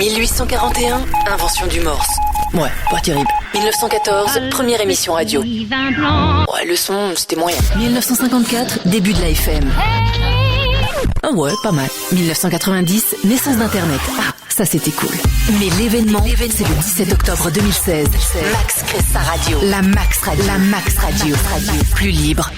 1841, invention du morse. Ouais, pas terrible. 1914, première émission radio. Ouais, le son, c'était moyen. 1954, début de la FM. Ah ouais, pas mal. 1990, naissance d'Internet. Ah, ça c'était cool. Mais l'événement, c'est le 17 octobre 2016. Max crée sa radio. La Max Radio. Plus libre.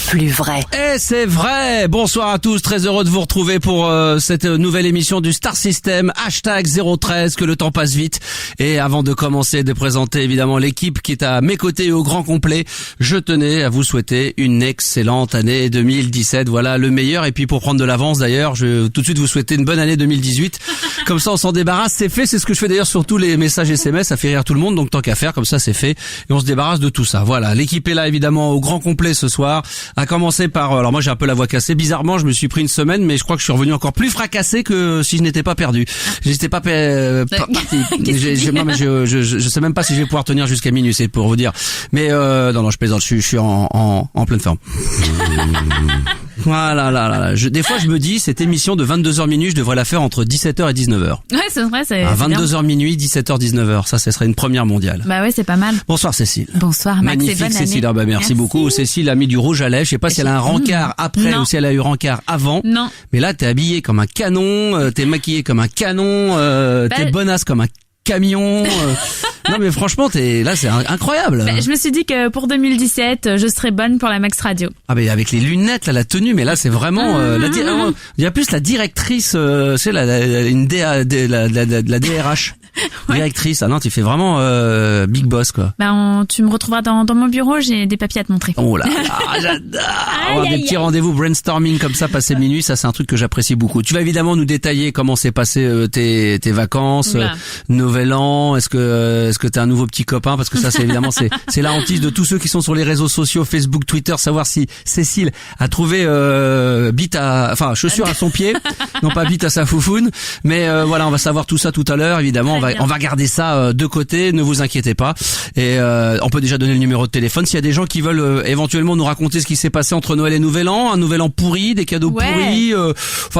Plus vrai. Et c'est vrai. Bonsoir à tous, très heureux de vous retrouver pour cette nouvelle émission du Star System, hashtag 013, que le temps passe vite. Et avant de commencer de présenter évidemment l'équipe qui est à mes côtés au grand complet, je tenais à vous souhaiter une excellente année 2017. Voilà, le meilleur. Et puis pour prendre de l'avance d'ailleurs, je vais tout de suite vous souhaiter une bonne année 2018. Comme ça on s'en débarrasse, c'est fait. C'est ce que je fais d'ailleurs sur tous les messages SMS, ça fait rire tout le monde, donc tant qu'à faire, comme ça c'est fait. Et on se débarrasse de tout ça. Voilà, l'équipe est là évidemment au grand complet ce soir. À commencer par, alors moi j'ai un peu la voix cassée, bizarrement je me suis pris une semaine, mais je crois que je suis revenu encore plus fracassé que si je n'étais pas perdu. J'étais pas parti. Je sais même pas si je vais pouvoir tenir jusqu'à minuit, c'est pour vous dire. Mais non je plaisante, je suis en pleine forme. Voilà, des fois je me dis cette émission de 22h minuit, je devrais la faire entre 17h et 19h. Ouais, c'est vrai, c'est 22h minuit, 17h 19h, ça serait une première mondiale. Bah ouais, c'est pas mal. Bonsoir Cécile. Bonsoir Max. Magnifique Cécile. Ah bah merci beaucoup. Cécile a mis du rouge à lèvres, je sais pas si elle a un rencard après ou si elle a eu rencard avant. Non. Mais là t'es habillée comme un canon, t'es maquillée comme un canon, t'es bonasse comme un camion. Non mais franchement là c'est incroyable. Je me suis dit que pour 2017 je serais bonne pour la Max Radio. Ah mais avec les lunettes là, la tenue, mais là c'est vraiment il y a plus la directrice, c'est la DRH. Ouais. Directrice, ah non, tu fais vraiment big boss quoi. Tu me retrouveras dans mon bureau, j'ai des papiers à te montrer. Oh là là, j'adore. Des petits rendez-vous brainstorming comme ça, passer minuit, ça c'est un truc que j'apprécie beaucoup. Tu vas évidemment nous détailler comment s'est passé tes vacances, Nouvel An. Est-ce que t'as un nouveau petit copain, parce que ça c'est évidemment c'est la hantise de tous ceux qui sont sur les réseaux sociaux, Facebook, Twitter, savoir si Cécile a trouvé chaussure à son pied, non pas bite à sa foufoune, mais voilà, on va savoir tout ça tout à l'heure évidemment. On va garder ça de côté, ne vous inquiétez pas. Et on peut déjà donner le numéro de téléphone s'il y a des gens qui veulent éventuellement nous raconter ce qui s'est passé entre Noël et Nouvel An, un Nouvel An pourri, des cadeaux pourris,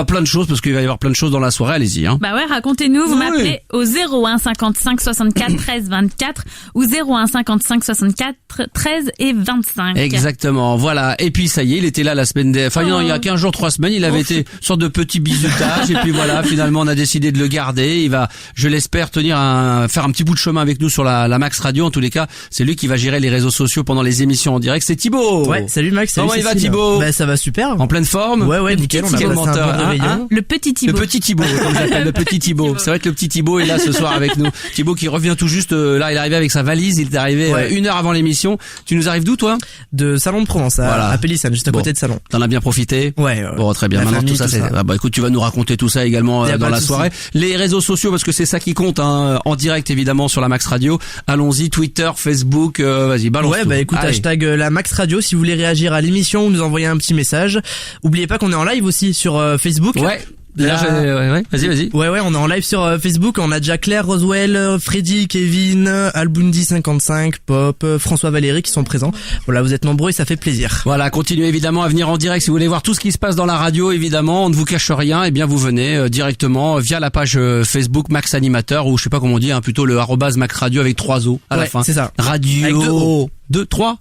plein de choses, parce qu'il va y avoir plein de choses dans la soirée, allez-y. Hein. Bah ouais, racontez-nous, vous m'appelez au 01 55 64 13 24 ou 01 55 64 13 et 25. Exactement, voilà. Et puis ça y est, il était là la semaine il y a 15 jours, 3 semaines, il avait été sorte de petit bisutage et puis voilà, finalement on a décidé de le garder. Il va, je l'espère, faire un petit bout de chemin avec nous sur la Max Radio. En tous les cas, c'est lui qui va gérer les réseaux sociaux pendant les émissions en direct. C'est Thibaut. Ouais, salut Max. Comment il va Thibaut? Bah ça va super. En pleine forme. Ouais, nickel. On a passé un bon réveillon. Le petit Thibaut. Le petit Thibaut, comme j'appelle le petit Thibaut. C'est vrai que le petit Thibaut est là ce soir avec nous. Thibaut qui revient tout juste. Là, il est arrivé avec sa valise. Il est arrivé 1 heure avant l'émission. Tu nous arrives d'où toi? De Salon de Provence, à Pélissane, juste à côté de Salon. T'en as bien profité? Ouais. Bon, très bien. La maintenant famille, tout ça, c'est. Ah bah écoute, tu vas nous raconter tout ça également dans la soirée. Les réseaux sociaux, parce que c'est ça qui compte. En direct évidemment sur la Max Radio. Allons-y, Twitter, Facebook, vas-y, balance. Ouais, écoute, hashtag la Max Radio si vous voulez réagir à l'émission ou nous envoyer un petit message. Oubliez pas qu'on est en live aussi sur Facebook. Ouais. Vas-y. Ouais, on est en live sur Facebook. On a déjà Claire, Roswell, Freddy, Kevin, Albundi 55, Pop, François Valéry qui sont présents. Voilà, vous êtes nombreux et ça fait plaisir. Voilà, continuez évidemment à venir en direct si vous voulez voir tout ce qui se passe dans la radio. Évidemment, on ne vous cache rien. Eh bien, vous venez directement via la page Facebook Max Animateur, ou je sais pas comment on dit, plutôt le @Max Radio avec 3 O à la fin. C'est ça. Radio. Avec 2 O. 2, 3.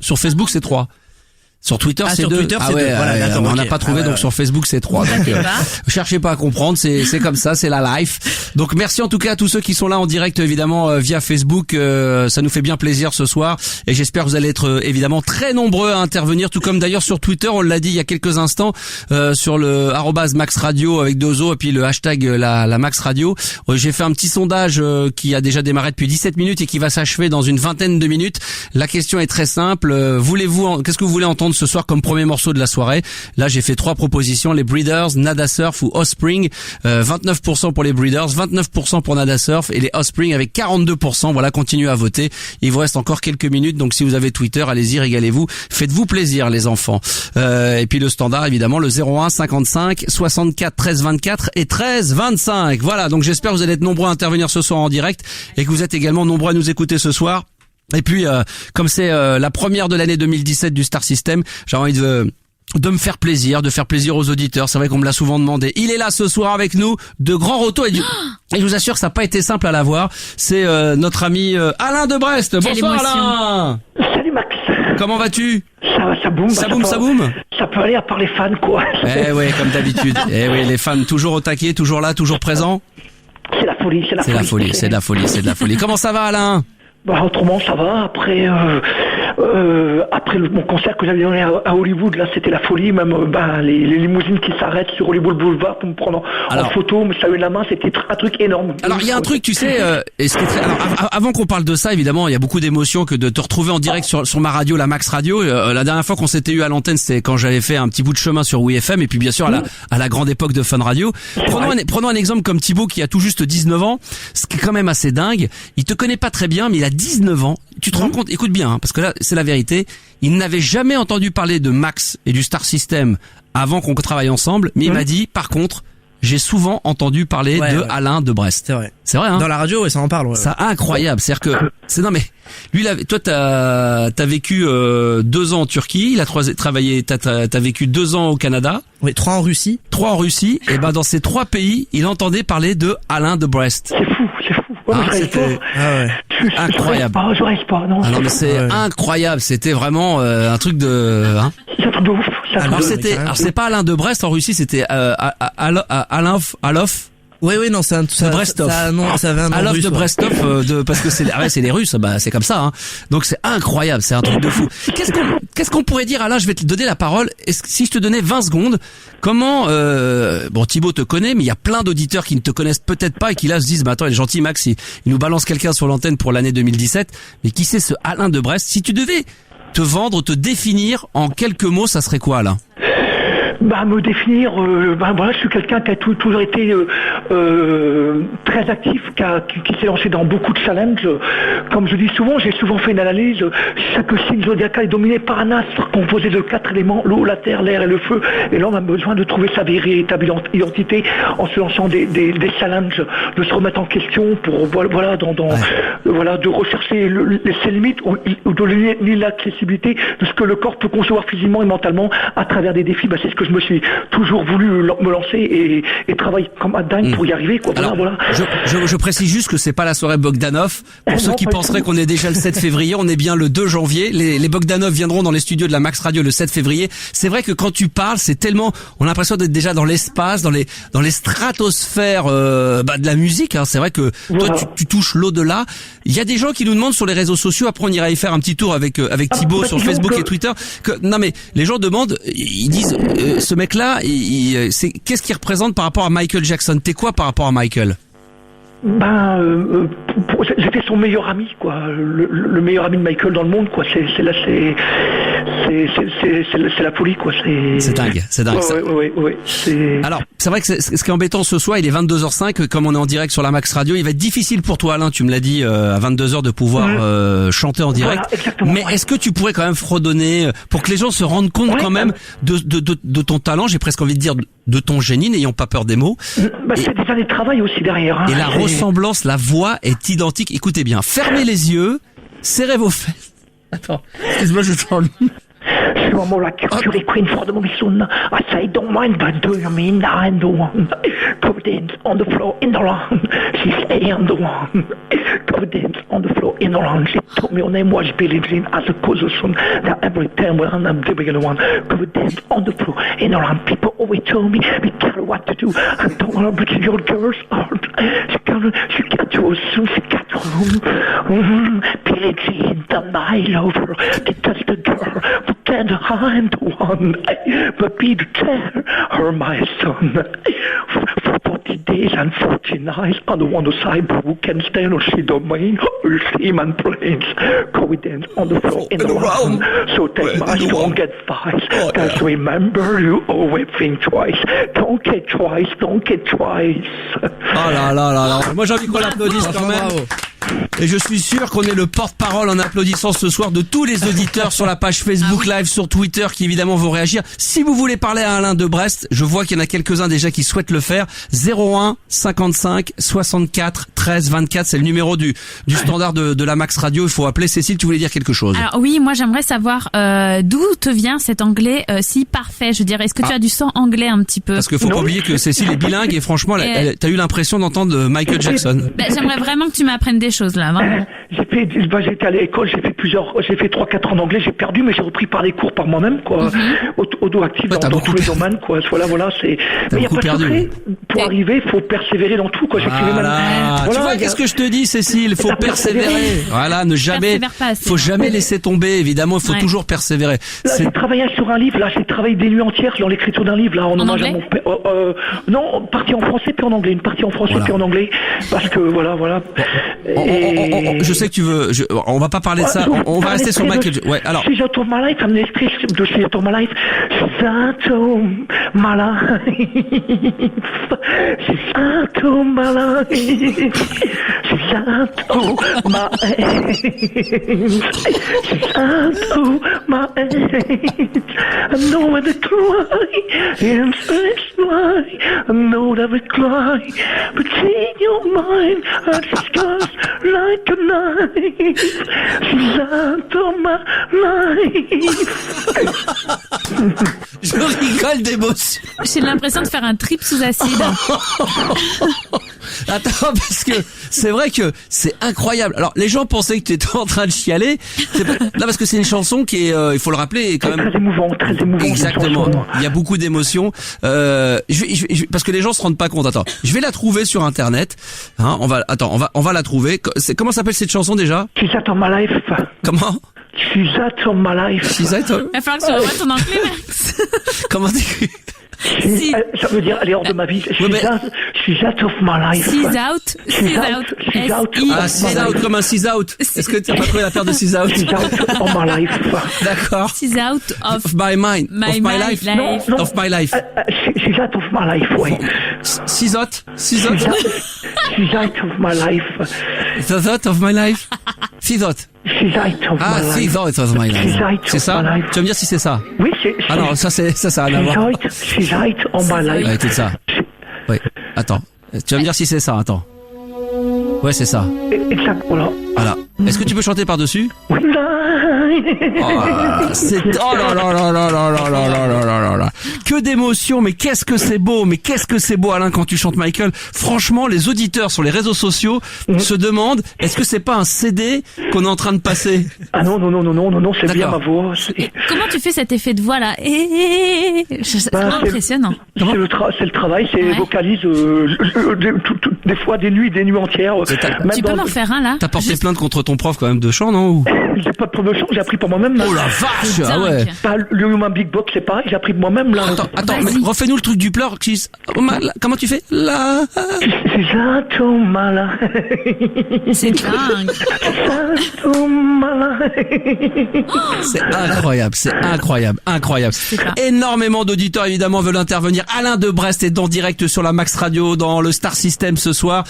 Sur Facebook, c'est 3. Sur Twitter, c'est 2. Twitter, c'est 2. Voilà, d'accord, on n'a pas trouvé, donc sur Facebook, c'est 3. Donc, cherchez pas à comprendre, c'est comme ça, c'est la life. Donc, merci en tout cas à tous ceux qui sont là en direct, évidemment, via Facebook. Ça nous fait bien plaisir ce soir. Et j'espère que vous allez être, évidemment, très nombreux à intervenir, tout comme d'ailleurs sur Twitter, on l'a dit il y a quelques instants, sur le @Max Radio avec 2 O, et puis le hashtag la Max Radio. J'ai fait un petit sondage, qui a déjà démarré depuis 17 minutes et qui va s'achever dans une vingtaine de minutes. La question est très simple. Qu'est-ce que vous voulez entendre ce soir comme premier morceau de la soirée? Là, j'ai fait 3 propositions, les Breeders, Nada Surf ou Offspring. 29% pour les Breeders, 29% pour Nada Surf et les Offspring avec 42%. Voilà, continuez à voter. Il vous reste encore quelques minutes, donc si vous avez Twitter, allez-y, régalez-vous. Faites-vous plaisir, les enfants. Et puis le standard, évidemment, le 01 55 64 13 24 et 13 25. Voilà, donc j'espère que vous allez être nombreux à intervenir ce soir en direct et que vous êtes également nombreux à nous écouter ce soir. Et puis, comme c'est la première de l'année 2017 du Star System, j'ai envie de de me faire plaisir, de faire plaisir aux auditeurs. C'est vrai qu'on me l'a souvent demandé. Il est là ce soir avec nous, de Grand Roto, et je vous assure que ça n'a pas été simple à l'avoir. C'est notre ami Alain de Brest. Bonsoir Alain. Salut Max. Comment vas-tu? Ça boum. Ça boum. Ça peut aller à part les fans, quoi. Eh oui, comme d'habitude. Eh oui, les fans toujours au taquet, toujours là, toujours présents. C'est la folie. C'est de la folie. Comment ça va Alain? Autrement ça va. Après mon concert que j'avais donné à Hollywood, là c'était la folie, même les limousines qui s'arrêtent sur Hollywood Boulevard pour me prendre en photo, me saluer la main, c'était un truc énorme. Alors il y a un truc, tu sais, et ce qui est très... avant qu'on parle de ça, évidemment, il y a beaucoup d'émotions que de te retrouver en direct sur ma radio, la Max Radio. La dernière fois qu'on s'était eu à l'antenne, c'était quand j'avais fait un petit bout de chemin sur WeFM, et puis bien sûr à la grande époque de Fun Radio. Prenons un exemple comme Thibaut qui a tout juste 19 ans, ce qui est quand même assez dingue. Il te connaît pas très bien, mais il a 19 ans. Tu te rends compte, écoute bien, hein, parce que là c'est la vérité, il n'avait jamais entendu parler de Max et du Star System avant qu'on travaille ensemble, mais il m'a dit, par contre, j'ai souvent entendu parler Alain de Brest. C'est vrai, hein. Dans la radio, ça en parle. Ouais. C'est incroyable. C'est-à-dire que, non mais, lui, toi, t'as vécu 2 ans en Turquie, il a travaillé, t'as vécu 2 ans au Canada. Oui, 3 en Russie. 3 en Russie. Et dans ces 3 pays, il entendait parler de Alain de Brest. C'est fou. C'était incroyable. Je reste pas, non. Ah non, mais c'est incroyable. C'était vraiment un truc de. Hein. C'est un truc de ouf. Alors c'est pas Alain de Brest en Russie, c'était Alof. Oui, non, c'est un de Brestov. Ça avait un nom Alof russe, de Brestov, parce que c'est les Russes, c'est comme ça. Hein. Donc c'est incroyable, c'est un truc de fou. Qu'est-ce qu'on pourrait dire, Alain? Je vais te donner la parole. Si je te donnais 20 secondes, comment Thibaut te connaît, mais il y a plein d'auditeurs qui ne te connaissent peut-être pas et qui là se disent, attends, il est gentil Max, il nous balance quelqu'un sur l'antenne pour l'année 2017, mais qui c'est ce Alain de Brest? Si tu devais te vendre, te définir en quelques mots, ça serait quoi, Alain? Me définir, je suis quelqu'un qui a toujours été très actif, qui s'est lancé dans beaucoup de challenges. Comme je dis souvent, j'ai souvent fait une analyse. Chaque signe zodiacal est dominé par un astre composé de 4 éléments, l'eau, la terre, l'air et le feu. Et l'homme a besoin de trouver sa véritable identité en se lançant des challenges, de se remettre en question pour de rechercher ses limites ou de l'inaccessibilité de ce que le corps peut concevoir physiquement et mentalement à travers des défis. C'est ce que je me suis toujours voulu me lancer et travailler comme un dingue pour y arriver, quoi. Alors, je précise juste que c'est pas la soirée Bogdanov. Pour ceux qui penseraient qu'on est déjà le 7 février, on est bien le 2 janvier. Les Bogdanov viendront dans les studios de la Max Radio le 7 février. C'est vrai que quand tu parles, c'est tellement, on a l'impression d'être déjà dans l'espace, dans les stratosphères de la musique. Hein. C'est vrai que toi, tu touches l'au-delà. Il y a des gens qui nous demandent sur les réseaux sociaux. Après, on ira y faire un petit tour avec Thibaut sur Facebook et Twitter. Non mais les gens demandent, ils disent. Ce mec-là, qu'est-ce qu'il représente par rapport à Michael Jackson? T'es quoi par rapport à Michael? J'étais son meilleur ami, quoi. Le meilleur ami de Michael dans le monde, quoi. C'est la folie, quoi. C'est dingue. Ouais. Alors, c'est vrai que ce qui est embêtant ce soir, il est 22h05, comme on est en direct sur la Max Radio. Il va être difficile pour toi, Alain, tu me l'as dit, à 22h de pouvoir chanter en direct. Voilà, mais est-ce que tu pourrais quand même fredonner pour que les gens se rendent compte quand même de ton talent, j'ai presque envie de dire de ton génie, n'ayons pas peur des mots. C'est des années de travail aussi derrière. Hein. Et la ressemblance, la voix est identique. Écoutez bien, fermez les yeux, serrez vos fesses. Attends, excuse-moi, je t'ennuie. You're more like a curie queen for the movie soon. I say don't mind, but do you mean I'm the one? Covered on the floor in the lawn. She's saying the one. Covered on the floor in the lawn. She told me her name was Billie Jean as a cousin son. That every time when I'm the bigger one. Covered on the floor in the lawn. People always tell me, be careful what to do. I don't want to break your girl's heart. She got to soon, she got to room. Billie Jean, the my lover. They touched the girl. Pretend I'm the one, but be the chair, her my son. For 40 days and 40 nights, on the one side, who can stand or see the main, or steam and planes. Go we dance on the floor in the round. So take my strong advice, guys, remember you always think twice. Don't get twice. Oh là là là là. Moi j'ai envie qu'on l'applaudisse quand même. Et je suis sûr qu'on est le porte-parole en applaudissant ce soir de tous les auditeurs sur la page Facebook Live, sur Twitter, qui évidemment vont réagir. Si vous voulez parler à Alain de Brest, je vois qu'il y en a quelques-uns déjà qui souhaitent le faire. 01 55 64 13 24, c'est le numéro du standard de la Max Radio. Il faut appeler. Cécile, tu voulais dire quelque chose? Alors oui, moi j'aimerais savoir d'où te vient cet anglais si parfait. Je dirais, est-ce que tu as du sang anglais un petit peu? Parce qu'il faut pas oublier que Cécile est bilingue et franchement, t'as eu l'impression d'entendre Michael Jackson. J'aimerais vraiment que tu m'apprennes des choses là. Vraiment. J'étais à l'école, j'ai fait 3-4 ans d'anglais, j'ai perdu, mais j'ai repris par les cours par moi-même, quoi. Auto-actif dans tous les domaines, quoi. Voilà, c'est. Mais il y a pas de secret. Pour arriver, faut persévérer dans tout, quoi. Tu vois, qu'est-ce que je te dis, Cécile? Faut persévérer. Voilà, faut jamais laisser tomber, évidemment, il faut toujours persévérer. Là, j'ai travaillé sur un livre, j'ai travaillé des nuits entières dans l'écriture d'un livre, là, en hommage à mon père. Non, partie en français puis en anglais, une partie en français puis en anglais, parce que voilà. Je sais que tu veux, on va pas parler de ça, on va rester sur Michael. Ouais, alors. She's out of my life, I'm the extrait de She's out of my life. She's out of my life. She's out of my life. She's out of my head. She's out of my head. I know where to cry, and it's lie. I know that we cry, but in your mind, I discuss like a knife. She's out of my life. Je rigole d'émotion. J'ai l'impression de faire un trip sous acide. Attends, parce que c'est vrai que c'est incroyable. Alors, les gens pensaient que tu étais en train de chialer. Là, parce que c'est une chanson qui est, il faut le rappeler, quand même. Très émouvant. Exactement. Il y a beaucoup d'émotions. Parce que les gens se rendent pas compte. Attends, je vais la trouver sur Internet. Hein, on va la trouver. Comment s'appelle cette chanson déjà? She's out of my life. Comment? She's out of my life. She's out of... Il va falloir que tu revoies ton anglais, Max. Comment t'écris? Ça veut dire, elle est hors de ma vie. She's out of my life. She's out. She's out comme un she's out. Est-ce que tu as pas trouvé l'affaire de she's out? She's out of my life. D'accord. She's out of my mind. Of my life. Non. Of my life. She's out of my life, oui. She's out. She's out of my life. The out of my life. She's out. She's out of my life. She's out of my life. C'est ça? Tu vas me dire si c'est ça? Oui, c'est. Ah non, ça a rien à voir. She's out of my life. Ouais, tout ça. Oui. Attends. Tu vas me dire si c'est ça, attends. Ouais, c'est ça. Exact, voilà. Est-ce que tu peux chanter par-dessus? Oui. Oh là là. Que d'émotion, mais qu'est-ce que c'est beau, Alain, quand tu chantes Michael. Franchement, les auditeurs sur les réseaux sociaux se demandent, est-ce que c'est pas un CD qu'on est en train de passer? Ah non, c'est bien ma voix. Comment tu fais cet effet de voix là? C'est impressionnant. C'est le travail, c'est vocalise des fois des nuits entières. Tu peux m'en faire un là? T'as porté plainte contre ton prof quand même de chant, non? J'ai pas de prof de chant, j'ai appris par moi-même. Oh la vache! Ah ouais. Le Human Big Box, c'est pareil, j'ai appris de moi-même là. Attends, mais refais-nous le truc du pleur. Comment tu fais? Là. C'est out of my life. C'est dingue. C'est out of my life. C'est incroyable. Énormément d'auditeurs évidemment veulent intervenir. Alain de Brest est en direct sur la Max Radio dans le Star System ce soir.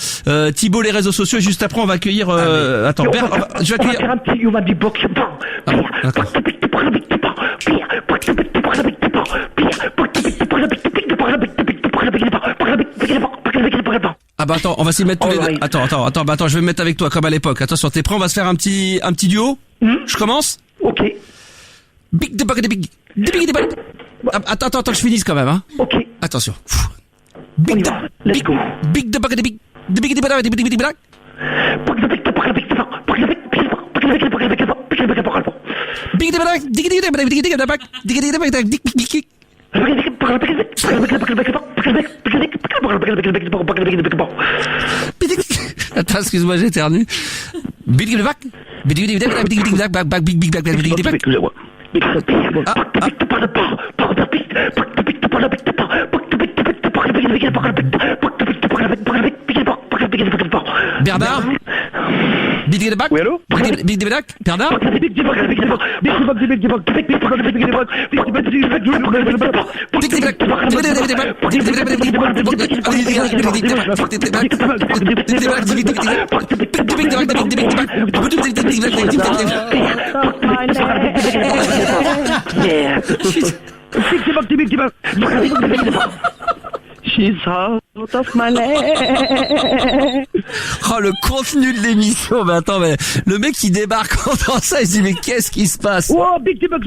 Thibaut, les réseaux sociaux, et juste après on va accueillir attends, je vais accueillir. On va faire un petit Human Big Box. Ah bah attends, on va s'y mettre tous les deux. Attends, je vais me mettre avec toi comme à l'époque. Attention, t'es prêt? On va se faire un petit duo. Je commence? Ok. Big de big. Attends, je finisse quand même, hein. Ok. Attention. On y va. Let's go. Big de big. Attends, excuse-moi, j'ai éternué. Bernard? Big Debac. Oui, allô? Big Debac, Bernard. She's out of my leg. Oh, le contenu de l'émission. Mais attends, mais le mec qui débarque en entend ça, il se dit mais qu'est-ce qui se passe? Oh, big debug.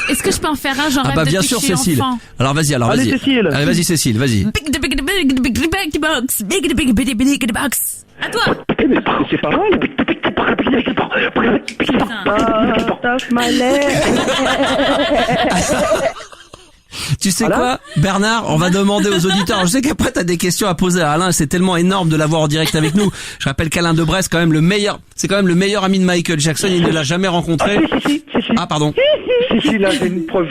Est-ce que je peux en faire un genre? Ah bah bien sûr, Cécile. Enfant. Alors vas-y, Allez, Cécile. Allez, vas-y, Cécile, vas-y. Big box. À toi. C'est pas mal. Out of my leg. Tu sais quoi, Bernard, on va demander aux auditeurs. Alors, je sais qu'après t'as des questions à poser à Alain. C'est tellement énorme de l'avoir en direct avec nous. Je rappelle qu'Alain Debresse, c'est quand même le meilleur ami de Michael Jackson. Il ne l'a jamais rencontré. Ah pardon. Si, là, j'ai une preuve.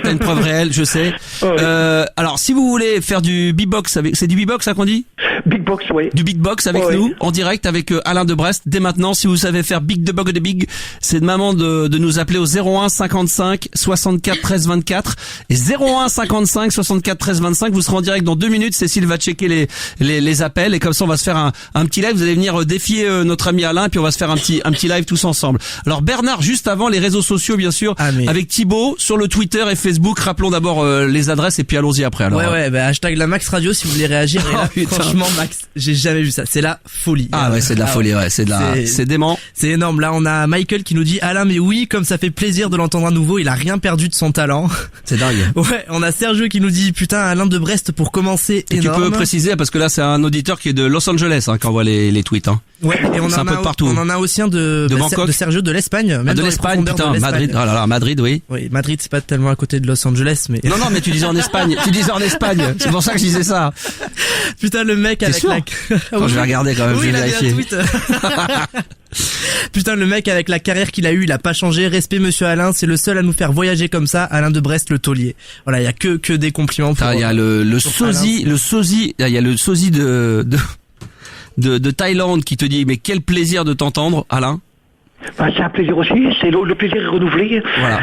T'as une preuve réelle, je sais. Ouais. Alors, si vous voulez faire du beatbox c'est du beatbox, ça qu'on dit? Big box, oui. Du beatbox avec nous, en direct avec Alain Debresse. Dès maintenant, si vous savez faire Big the Bug the Big, c'est de maman de nous appeler au 01 55 64 13 24 et 01 55 64 13 25. Vous serez en direct dans 2 minutes. Cécile va checker les appels et comme ça on va se faire un petit live. Vous allez venir défier notre ami Alain et puis on va se faire un petit live tous ensemble. Alors Bernard, juste avant les réseaux sociaux bien sûr, avec Thibaut sur le Twitter et Facebook. Rappelons d'abord les adresses et puis allons-y après. Alors. Ouais, hashtag la Max Radio si vous voulez réagir. Et là, franchement Max, j'ai jamais vu ça. C'est la folie. Ah ouais, c'est de la folie, ouais, c'est dément. C'est énorme. Là, on a Michael qui nous dit Alain, mais oui, comme ça fait plaisir de l'entendre à nouveau, il a rien perdu de son talent. C'est dingue. Ouais, on a Sergio qui nous dit putain, Alain de Brest pour commencer. Et énorme. tu peux préciser parce que là c'est un auditeur qui est de Los Angeles qui envoie les tweets. Ouais, et on en a partout. On en a aussi un de Bangkok, de Sergio de l'Espagne. Même de l'Espagne, putain, Madrid. Oh là là, Madrid, oui. Oui, Madrid, c'est pas tellement à côté de Los Angeles, mais. Non, mais tu disais en Espagne. C'est pour ça que je disais ça. Putain, le mec avec la. Attends, je vais regarder quand même. Oui, je vais vérifier. Putain, le mec avec la carrière qu'il a eu, il a pas changé. Respect, monsieur Alain, c'est le seul à nous faire voyager comme ça. Alain de Brest, le taulier. Voilà, il y a que des compliments. Il y a le sosie, il y a le sosie de Thaïlande qui te dit mais quel plaisir de t'entendre, Alain. Bah, c'est un plaisir aussi, le plaisir est renouvelé. Voilà.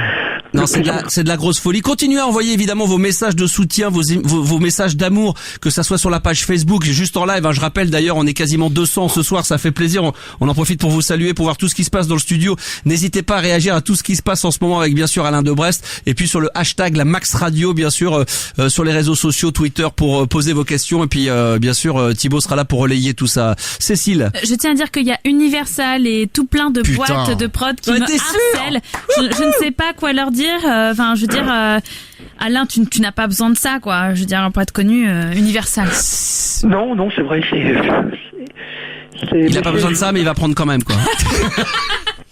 Non, c'est de la grosse folie. Continuez à envoyer évidemment vos messages de soutien, vos messages d'amour, que ça soit sur la page Facebook, juste en live. Je rappelle d'ailleurs, on est quasiment 200 ce soir, ça fait plaisir. On en profite pour vous saluer, pour voir tout ce qui se passe dans le studio. N'hésitez pas à réagir à tout ce qui se passe en ce moment avec bien sûr Alain Debrest et puis sur le hashtag la Max Radio bien sûr sur les réseaux sociaux, Twitter pour poser vos questions et puis bien sûr Thibaut sera là pour relayer tout ça. Cécile. Je tiens à dire qu'il y a Universal et tout plein de boîtes de prod qui me harcèlent. Je ne sais pas quoi leur dire. Enfin, je veux dire, Alain, tu n'as pas besoin de ça, quoi. Je veux dire, pour être connu, Universal. Non, c'est vrai, il n'a pas besoin de ça, mais il va prendre quand même, quoi.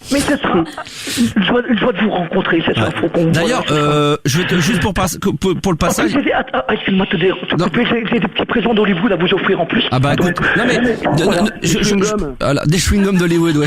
Mais ça sera une joie de vous rencontrer, c'est ça. Faut qu'on. D'ailleurs, je vais te juste pour le passage. Excuse-moi, j'ai des petits présents d'Hollywood à vous offrir en plus. Ah bah écoute, non mais des chewing-gums d'Hollywood, ouais.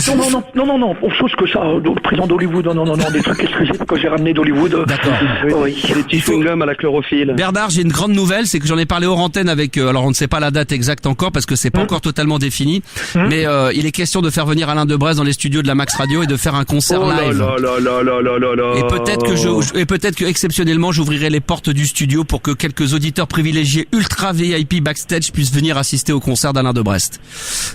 Non, autre chose que ça, le présent d'Hollywood, non, des trucs exclusifs que j'ai ramené d'Hollywood. D'accord. Oui, des petits chewing-gums à la chlorophylle. Bernard, j'ai une grande nouvelle, c'est que j'en ai parlé hors antenne avec, alors on ne sait pas la date exacte encore parce que c'est pas encore totalement défini, mais il est question de faire venir Alain Debresse dans les studios de la Max Radio et de faire un concert live. Et peut-être que exceptionnellement j'ouvrirai les portes du studio pour que quelques auditeurs privilégiés ultra VIP backstage puissent venir assister au concert d'Alain Debrest.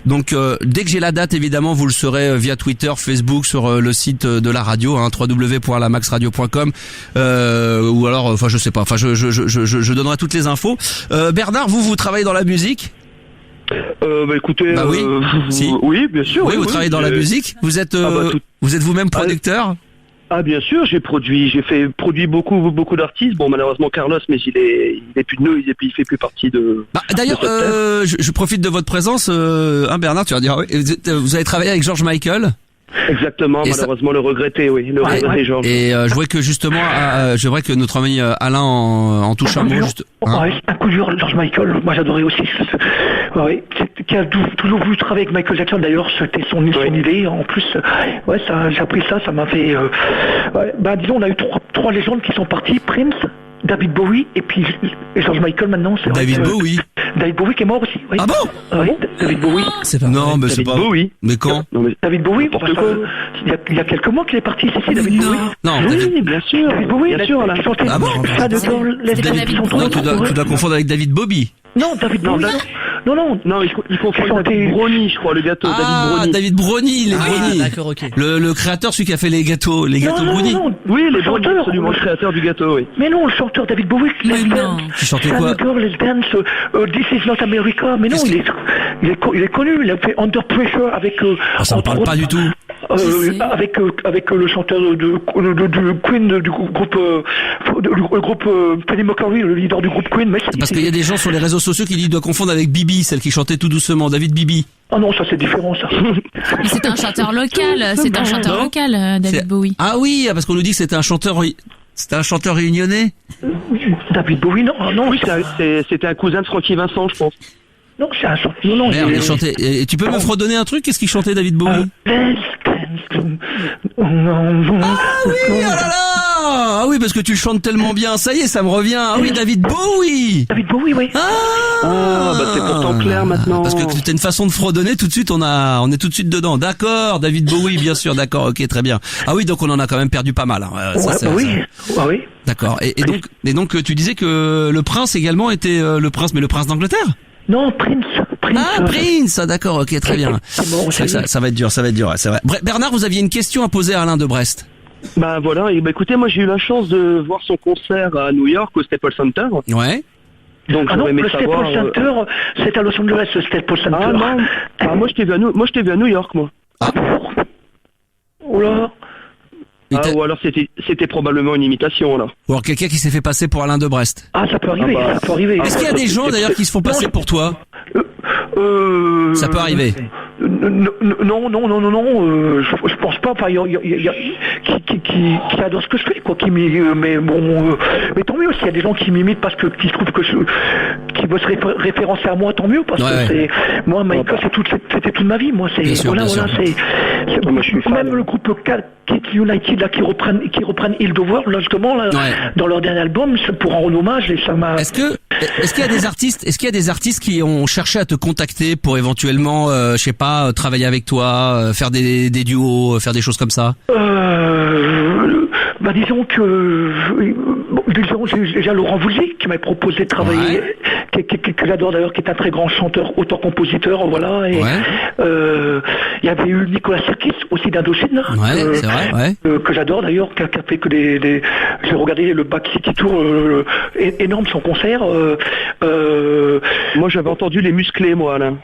Donc dès que j'ai la date évidemment vous le saurez via Twitter, Facebook, sur le site de la radio www.lamaxradio.com ou alors enfin je sais pas, enfin je donnerai toutes les infos. Bernard, vous travaillez dans la musique? Écoutez, oui, si. Oui, bien sûr. Oui, vous travaillez dans la musique. Vous êtes vous-même producteur? Ah bien sûr, j'ai fait beaucoup d'artistes. Bon, malheureusement Carlos, mais il est plus de nous, il fait plus partie de. D'ailleurs, je profite de votre présence, Bernard, tu vas dire, vous avez travaillé avec George Michael. Exactement, et malheureusement le regretté, oui, Georges. Et je vois que justement, je vois que notre ami Alain en touche un mot. Un coup dur, George Michael. Moi, j'adorais aussi. Qui a toujours voulu travailler avec Michael Jackson. D'ailleurs, c'était son idée. En plus, j'ai appris ça m'a fait. Disons, on a eu trois légendes qui sont parties. Prince, David Bowie et puis George Michael maintenant. David Bowie. David Bowie qui est mort aussi. Oui. Ah bon? Oui, David Bowie. C'est pas Non, vrai. mais c'est David pas. Bowie. Mais quand? Non, mais... David Bowie, N'importe quoi. il y a quelques mois qu'il est parti, c'est David Bowie. Non, Oui, David. bien sûr. David Bowie, Bien sûr, Alain. qui chantait Ah bon? Sad Girl, Let's C'était pas Dance, David chanson- Non, tu dois confondre avec David Bowie. Non, David Non, Bowie. Non. Non, il confond Qui chantait- David Brony, je crois, le gâteau. David Brony, les Ah, Brony. d'accord, ok. Le créateur, celui qui a fait les gâteaux Brony. Non. Oui, les Le Brony, chanteur. absolument, le créateur du gâteau, oui. Mais non, le chanteur David Bowie, Mais Let's non. Dance, Qui chantait Sad quoi? Girl, Let's Dance, This Is Not America. Mais non, Qu'est-ce il est connu. Il a fait Under Pressure avec. Ça me entre parle pas autres, du tout. c'est avec le chanteur du Queen, du groupe le groupe Freddie Mercury, le leader du groupe Queen. Mais Parce qu'il y a des gens sur les réseaux sociaux qui disent doit confondre avec Bibi, celle qui chantait tout doucement, David Bibi. Ah non, ça c'est différent ça. Mais c'est un chanteur local, David C'est- Bowie. Ah oui, parce qu'on nous dit que c'était un chanteur réunionnais. David Bowie, non, Oui, c'était un cousin de Francky Vincent, je pense. non, c'est un chanteur. Non, Merde, il chantait. Et tu peux me fredonner un truc? Qu'est-ce qu'il chantait, David Bowie? Let's dance. Ah oui, ah là là! Ah oui, parce que tu le chantes tellement bien. Ça y est, ça me revient. Ah oui, David Bowie! David Bowie, oui. Ah, bah c'est pourtant clair maintenant. Parce que t'as une façon de fredonner tout de suite, on est tout de suite dedans. D'accord, David Bowie, bien sûr, d'accord, ok, très bien. Ah oui, donc on en a quand même perdu pas mal. Hein. Ça, c'est- Oui, ça- oui. D'accord. Et donc tu disais que le prince également était le prince d'Angleterre? Non, Prince. Ah, Prince, ah, d'accord, ok, très bien. C'est bon, C'est vrai que ça va être dur, ouais, c'est vrai. Bernard, vous aviez une question à poser à Alain de Brest. Bah voilà, et bah écoutez, moi j'ai eu la chance de voir son concert à New York au Staples Center. Ouais. Donc Ah non, j'aurais aimé le savoir. Staples Center, c'est à Los Angeles, le Staples Center. Ah non, moi je t'ai vu à New York, moi. Oh là. Et Ah, t'as- ou alors c'était probablement une imitation là. Ou alors quelqu'un qui s'est fait passer pour Alain de Brest. Ah, ça peut arriver, Ah bah. ça peut arriver. Est-ce qu'il y a des gens d'ailleurs qui se font passer pour toi? Ça peut arriver. Non, je pense pas. Enfin, il y a qui adore ce que je fais, quoi. Mais bon, mais tant mieux. S'il y a des gens qui m'imitent parce que qui trouvent que qui veulent se référencer à moi, tant mieux, parce que c'est moi, Michael, c'était toute ma vie. Moi, c'est Bien sûr, voilà, bien sûr. Moi, je suis fan. même le groupe Kit United là qui reprennent Heal the World là, justement là, dans leur dernier album, c'est pour en rendre hommage et ça m'a. Est-ce qu'il y a des artistes qui ont cherché à te contacter pour éventuellement, je sais pas, travailler avec toi, faire des duos, faire des choses comme ça? Bah disons que j'ai déjà Laurent Voulzy qui m'a proposé de travailler, que j'adore d'ailleurs, qui est un très grand chanteur, auteur-compositeur, voilà. Et il y avait eu Nicolas Sirkis aussi d'Indochine, C'est vrai, que j'adore d'ailleurs, qui a fait que j'ai regardé le Back City Tour, énorme son concert. Moi j'avais entendu les musclés, moi, Alain.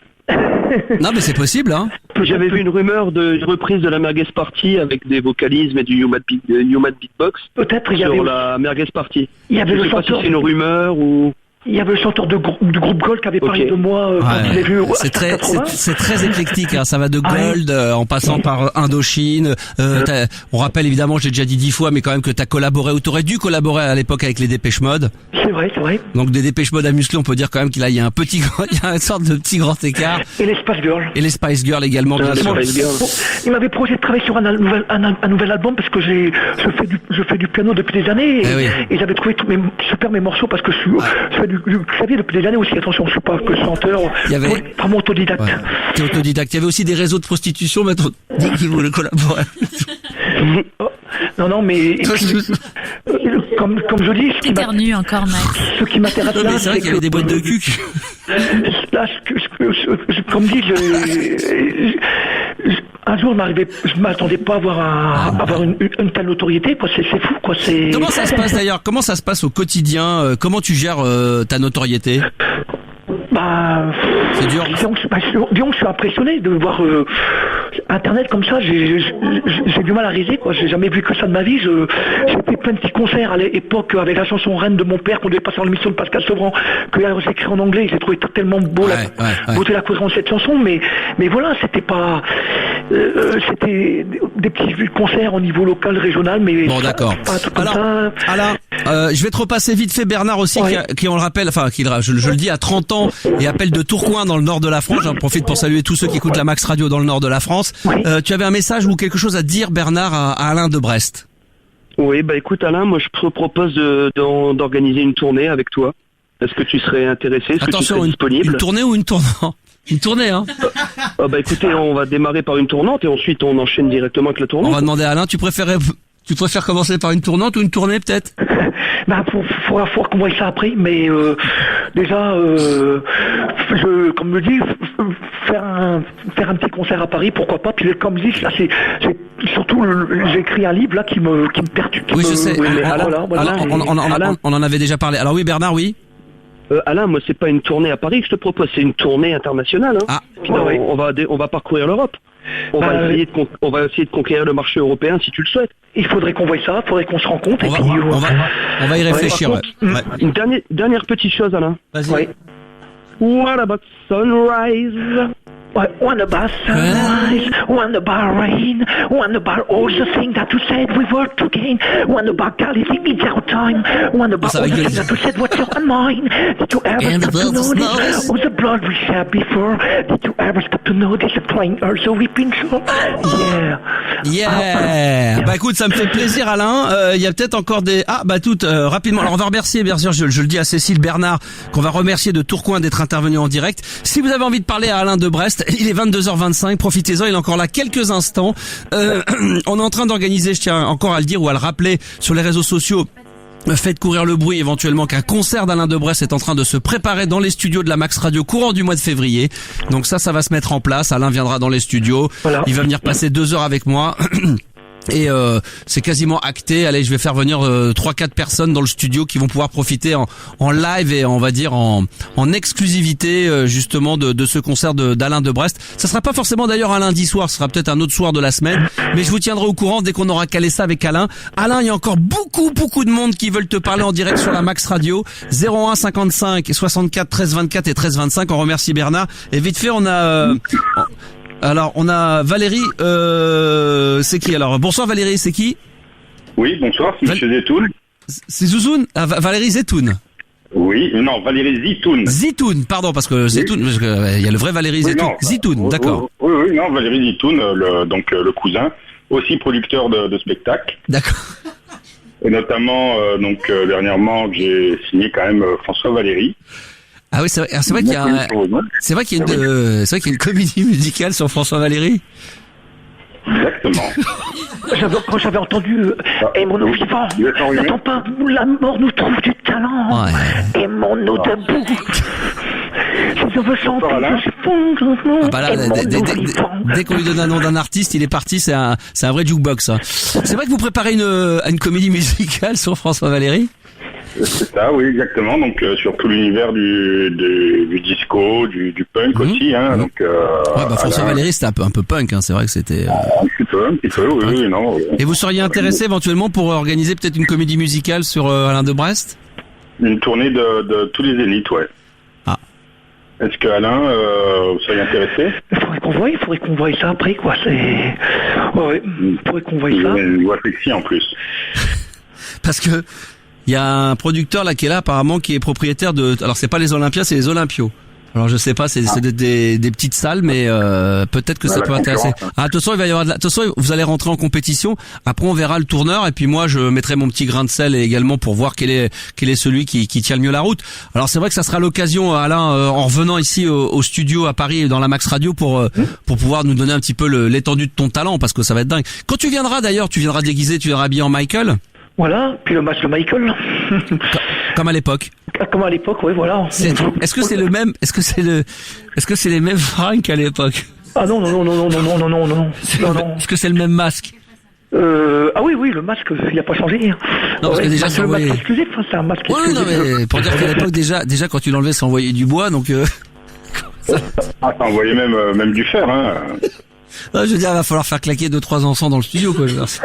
Non, mais c'est possible, hein. J'avais vu une rumeur de reprise de la Merguez Party avec des vocalismes et du New Mad Beatbox. Peut-être il y sur avait la Merguez Party. Il y avait Je le sais pas si chanteur. c'est une rumeur ou. Il y avait le chanteur du groupe Gold qui avait parlé de moi quand il est vu. C'est très éclectique, hein. Ça va de Gold en passant par Indochine. On rappelle évidemment, j'ai déjà dit 10 fois, mais quand même que t'as collaboré ou t'aurais dû collaborer à l'époque avec les Dépêche Mode. C'est vrai. Donc des Dépêche Mode à muscler, on peut dire quand même qu'il y a une sorte de petit grand écart. Et les Spice Girls. Et les Spice Girls également, bien sûr. Il m'avait proposé de travailler sur un nouvel album parce que je fais du piano depuis des années et j'avais trouvé super mes morceaux parce que je fais du clavier depuis des années aussi. Attention, je suis pas que chanteur. Vraiment autodidacte. T'es autodidacte. Il y avait aussi des réseaux de prostitution, mais on dit qu'ils voulaient collaborer. Non, mais et puis, comme je dis, Éternue encore, Max. Ce qui m'intéresse là, c'est vrai qu'il y avait des boîtes de cul. Là, comme dit, un jour, je m'attendais pas à avoir une telle notoriété, quoi. C'est fou, quoi. Comment ça se passe d'ailleurs? Comment ça se passe au quotidien? Comment tu gères ta notoriété? C'est dur. Disons que je suis impressionné de voir Internet comme ça. J'ai du mal à réaliser, quoi. J'ai jamais vu que ça de ma vie. J'ai fait plein de petits concerts à l'époque avec la chanson Reine de mon père qu'on devait passer dans l'émission de Pascal Sevran, que j'ai écrit en anglais. J'ai trouvé tellement beau beauté la cohérence de cette chanson, mais voilà, c'était pas. C'était des petits concerts au niveau local, régional, mais bon, d'accord. Alors, je vais te repasser vite fait Bernard aussi, qui on le rappelle, je le dis, à 30 ans et appelle de Tourcoing dans le nord de la France. J'en profite pour saluer tous ceux qui écoutent la Max Radio dans le nord de la France. Tu avais un message ou quelque chose à dire, Bernard, à Alain de Brest? Oui, écoute Alain, moi je te propose d'organiser une tournée avec toi. Est-ce que tu serais intéressé? Est-ce que tu serais disponible? Une tournée ou une tournante? Une tournée, hein. Écoutez, on va démarrer par une tournante et ensuite on enchaîne directement avec la tournante. On va demander à Alain, tu préfères commencer par une tournante ou une tournée peut-être? Faudra qu'on voit ça après, mais déjà, comme me dit, faire un petit concert à Paris, pourquoi pas. Puis comme je dis, là, c'est surtout j'ai écrit un livre là qui me perturbe. Oui, je sais. Alain, on en avait déjà parlé. Alors oui, Bernard, oui. Alain, moi c'est pas une tournée à Paris que je te propose, c'est une tournée internationale. Hein. On va parcourir l'Europe. On va essayer de conquérir le marché européen si tu le souhaites. Il faudrait qu'on voie ça, il faudrait qu'on se rencontre. On va y réfléchir. Contre, une dernière petite chose, Alain. Vas-y. Ouais. What about sunrise? What about sunrise? What about rain? What about all the things that you said we were to gain? What about Galilee, it's our time? What about all the things that you said what's on mine? Did you ever stop to notice all the blood we shed before? Did you ever stop to notice the crying earth so weeping so? Yeah. Bah écoute, ça me fait plaisir, Alain. Il y a peut-être encore des... rapidement. Alors on va remercier, bien sûr, je le dis à Cécile Bernard, qu'on va remercier de Tourcoing d'être intervenu en direct. Si vous avez envie de parler à Alain de Brest, il est 22h25, profitez-en, il est encore là quelques instants. On est en train d'organiser, je tiens encore à le dire ou à le rappeler sur les réseaux sociaux, faites courir le bruit éventuellement qu'un concert d'Alain de Brest est en train de se préparer dans les studios de la Max Radio courant du mois de février. Donc ça va se mettre en place, Alain viendra dans les studios, il va venir passer 2 heures avec moi. Et c'est quasiment acté. Allez, je vais faire venir 3-4 personnes dans le studio qui vont pouvoir profiter en live et on va dire en exclusivité justement de ce concert d'Alain de Brest. Ça sera pas forcément d'ailleurs un lundi soir, ce sera peut-être un autre soir de la semaine, mais je vous tiendrai au courant dès qu'on aura calé ça avec Alain. Alain, il y a encore beaucoup de monde qui veulent te parler en direct sur la Max Radio. 01 55 64 13 24 et 13 25. On remercie Bernard et vite fait on a Valérie, c'est qui alors? Bonsoir Valérie, c'est qui? Oui, bonsoir, c'est Monsieur Zetoun. C'est Zouzoun? Valérie Zetoun. Oui, non, Valérie Zitoun. Zitoun, pardon, parce que Zetoun, parce que il y a le vrai Valérie Zetoun. Zitoun, d'accord. Oui, non, Valérie Zitoun, le cousin, aussi producteur de spectacles. D'accord. Et notamment, dernièrement, j'ai signé quand même François Valéry. Ah oui, c'est vrai qu'il y a une comédie musicale sur François Valéry. Exactement. Quand j'avais entendu aimons-nous vivants, n'attends pas, la mort nous trouve du talent. Ouais. Aimons-nous debout. Si on veut chanter, dès qu'on lui donne un nom d'un artiste, il est parti, c'est un vrai jukebox. Hein. C'est vrai que vous préparez une comédie musicale sur François Valéry? C'est ça, oui, exactement. Donc sur tout l'univers du disco, du punk aussi. Hein, donc, François Valéry, c'était un peu punk. Hein, c'est vrai que c'était. Un petit peu, oui, non. Oui. Et vous seriez intéressé éventuellement pour organiser peut-être une comédie musicale sur Alain de Brest? Une tournée de tous les Zéniths, ouais. Ah. Est-ce que Alain, vous seriez intéressé? Il faudrait qu'on voie ça après, quoi. Il faudrait qu'on voie ça. Une voix sexy en plus. Parce que. Il y a un producteur là qui est là apparemment qui est propriétaire alors c'est pas les Olympias, c'est les Olympios. Alors je sais pas, c'est des petites salles, mais peut-être que ça peut intéresser. Ah, de toute façon, il va y avoir de toute façon, vous allez rentrer en compétition. Après, on verra le tourneur, et puis moi, je mettrai mon petit grain de sel également pour voir quel est celui qui tient le mieux la route. Alors c'est vrai que ça sera l'occasion, Alain, en revenant ici au studio à Paris dans la Max Radio pour pouvoir nous donner un petit peu l'étendue de ton talent, parce que ça va être dingue. Quand tu viendras d'ailleurs, tu viendras déguisé, tu viendras habillé en Michael. Voilà, puis le match de Michael. Comme à l'époque. Comme à l'époque, oui, voilà. Est-ce que c'est le même, est-ce que c'est les mêmes fringues qu'à l'époque? Ah non. Est-ce que c'est le même masque? Ah oui, le masque, il a pas changé. Non, parce que déjà, c'est un masque exclusif, c'est un masque exclusif. Non, mais pour dire qu'à l'époque, déjà, quand tu l'enlevais, ça envoyait du bois, donc, ça envoyait même du fer, hein. Non, je veux dire, il va falloir faire claquer 2-3 encens dans le studio, quoi, je veux dire.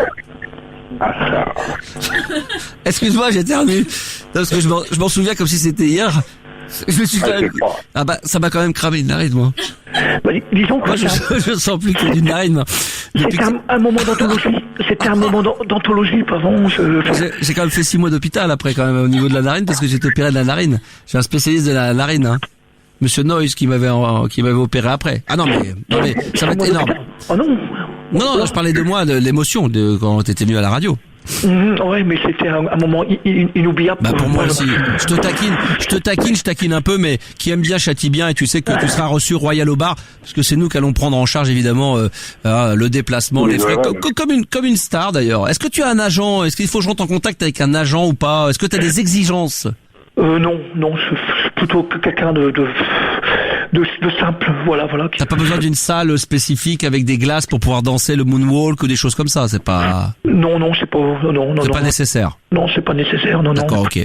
Excuse-moi, j'éternue. Parce que je m'en souviens comme si c'était hier. Je me suis quand même... Ah bah, ça m'a quand même cramé une narine, moi. Disons que moi, je sens plus que d'une narine. C'était un moment d'anthologie. C'était un moment d'anthologie, pardon. J'ai quand même fait 6 mois d'hôpital après, quand même, au niveau de la narine, parce que j'ai été opéré de la narine. J'ai un spécialiste de la narine, hein. Monsieur Noyes qui m'avait opéré après. Ah non mais ça va être énorme. Oh non. Non, je parlais de moi, de l'émotion quand t'étais venu à la radio. Ouais, mais c'était un moment inoubliable. Bah pour moi aussi. Je taquine un peu, mais qui aime bien châtie bien, et tu sais que tu seras reçu royal au bar, parce que c'est nous qui allons prendre en charge évidemment le déplacement, les frais, comme une star d'ailleurs. Est-ce que tu as un agent? Est-ce qu'il faut que je rentre en contact avec un agent ou pas? Est-ce que tu as des exigences? Non, je suis plutôt quelqu'un de simple, voilà. T'as pas besoin d'une salle spécifique avec des glaces pour pouvoir danser le moonwalk ou des choses comme ça, c'est pas... Non, c'est pas... Non. C'est pas nécessaire. Non, c'est pas nécessaire, non. D'accord, ok.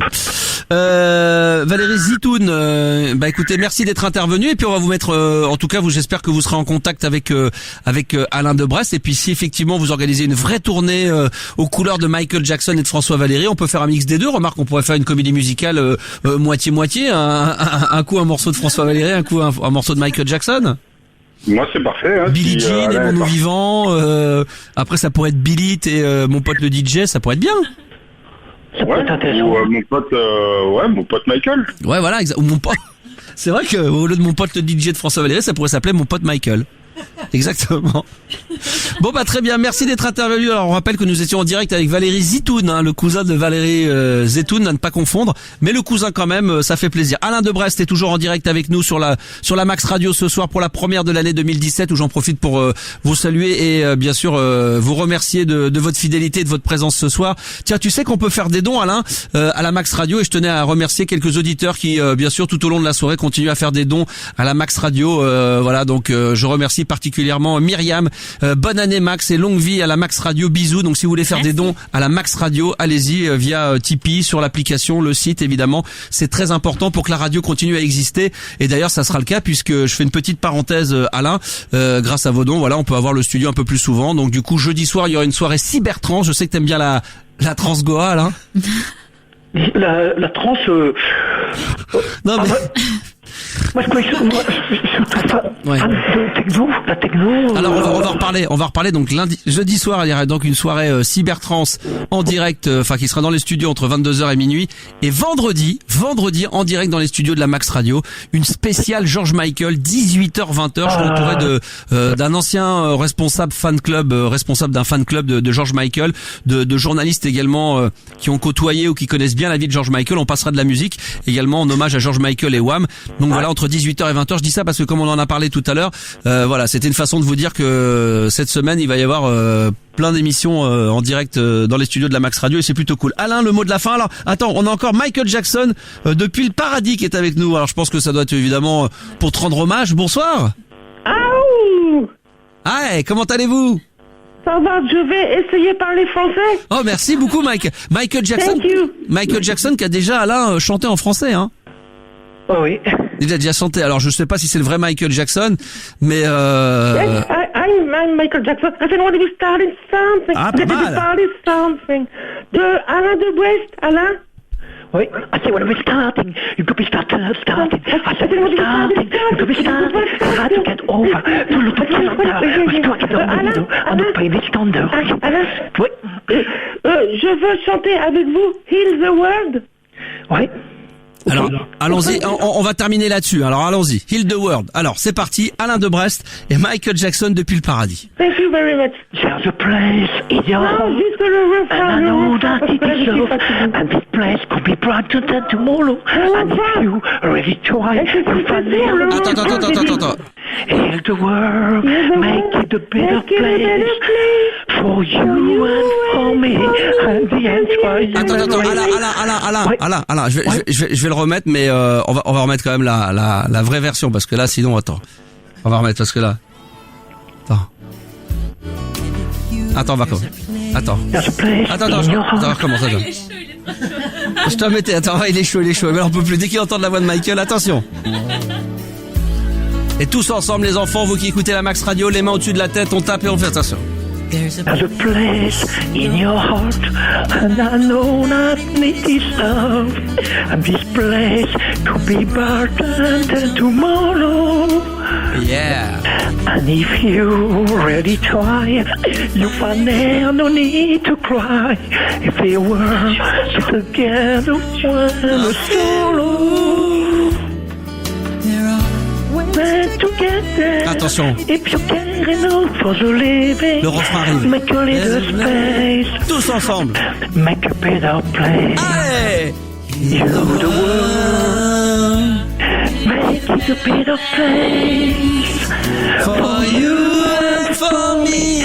Valérie Zitoun, bah écoutez, merci d'être intervenue, et puis on va vous mettre, en tout cas, j'espère que vous serez en contact avec Alain de Brest, et puis si effectivement vous organisez une vraie tournée aux couleurs de Michael Jackson et de François Valéry, on peut faire un mix des deux. Remarque, on pourrait faire une comédie musicale moitié-moitié, un coup un morceau de François Valéry, un coup un morceau de Michael Jackson. Moi, c'est parfait. Hein, Billie Jean et Mon Nous Vivant. Après, ça pourrait être Billy et mon pote le DJ, ça pourrait être bien. Ça pourrait être intéressant. Ou mon pote Michael. Ouais, voilà, ou mon pote. C'est vrai que au lieu de mon pote le DJ de François Valéry, ça pourrait s'appeler mon pote Michael. Exactement. Bon bah très bien, merci d'être intervenu. Alors on rappelle que nous étions en direct avec Valérie Zitoun, le cousin de Valérie Zetoun, à ne pas confondre, mais le cousin quand même, ça fait plaisir. Alain de Brest est toujours en direct avec nous sur la Max Radio ce soir pour la première de l'année 2017, où j'en profite pour vous saluer et bien sûr vous remercier de votre fidélité et de votre présence ce soir. Tiens, tu sais qu'on peut faire des dons, Alain, à la Max Radio, et je tenais à remercier quelques auditeurs qui bien sûr tout au long de la soirée continuent à faire des dons à la Max Radio. Voilà, donc je remercie particulièrement Myriam. Bonne année Max et longue vie à la Max Radio. Bisous. Donc si vous voulez faire des dons à la Max Radio, allez-y via Tipeee, sur l'application, le site évidemment. C'est très important pour que la radio continue à exister. Et d'ailleurs ça sera le cas, puisque je fais une petite parenthèse, Alain. Grâce à vos dons, voilà, on peut avoir le studio un peu plus souvent. Donc du coup jeudi soir il y aura une soirée cybertrance. Je sais que t'aimes bien la trance Goa, Alain. La trance. Non mais. Moi, la techno. Alors on va reparler. Donc jeudi soir, il y aura donc une soirée cybertrance en direct, qui sera dans les studios entre 22h et minuit. Et vendredi en direct dans les studios de la Max Radio, une spéciale George Michael, 18h-20h. Je suis entouré d'un ancien responsable d'un fan club de George Michael, de journalistes également qui ont côtoyé ou qui connaissent bien la vie de George Michael. On passera de la musique également en hommage à George Michael et Wham. Donc voilà, entre 18h et 20h, je dis ça parce que comme on en a parlé tout à l'heure, voilà, c'était une façon de vous dire que cette semaine, il va y avoir plein d'émissions en direct dans les studios de la Max Radio, et c'est plutôt cool. Alain, le mot de la fin. Alors, attends, on a encore Michael Jackson depuis le paradis qui est avec nous. Alors, je pense que ça doit être évidemment pour te rendre hommage. Bonsoir. Hey, comment allez-vous? Ça va, je vais essayer de parler français. Oh, merci beaucoup, Michael Jackson. Thank you. Michael Jackson qui a déjà, Alain, chanté en français, hein. Oh oui. Il a déjà chanté. Alors je sais pas si c'est le vrai Michael Jackson, mais Yes, I'm Michael Jackson. I said, what if we started something? Ah, pas mal. Started something. De Alain de Brest, Alain. Oui. I said, when we're starting, you could be starting. I said, when we're starting, you could be starting. Try to get over to look at the we're talking on the previous thunder. Alain. Oui. Je veux chanter avec vous Heal the World. Oui. Alors, allons-y, on va terminer là-dessus. Alors, allons-y. Heal the World. Alors, c'est parti. Alain de Brest et Michael Jackson depuis le paradis. Thank you very much. There's a place in your heart, juste le refrain. and I know that it is love, and this place could be brighter than tomorrow. And if you really try, you find the Attends. Heal the world, make it a better place for you and for me. And the answer is Alain, je vais le remettre, mais on va remettre quand même la vraie version, parce que là, sinon, attends. On va remettre parce que là. Attends, on va commencer. Attends, on va recommencer. Je te remettais, attends, il est chaud. Mais là, on peut plus. Dès qu'il entend la voix de Michael, attention. Et tous ensemble, les enfants, vous qui écoutez la Max Radio, les mains au-dessus de la tête, on tape et on fait attention. There's a place in your heart, and I know that it is love. And this place could be brighter than tomorrow. Yeah. And if you really try, you find there no need to cry. If they were together, one solo. There are ways together. Attention. If you care enough for the living. Le refrain arrive. Make a little space. Tous ensemble. Make a better place. Allez. You the world. Make it a better place. For you and for me.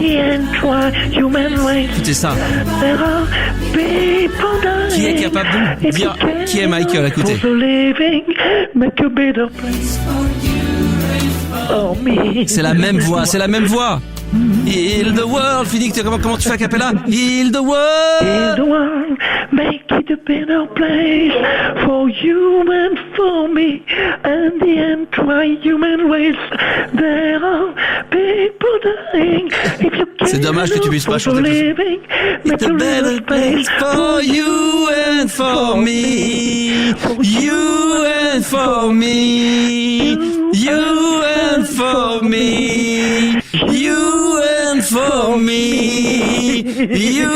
And try human race. Écoutez ça. There are people dying. Qui est capable de dire qui est Michael? Écoutez. For the living, make a better place. Oh, me. C'est la même voix, c'est la même voix. Heal the world, Philippe, comment tu fais a cappella? Heal the world. Heal the world, make it a better place for you and for me. And the end, try human race. There are people dying. C'est dommage que tu puisses pas chanter plus. It's a better place for you and for me. You and for me. You and for me. You and for me. You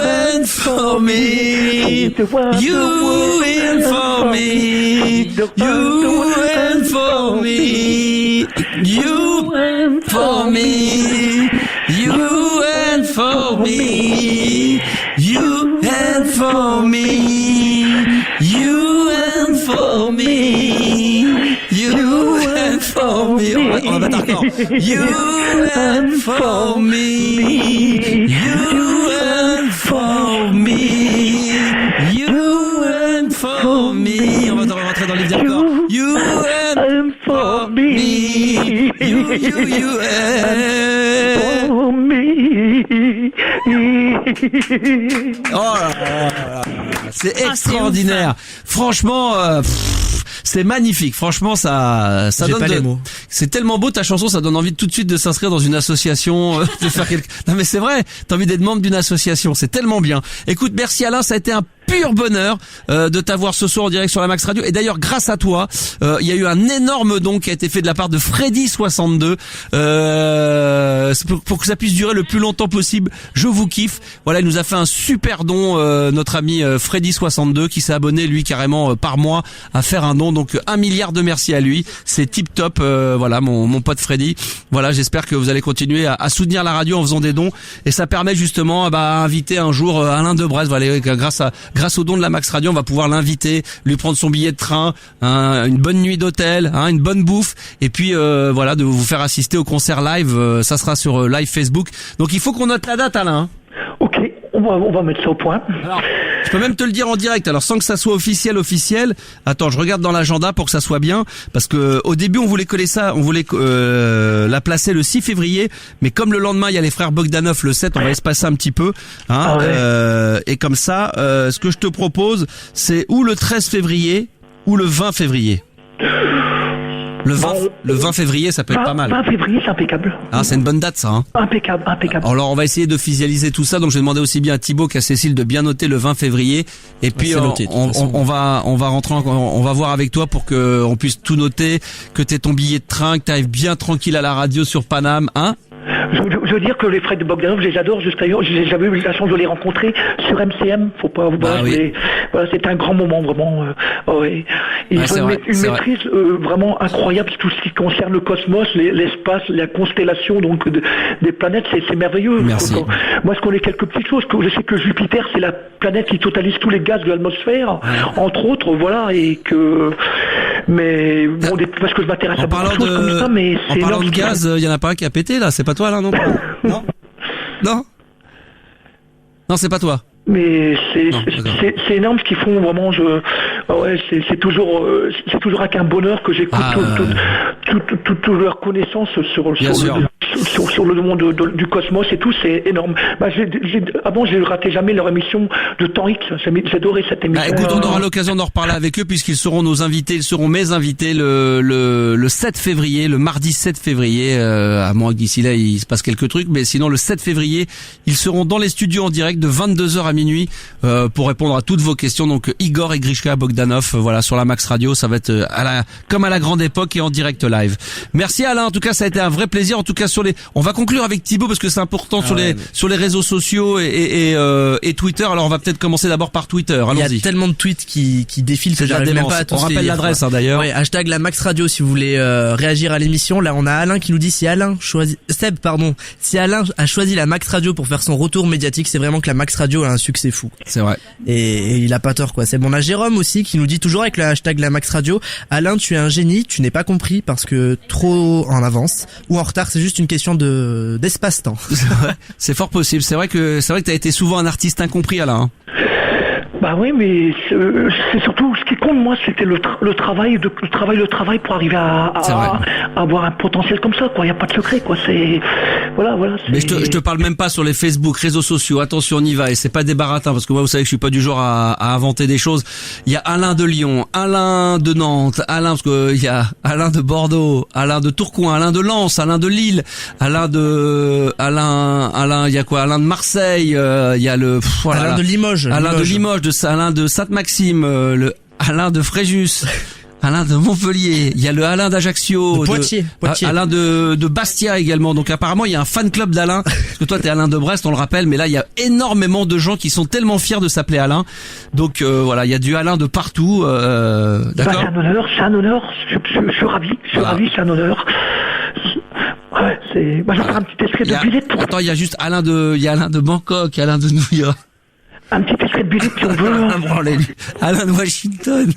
and for me. You and for me. You and for me. You and for me. You and for me. You and for me. You and for me. You and for me. On va battre encore. You and for me. You and for me. You and for me. On va rentrer dans le livre d'accord. You and for me. You and for me. Oh là là, c'est extraordinaire. Franchement, c'est magnifique. Franchement, ça J'ai donne pas les mots. C'est tellement beau ta chanson, ça donne envie tout de suite de s'inscrire dans une association, de faire quelque. Non mais c'est vrai, t'as envie d'être membre d'une association, c'est tellement bien. Écoute, merci Alain, ça a été un pur bonheur de t'avoir ce soir en direct sur la Max Radio. Et d'ailleurs, grâce à toi, il y a eu un énorme don qui a été fait de la part de Freddy62 pour que ça puisse durer le plus longtemps possible. Je vous kiffe. Voilà, il nous a fait un super don, notre ami Freddy62 qui s'est abonné lui carrément par mois à faire un don. Donc 1 milliard de merci à lui. C'est tip top. Voilà, mon pote Freddy. Voilà, j'espère que vous allez continuer à soutenir la radio en faisant des dons. Et ça permet justement à inviter un jour Alain Debresse. Voilà, grâce au don de la Max Radio, on va pouvoir l'inviter, lui prendre son billet de train, une bonne nuit d'hôtel, une bonne bouffe, et puis voilà, de vous faire assister au concert live. Ça sera sur live Facebook. Donc il faut qu'on note la date, Alain. Ok, on va mettre ça au point. Alors, je peux même te le dire en direct, alors sans que ça soit officiel. Attends, je regarde dans l'agenda pour que ça soit bien, parce que au début on voulait coller ça, on voulait la placer le 6 février, mais comme le lendemain il y a les frères Bogdanov le 7, on va espacer un petit peu, et comme ça, ce que je te propose, c'est ou le 13 février ou le 20 février. Le 20 février, ça peut être pas mal. 20 février, c'est impeccable. Ah, c'est une bonne date, ça. Impeccable. Alors, on va essayer d'officialiser tout ça. Donc, je vais demander aussi bien à Thibaut qu'à Cécile de bien noter le 20 février. Et puis, on va rentrer, on va voir avec toi pour que on puisse tout noter, que t'aies ton billet de train, que t'arrives bien tranquille à la radio sur Paname, hein? Je veux dire que les frères de Bogdanov, je les adore. J'avais eu la chance de les rencontrer sur MCM. Faut pas vous voir. Voilà, c'était un grand moment vraiment. Ouais. Ils ont une maîtrise vraiment incroyable tout ce qui concerne le cosmos, l'espace, la constellation donc des planètes. C'est merveilleux. Merci. Moi, je connais quelques petites choses. Je sais que Jupiter, c'est la planète qui totalise tous les gaz de l'atmosphère, entre autres. Voilà, et que. Mais bon, parce que je m'intéresse à beaucoup de choses comme ça, mais c'est. En parlant de gaz, il y en a pas un qui a pété là. C'est pas toi là, non? Non, c'est pas toi. Mais c'est énorme ce qu'ils font vraiment. C'est toujours avec un bonheur que j'écoute toute leur connaissance sur le monde du cosmos et tout. C'est énorme. Avant, je ratais jamais leur émission de Temps X. J'adorais cette émission. Écoute, on aura l'occasion d'en reparler avec eux puisqu'ils seront nos invités. Ils seront mes invités le 7 février, le mardi 7 février. À moins que d'ici là il se passe quelques trucs, mais sinon le 7 février, ils seront dans les studios en direct de 22h à minuit pour répondre à toutes vos questions. Donc Igor et Grishka Bogdanov, voilà, sur la Max Radio, ça va être comme à la grande époque et en direct live. Merci Alain, en tout cas ça a été un vrai plaisir. En tout cas sur on va conclure avec Thibaut parce que c'est important sur les réseaux sociaux et Twitter. Alors on va peut-être commencer d'abord par Twitter. Allons-y. Il y a tellement de tweets qui défilent que j'arrive même pas à tous. On rappelle l'adresse d'ailleurs. Ouais, hashtag la Max Radio si vous voulez réagir à l'émission. Là on a Alain qui nous dit si Alain a choisi la Max Radio pour faire son retour médiatique, c'est vraiment que la Max Radio a un succès fou. C'est vrai. Et il a pas tort quoi. C'est bon. On a Jérôme aussi qui nous dit toujours avec le hashtag la Max Radio, Alain tu es un génie, tu n'es pas compris parce que trop en avance ou en retard, c'est juste une question d'espace-temps. C'est fort possible. C'est vrai que t'as été souvent un artiste incompris, Alain. Bah oui, mais c'est surtout ce qui compte, moi, c'était le travail pour arriver à avoir un potentiel comme ça, quoi. Il y a pas de secret, quoi. Voilà. Mais je te parle même pas sur les Facebook, réseaux sociaux. Attention, on y va et c'est pas des baratins parce que moi, vous savez que je suis pas du genre à inventer des choses. Il y a Alain de Lyon, Alain de Nantes, Alain parce que il y a Alain de Bordeaux, Alain de Tourcoing, Alain de Lens, Alain de Lille, Alain, il y a quoi? Alain de Marseille, il y a Alain de Limoges. Alain de Limoges, Alain de Sainte-Maxime, le Alain de Fréjus, Alain de Montpellier, il y a le Alain d'Ajaccio, de Poitiers. Alain de Bastia également. Donc apparemment il y a un fan club d'Alain, parce que toi t'es Alain de Brest, on le rappelle, mais là il y a énormément de gens qui sont tellement fiers de s'appeler Alain. Donc voilà, il y a du Alain de partout. D'accord. C'est un honneur. Je suis ravi, c'est un honneur. Ouais, je vais faire un petit extrait de billet pour... Attends, il y a Alain de Bangkok, Alain de New York. Un petit extrait de billet si on veut. Alain de Washington.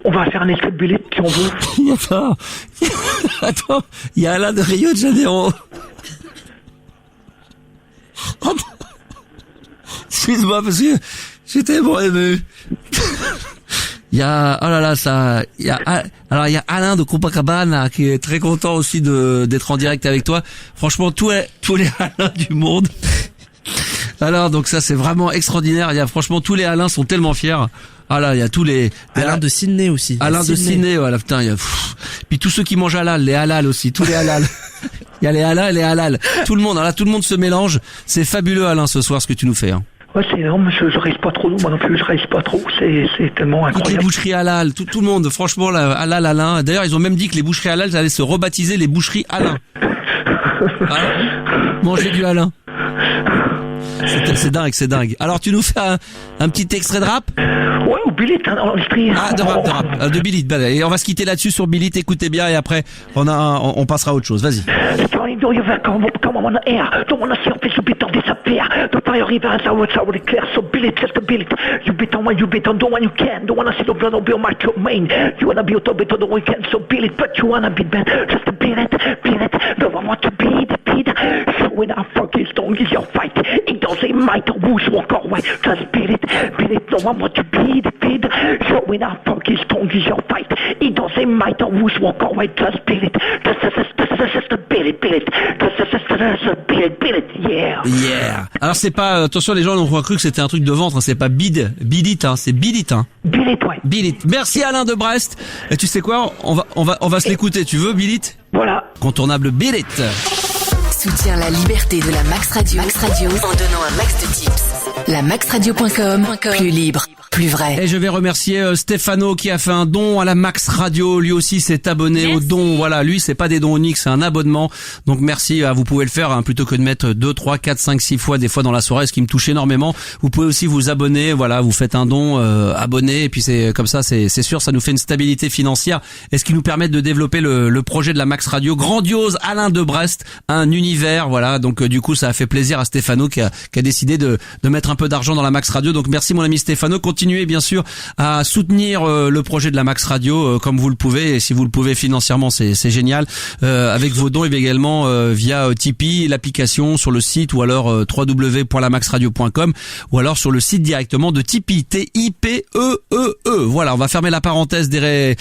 On va faire un extrait de billet si on veut. Attends, il y a Alain de Rio de Janeiro. Excuse-moi parce que j'étais bon ému. Il y a il y a Alain de Copacabana qui est très content aussi d'être en direct avec toi. Franchement, tous les Alains du monde. Alors donc ça c'est vraiment extraordinaire. Il y a franchement tous les Alains sont tellement fiers. Ah là il y a tous les Alain de Sydney aussi. Alain de Sydney, voilà putain il y a puis tous ceux qui mangent halal, les halal aussi, tous les halal. Il y a les halal et les halal. Tout le monde, là tout le monde se mélange. C'est fabuleux Alain ce soir ce que tu nous fais. Hein. Ouais, c'est énorme, je reste pas trop, moi non plus, je reste pas trop, c'est tellement incroyable. Toutes les boucheries halal, tout le monde, franchement, là, halal, Alain. D'ailleurs, ils ont même dit que les boucheries halal, ça allait se rebaptiser les boucheries Alain. Manger du Alain. C'est dingue. Alors, tu nous fais un petit extrait de rap? Ouais, ou Billit, enregistré. Ah, de rap. De Billit. Et on va se quitter là-dessus sur Billit, écoutez bien, et après, on passera à autre chose. Vas-y. Comme on air, don't wanna see your face, you beat on disappear. The fire river has already clear, so Billit, just the Billit. You beat on when you beat on, don't when you can. Don't wanna see the blood on your mark, your main. You wanna be out of it on the weekend, so Billit, but you wanna be bad. Just the Billit. No one want to be the beat. Showing how fucking strong is your fight. It doesn't matter who's walk away, just Billit. No one want to be the beat. Showing how fucking strong is your fight. It doesn't matter who's walk away, just Billit. Just the Billit. Yeah. Alors c'est pas, attention les gens ont cru que c'était un truc de ventre, hein, c'est pas Billit, hein, c'est Billit, hein. Billit, ouais. Billit. Merci Alain de Brest. Et tu sais quoi, on va se l'écouter. Tu veux Billit? Voilà. Contournable Billit. Soutiens la liberté de la Max Radio en donnant un max de tips. La maxradio.com, plus libre, plus vrai. Et je vais remercier Stéphano qui a fait un don à la Max Radio. Lui aussi s'est abonné au don. Voilà, lui c'est pas des dons uniques, c'est un abonnement. Donc merci, vous pouvez le faire hein, plutôt que de mettre 2, 3, 4, 5, 6 fois des fois dans la soirée, ce qui me touche énormément. Vous pouvez aussi vous abonner, voilà, vous faites un don, abonné, et puis c'est comme ça, c'est sûr, ça nous fait une stabilité financière et ce qui nous permet de développer le projet de la Max Radio. Grandiose, Alain de Brest, un univers, voilà. Donc du coup ça a fait plaisir à Stéphano qui a décidé de mettre un peu d'argent dans la Max Radio. Donc merci mon ami Stéphano, continuez bien sûr à soutenir le projet de la Max Radio comme vous le pouvez, et si vous le pouvez financièrement c'est génial, avec vos dons et également via Tipeee, l'application sur le site, ou alors www.lamaxradio.com, ou alors sur le site directement de Tipeee, T-I-P-E-E-E. Voilà, on va fermer la parenthèse des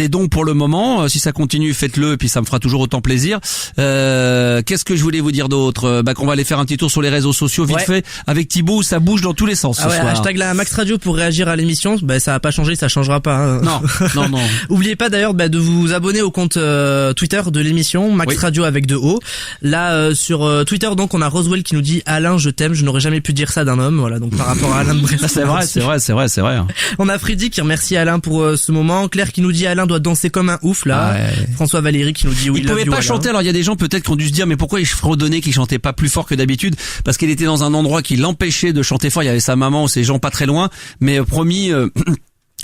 dons pour le moment. Si ça continue, faites-le, et puis ça me fera toujours autant plaisir. Qu'est-ce que je voulais vous dire d'autre? Qu'on va aller faire un petit tour sur les réseaux sociaux vite fait avec Thibaut, ça bouge dans tous les sens ce soir. Hashtag la Max Radio pour réagir à l'émission, ça a pas changé, ça changera pas. Hein. Non. Oubliez pas d'ailleurs de vous abonner au compte Twitter de l'émission Max Radio avec 2 O. Là sur Twitter donc on a Roswell qui nous dit Alain je t'aime, je n'aurais jamais pu dire ça d'un homme. Voilà donc par rapport à Alain de Brest. C'est vrai. On a Freddy qui remercie Alain pour ce moment. Claire qui nous dit Alain doit danser comme un ouf là. François Valéry qui nous dit oui. Il pouvait pas chanter. Alors il y a des gens peut-être qui ont dû se dire mais pourquoi il fredonnait qu'il chantait pas plus fort que d'habitude, parce qu'il était dans un endroit qui l'empêchait de chanter fort. Il y avait sa maman ou ses gens pas très loin, mais promis.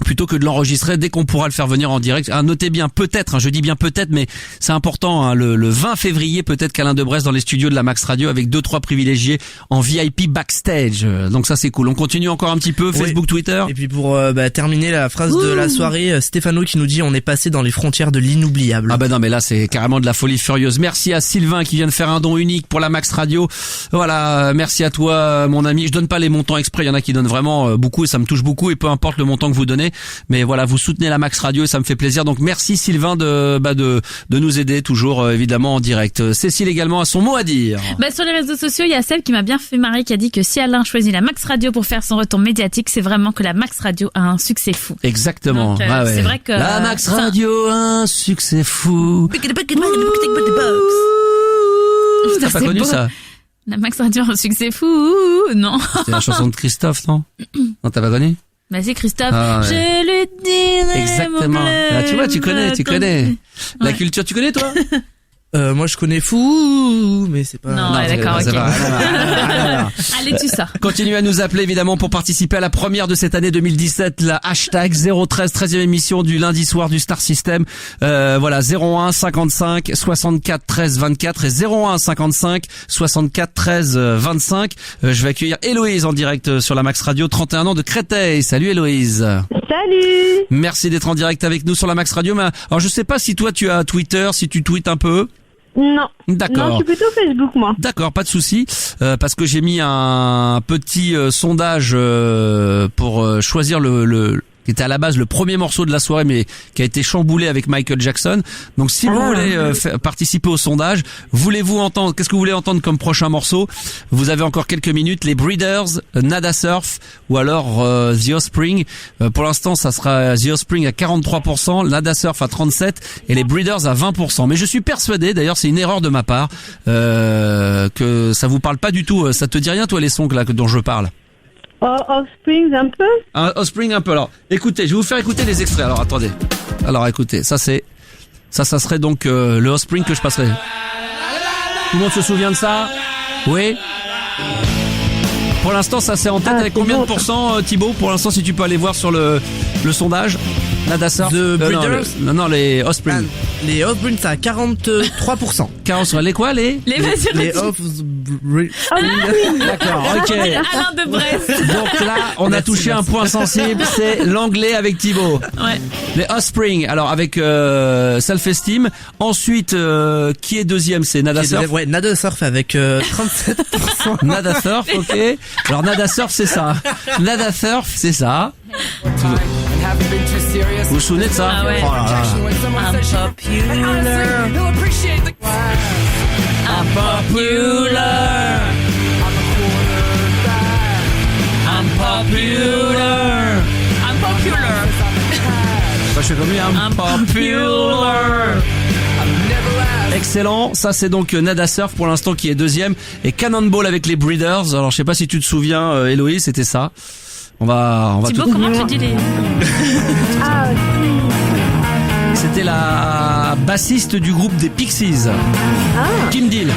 Plutôt que de l'enregistrer dès qu'on pourra le faire venir en direct. Notez bien, peut-être, je dis bien peut-être, mais c'est important, le 20 février, peut-être qu'Alain de Brest dans les studios de la Max Radio avec 2-3 privilégiés en VIP backstage. Donc ça c'est cool. On continue encore un petit peu, Facebook, Twitter. Et puis pour terminer la phrase de la soirée, Stéphano qui nous dit on est passé dans les frontières de l'inoubliable. Non mais là c'est carrément de la folie furieuse. Merci à Sylvain qui vient de faire un don unique pour la Max Radio. Voilà, merci à toi mon ami. Je donne pas les montants exprès, il y en a qui donnent vraiment beaucoup et ça me touche beaucoup et peu importe le montant que vous donnez. Mais voilà, vous soutenez la Max Radio et ça me fait plaisir. Donc merci Sylvain de nous aider toujours évidemment en direct. Cécile également a son mot à dire. Sur les réseaux sociaux, il y a celle qui m'a bien fait marrer qui a dit que si Alain choisit la Max Radio pour faire son retour médiatique, c'est vraiment que la Max Radio a un succès fou. Exactement. Donc, c'est vrai que la Max Radio a un succès fou. T'as pas connu ça? La Max Radio a un succès fou. Non. C'est la chanson de Christophe, non? Non, t'as pas connu? C'est Christophe. Je lui dirai. Exactement. Tu vois, tu connais. La culture, tu connais toi? Moi je connais fou, mais c'est pas... Non, d'accord, ok. Allez, tu sors. Continuez à nous appeler évidemment pour participer à la première de cette année 2017, la hashtag 013, 13e émission du lundi soir du Star System. 01 55 64 13 24 et 01 55 64 13 25. Je vais accueillir Héloïse en direct sur la Max Radio, 31 ans de Créteil. Salut Héloïse. Salut. Merci d'être en direct avec nous sur la Max Radio. Alors je sais pas si toi tu as Twitter, si tu tweets un peu. Non. D'accord. Non, je suis plutôt Facebook, moi. D'accord, pas de souci. Parce que j'ai mis un petit sondage pour choisir qui était à la base le premier morceau de la soirée, mais qui a été chamboulé avec Michael Jackson. Donc, si vous voulez participer au sondage, qu'est-ce que vous voulez entendre comme prochain morceau? Vous avez encore quelques minutes. Les Breeders, Nada Surf, ou alors The Offspring. Pour l'instant, ça sera The Offspring à 43%, Nada Surf à 37% et les Breeders à 20%. Mais je suis persuadé, d'ailleurs, c'est une erreur de ma part, que ça vous parle pas du tout. Ça te dit rien, toi, les sons dont je parle? Offspring un peu. Offspring un peu. Alors, écoutez, je vais vous faire écouter les extraits. Alors, attendez. Alors, écoutez, ça serait donc le Offspring que je passerai. Tout le monde se souvient de ça? Oui. Pour l'instant, ça c'est en tête avec combien de pourcents, Thibaut? Pour l'instant, si tu peux aller voir sur le sondage. Nada Surf. The Breeders. Non, les Offspring. Les Offspring, ça a 43%. 40, les quoi, les Offspring. D'accord, ok. Alain de Brest. Donc là, on a touché un point sensible, c'est l'anglais avec Thibaut. Ouais. Les Offspring, alors avec Self-Esteem. Ensuite, qui est deuxième? C'est Nada Surf. Ouais, Nada Surf avec 37%. Nada Surf, ok. Alors Nada Surf, c'est ça. Nada Surf, c'est ça. Vous vous souvenez de ça? Ah ouais. Oh là là. I'm popular. Je fais comme lui, I'm popular. Excellent, ça c'est donc Nada Surf pour l'instant qui est deuxième et Cannonball avec les Breeders. Alors je sais pas si tu te souviens, Héloïse, c'était ça. On va Thibaut, comment tu dis les... C'était la bassiste du groupe des Pixies. Kim Deal.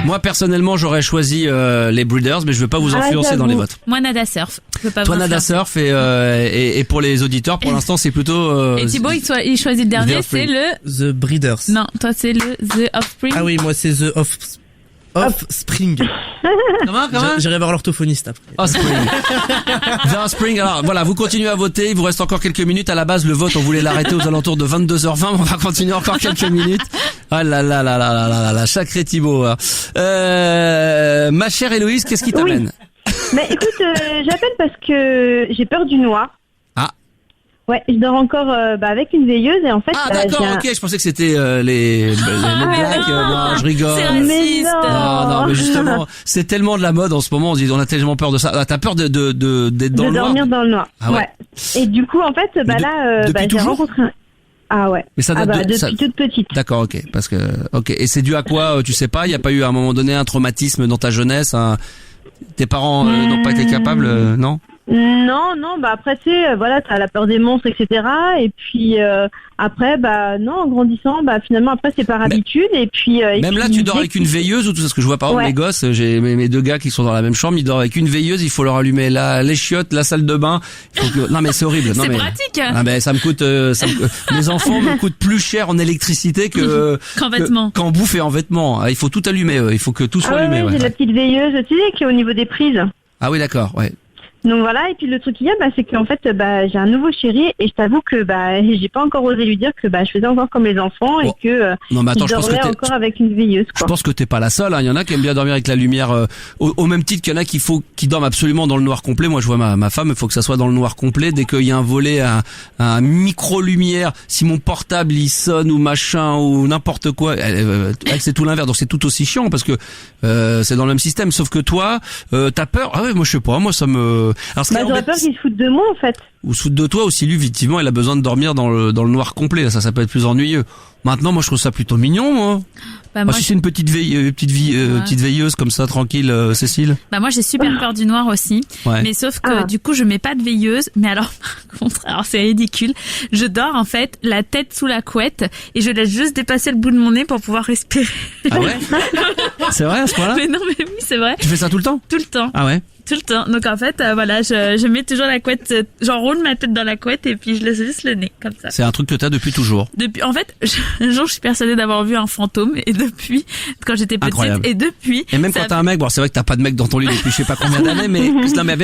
Moi personnellement j'aurais choisi les Breeders, mais je veux pas vous influencer dans les votes. Moi Nada Surf. Toi Nada Surf et pour les auditeurs pour l'instant c'est plutôt. Et Thibaut il choisit le dernier, c'est le The Breeders. Non, toi c'est le The Offspring. Ah oui, moi c'est The Offspring. Comment J'irai voir l'orthophoniste après. Offspring. The Offspring. Alors voilà, vous continuez à voter. Il vous reste encore quelques minutes. À la base, le vote, on voulait l'arrêter aux alentours de 22h20. On va continuer encore quelques minutes. Ah là là là là là là là, sacré Thibaut. Ma chère Héloïse, qu'est-ce qui t'amène? Mais écoute, j'appelle parce que j'ai peur du noir. Ah. Ouais, je dors encore avec une veilleuse et en fait. Ah d'accord, ok. Je pensais que c'était les blagues. Non, je rigole. C'est raciste. Non, mais justement, c'est tellement de la mode en ce moment. On a tellement peur de ça. Ah, t'as peur d'être dans le noir. De dormir dans le noir. Ah ouais. Et du coup, en fait, depuis j'ai rencontré. Ah ouais. Mais ça date depuis toute petite. D'accord, ok. Parce que, ok. Et c'est dû à quoi? Tu sais pas. Il y a pas eu à un moment donné un traumatisme dans ta jeunesse. Tes parents n'ont pas été capables, non? Non, après tu sais, t'as la peur des monstres, etc. Et puis après, non, en grandissant, finalement après c'est par habitude. Et puis même là, tu dors avec une veilleuse ou tout ça? Parce que je vois par exemple mes gosses, j'ai mes deux gars qui sont dans la même chambre, ils dorment avec une veilleuse. Il faut leur allumer les chiottes, la salle de bain. Non mais c'est horrible. C'est pratique. Ah mais ça me coûte. Mes enfants me coûtent plus cher en électricité qu'en vêtements. Qu'en bouffe et en vêtements. Il faut tout allumer. Il faut que tout soit allumé. J'ai la petite veilleuse, tu sais, qui est au niveau des prises. Ah oui, d'accord, ouais. Donc voilà, et puis le truc qu'il y a, c'est qu'en fait, j'ai un nouveau chéri et je t'avoue que j'ai pas encore osé lui dire que je faisais encore comme les enfants et que je dormais encore avec une veilleuse. Quoi. Je pense que t'es pas la seule. Il y en a qui aiment bien dormir avec la lumière, au même titre qu'il y en a qui dorment absolument dans le noir complet. Moi, je vois ma femme, il faut que ça soit dans le noir complet. Dès qu'il y a un volet, un micro lumière, si mon portable il sonne ou machin ou n'importe quoi, c'est tout l'inverse. Donc c'est tout aussi chiant parce que c'est dans le même système. Sauf que toi, t'as peur. Ah ouais, moi je sais pas. Moi ça me Alors, j'aurais peur qu'ils se foutent de moi en fait. Ou se foutent de toi, ou si lui effectivement il a besoin de dormir dans le noir complet, ça peut être plus ennuyeux. Maintenant moi je trouve ça plutôt mignon moi. Moi si c'est une petite veilleuse comme ça tranquille, Cécile. Moi j'ai super peur du noir aussi, mais sauf que du coup je mets pas de veilleuse, mais alors par contre, alors c'est ridicule, je dors en fait la tête sous la couette et je laisse juste dépasser le bout de mon nez pour pouvoir respirer. Ah ouais? C'est vrai à ce point-là? Mais non mais oui, c'est vrai. Tu fais ça tout le temps? Tout le temps. Ah ouais? Tout le temps. Donc en fait, je mets toujours la couette, j'enroule ma tête dans la couette et puis je laisse juste le nez comme ça. C'est un truc que t'as depuis toujours. En fait, un jour je suis persuadée d'avoir vu un fantôme et depuis, quand j'étais petite, incroyable. Et depuis. Et même quand t'as un mec, bon c'est vrai que t'as pas de mec dans ton lit depuis je sais pas combien d'années, mais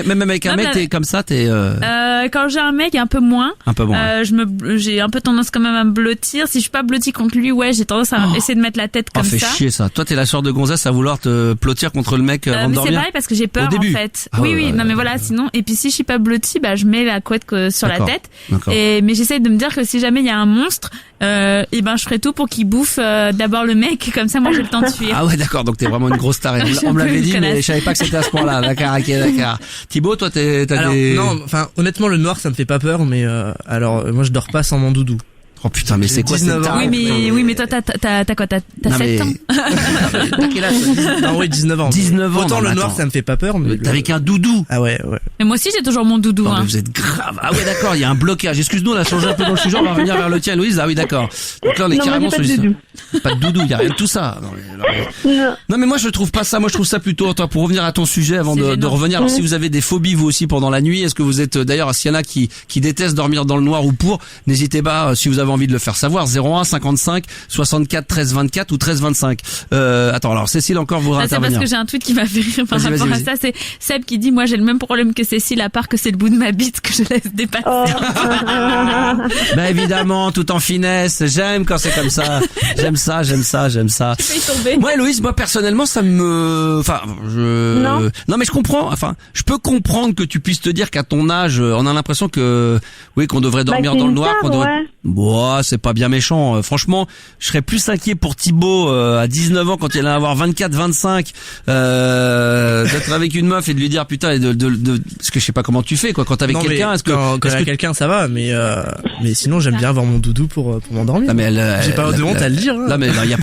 même avec un mec t'es comme ça, quand j'ai un mec un peu moins. Un peu moins. J'ai un peu tendance quand même à me blottir. Si je suis pas blottie contre lui, j'ai tendance à essayer de mettre la tête comme ça. Fait chier ça. Toi t'es la sorte de gonzesse à vouloir te blottir contre le mec avant de dormir. C'est pareil parce que j'ai peur en fait. Oui, non mais voilà, sinon et puis si je suis pas blottie, je mets la couette sur la tête. Mais j'essaie de me dire que si jamais il y a un monstre, je ferai tout pour qu'il bouffe d'abord le mec, comme ça moi j'ai le temps de fuir. Ah ouais, d'accord, donc t'es vraiment une grosse tarée. On me l'avait dit mais je savais pas que c'était à ce point-là. D'accord, ok, d'accord. Thibaut, toi Non, enfin honnêtement le noir ça me fait pas peur, mais moi je dors pas sans mon doudou. Oh putain, mais c'est quoi cette tarée? Oui, mais toi, t'as quoi? T'as 7 ans? T'as quel âge? Non, oui, 19 ans. 19 ans. Autant le noir, ça me fait pas peur, mais. T'es avec un doudou. Ah ouais. Mais moi aussi, j'ai toujours mon doudou, mais vous êtes grave. Ah ouais, d'accord, il y a un blocage. Excuse-nous, on a changé un peu dans le sujet, on va revenir vers le tien, Louise. Ah oui, d'accord. Donc là, on est carrément sur pas de doudou, il y a rien de tout ça. Non, mais moi, je trouve pas ça. Moi, je trouve ça plutôt, toi, pour revenir à ton sujet avant de revenir. Alors, si vous avez des phobies, vous aussi, pendant la nuit, est-ce que vous êtes, d'ailleurs, s'il y en a qui détestent dormir dans le noir ou n'hésitez pas, si vous avez envie de le faire savoir. 01 55 64 13 24 ou 13 25. Attends, alors Cécile encore vous intervenir. C'est parce que j'ai un tweet qui m'a fait rire par rapport à ça. C'est Seb qui dit, moi j'ai le même problème que Cécile, à part que c'est le bout de ma bite que je laisse dépasser. Évidemment, tout en finesse. J'aime quand c'est comme ça. J'aime ça. Moi, Louise, moi personnellement, ça me, non mais je comprends. Enfin, je peux comprendre que tu puisses te dire qu'à ton âge, on a l'impression que, qu'on devrait dormir dans le noir, c'est pas bien méchant. Franchement, je serais plus inquiet pour Thibaut à 19 ans quand il allait avoir 24, 25, d'être avec une meuf et de lui dire putain, parce que je sais pas comment tu fais quand t'es avec quelqu'un. Quand avec quelqu'un ça va, mais sinon j'aime bien avoir mon doudou pour m'endormir. J'ai pas de honte à le dire. Non mais il y a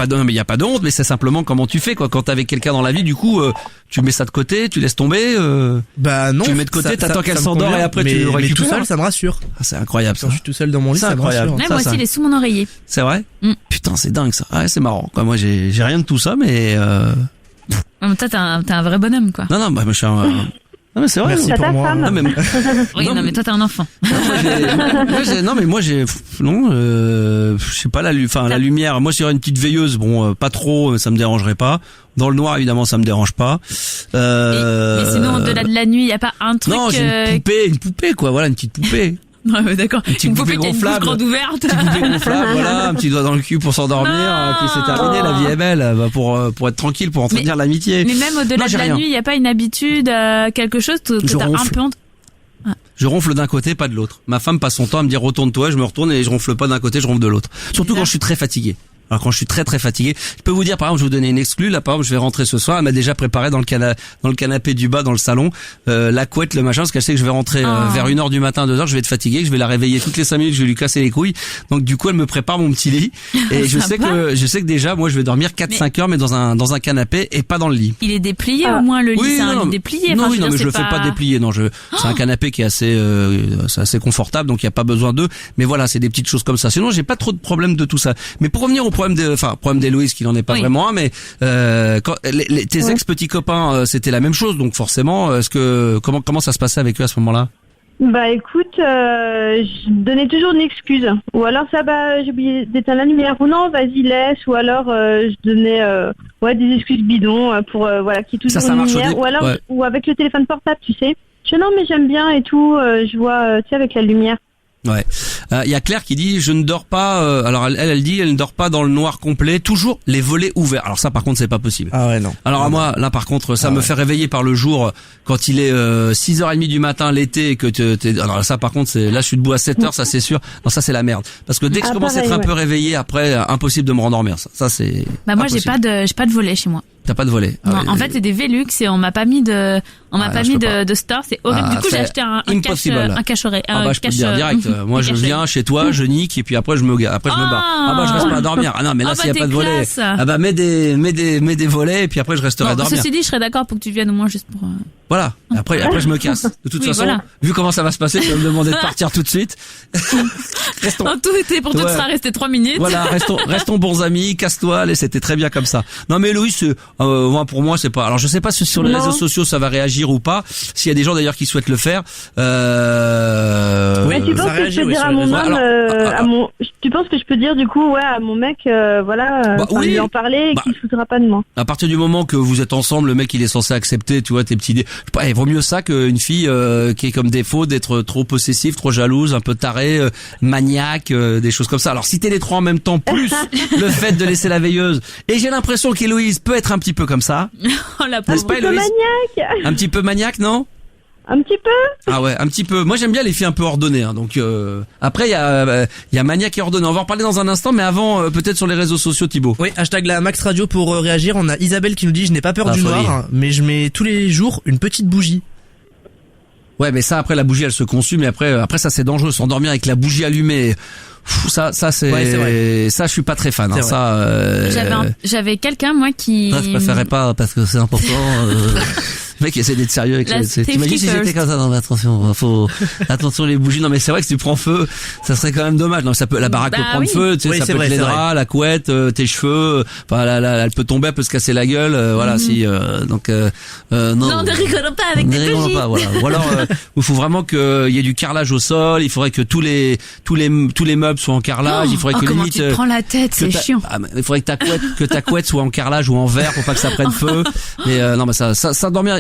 pas de honte, mais c'est simplement comment tu fais quand t'es avec quelqu'un dans la vie. Du coup, tu mets ça de côté, tu laisses tomber. Non. Tu le mets de côté, t'attends qu'elle s'endort et après tu le récupères. Mais tout seul, ça me rassure. C'est incroyable ça. Quand je suis tout seul dans mon lit, ça me rassure. Moi aussi, il est sous mon oreiller. C'est vrai? Putain, c'est dingue ça. Ouais, c'est marrant. Moi, j'ai rien de tout ça, mais toi, t'es un vrai bonhomme, quoi. Non, moi, je suis un. Non, mais c'est vrai. Merci pour moi. Non, mais toi, t'es un enfant. Je sais pas, la lumière. Moi, s'il y aurait une petite veilleuse, pas trop, ça me dérangerait pas. Dans le noir, évidemment, ça me dérange pas. Mais sinon, au-delà de la nuit, y a pas un truc. Non, j'ai une poupée, quoi. Voilà, une petite poupée. Ouais, d'accord. Une poupée gonflable. Grande ouverte. Une poupée gonflable, voilà, un petit doigt dans le cul pour s'endormir, puis c'est terminé, la vie est belle, pour être tranquille, pour entretenir l'amitié. Mais même au-delà de la nuit, il y a pas une habitude, quelque chose que t'as un peu Je ronfle d'un côté, pas de l'autre. Ma femme passe son temps à me dire retourne-toi, je me retourne et je ronfle pas d'un côté, je ronfle de l'autre. Surtout quand je suis très fatigué. Alors quand je suis très très fatigué, je peux vous dire par exemple, je vais vous donner une exclue. Là par exemple, je vais rentrer ce soir, elle m'a déjà préparé dans le canapé du bas dans le salon, la couette, le machin, parce qu'elle sait que je vais rentrer vers 1h du matin, 2h, je vais être fatigué, que je vais la réveiller toutes les 5 minutes, je vais lui casser les couilles. Donc du coup, elle me prépare mon petit lit et je sais que déjà moi je vais dormir 4-5 heures mais dans un canapé et pas dans le lit. Il est déplié au moins le lit, c'est un lit déplié. Non, oui, non, mais je le fais pas déplier. Non, c'est un canapé qui est assez confortable, donc il y a pas besoin d'eux. Mais voilà, c'est des petites choses comme ça. Sinon, j'ai pas trop de problèmes de tout ça. Mais pour revenir au problème d'Héloïse, qui n'en est pas vraiment un, mais tes ex petits copains, c'était la même chose, donc forcément, comment ça se passait avec eux à ce moment-là? Bah écoute, je donnais toujours une excuse, ou alors j'ai oublié d'éteindre la lumière, ou non vas-y laisse, ou alors je donnais des excuses bidons pour qu'il y ait toujours une lumière, ou alors ou avec le téléphone portable, tu sais. Je dis non mais j'aime bien et tout, je vois tu sais avec la lumière. Ouais. Y a Claire qui dit je ne dors pas. Alors elle dit elle ne dort pas dans le noir complet, toujours les volets ouverts. Alors ça par contre c'est pas possible. Ah ouais non. Alors moi là par contre ça me fait réveiller par le jour quand il est 6h30 du matin l'été et que alors ça par contre là je suis debout à 7h, ça c'est sûr. Non ça c'est la merde parce que dès que je commence à être un peu réveillé après impossible de me rendormir. Ça c'est moi impossible. j'ai pas de volet chez moi. T'as pas de volet. Non, en fait c'est des Velux et on m'a pas mis de store, c'est horrible. Du coup j'ai acheté un cache-oreille. Je peux te dire direct. Moi je viens chez toi, je nique et puis après je me barre. Je reste pas à dormir. Ah non mais là s'il y a pas de volet. Mets des volets et puis après je resterai à dormir. Ceci dit, je serais d'accord pour que tu viennes au moins juste pour Voilà. Après je me casse. De toute façon, vu comment ça va se passer, tu vas me demander de partir tout de suite. En tout été pour tout ça rester 3 minutes. Voilà, restons bons amis, casse-toi, allez, c'était très bien comme ça. Non mais Héloïse, pour moi c'est pas. Alors je sais pas si sur les réseaux sociaux ça va réagir ou pas. S'il y a des gens d'ailleurs qui souhaitent le faire. Tu penses que je peux dire à mon homme, tu penses que je peux dire du coup à mon mec lui en parler et qu'il se foutra pas de moi. À partir du moment que vous êtes ensemble, le mec il est censé accepter, tu vois, tes petits. Il vaut mieux ça qu'une fille qui est comme défaut d'être trop possessive, trop jalouse, un peu tarée, maniaque, des choses comme ça. Alors si t'es les trois en même temps, plus le fait de laisser la veilleuse. Et j'ai l'impression qu'Héloïse peut être un petit peu comme ça. La pauvre. Un petit peu maniaque. Un petit peu maniaque, non? Un petit peu. Ah ouais, un petit peu. Moi j'aime bien les filles un peu ordonnées. Donc après il y a maniaque et ordonné. On va en parler dans un instant, mais avant peut-être sur les réseaux sociaux, Thibaut. Oui, #la Max Radio pour réagir. On a Isabelle qui nous dit je n'ai pas peur du noir, mais je mets tous les jours une petite bougie. Ouais, mais ça après la bougie elle se consume et après ça c'est dangereux, s'endormir avec la bougie allumée. Ça c'est ça je suis pas très fan. J'avais quelqu'un moi qui. Je préférais pas parce que c'est important. Le mec essaie d'être sérieux avec t'imagines si j'étais comme ça, non mais attention les bougies, non mais c'est vrai que si tu prends feu, ça serait quand même dommage. Non, ça peut, la baraque peut prendre feu, tu sais, ça peut être les draps, la couette, tes cheveux, elle peut tomber, elle peut se casser la gueule, voilà, non, ne rigolons pas avec des bougies. Pas, voilà. Ou alors, il faut vraiment qu'il y ait du carrelage au sol, il faudrait que tous les meubles soient en carrelage, il faudrait que comment limite, tu te prends la tête, c'est chiant. Il faudrait que ta couette soit en carrelage ou en verre pour pas que ça prenne feu. Mais, non, mais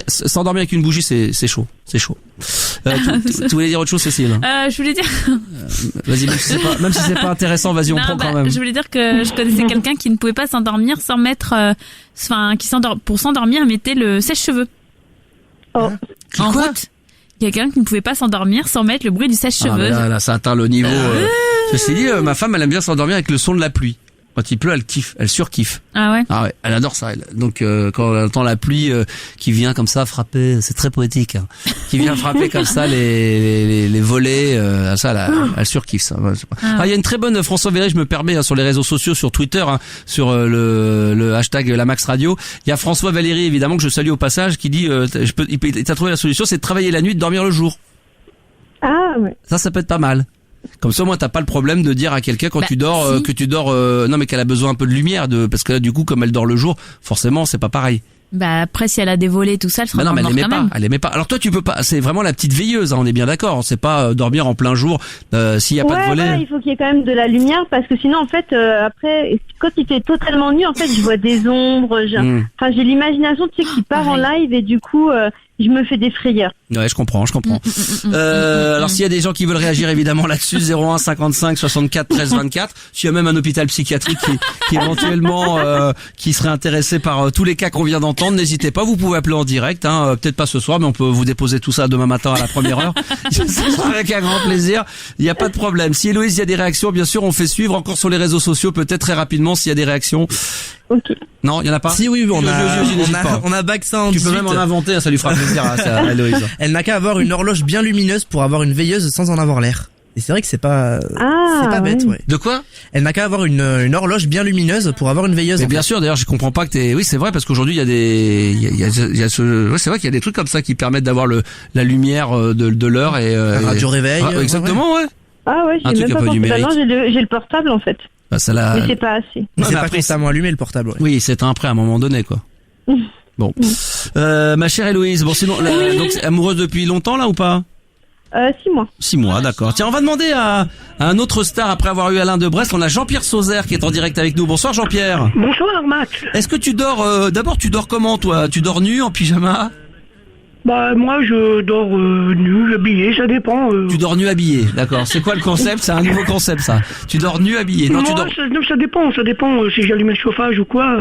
s'endormir avec une bougie, c'est chaud. Tu voulais dire autre chose, Cécile? Je voulais dire. Vas-y, même si c'est pas intéressant, vas-y, on prend quand même. Je voulais dire que je connaissais quelqu'un qui ne pouvait pas s'endormir sans mettre, pour s'endormir, mettait le sèche-cheveux. Oh. En route. Quelqu'un qui ne pouvait pas s'endormir sans mettre le bruit du sèche-cheveux. Là, ça atteint le niveau. Ceci dit, ma femme, elle aime bien s'endormir avec le son de la pluie. Quand il pleut, elle kiffe, elle surkiffe. Ah ouais, elle adore ça. Donc quand elle entend la pluie qui vient comme ça frapper, c'est très poétique, hein, qui vient frapper comme ça les volets, elle surkiffe ça. Il y a une très bonne François Véry, je me permets sur les réseaux sociaux, sur Twitter, sur le hashtag la Max Radio. Il y a François Valéry évidemment que je salue au passage qui dit il t'a trouvé la solution, c'est de travailler la nuit, de dormir le jour. Ah ouais. Ça peut être pas mal. Comme ça, moi, t'as pas le problème de dire à quelqu'un quand tu dors que tu dors, non mais qu'elle a besoin un peu de lumière, parce que là, du coup, comme elle dort le jour, forcément, c'est pas pareil. Après, si elle a des volets, tout ça, elle sera non, mais elle aimait pas. Alors toi, tu peux pas. C'est vraiment la petite veilleuse, hein, on est bien d'accord. C'est pas dormir en plein jour s'il y a pas de volets. Voilà, il faut qu'il y ait quand même de la lumière parce que sinon, en fait, après, quand il fait totalement nuit, en fait, je vois des ombres. J'ai l'imagination, tu sais, qui part en live et du coup. je me fais des frayeurs. Ouais, je comprends. Alors s'il y a des gens qui veulent réagir évidemment là-dessus, 01 55 64 13 24. S'il y a même un hôpital psychiatrique qui éventuellement qui serait intéressé par tous les cas qu'on vient d'entendre, n'hésitez pas, vous pouvez appeler en direct, peut-être pas ce soir, mais on peut vous déposer tout ça demain matin à la première heure. Avec un grand plaisir. Il n'y a pas de problème. Si Héloïse, il y a des réactions, bien sûr, on fait suivre encore sur les réseaux sociaux, peut-être très rapidement s'il y a des réactions. Ok. Non, il y en a pas. Si oui, on a bac ça en Tu peux même en inventer, ça lui fera plaisir à Héloïse. Elle n'a qu'à avoir une horloge bien lumineuse pour avoir une veilleuse sans en avoir l'air. Et c'est vrai que c'est pas bête, ouais. De quoi? Elle n'a qu'à avoir une horloge bien lumineuse pour avoir une veilleuse. Mais bien sûr, d'ailleurs, je comprends pas que oui, c'est vrai, parce qu'aujourd'hui, il y a c'est vrai qu'il y a des trucs comme ça qui permettent d'avoir la lumière de l'heure et radio réveil. Exactement, ouais. Ah ouais, j'ai même pas pensé. Non, j'ai le portable, en fait. Bah, mais c'est pas assez. Mais c'est pas constamment allumé, le portable, ouais. Oui, c'est un prêt à un moment donné, quoi. Bon. Ma chère Héloïse, bon, sinon, donc, amoureuse depuis longtemps, là, ou pas? 6 mois. 6 mois, d'accord. Tiens, on va demander à un autre star, après avoir eu Alain de Brest, on a Jean-Pierre Sauzère qui est en direct avec nous. Bonsoir Jean-Pierre. Bonsoir Max. Est-ce que tu dors, d'abord tu dors comment toi? Tu dors nu, en pyjama? Bah moi je dors nu, habillé, ça dépend. Tu dors nu habillé, d'accord. C'est quoi le concept? C'est un nouveau concept ça. Tu dors nu habillé. Non, ça dépend si j'allume le chauffage ou quoi,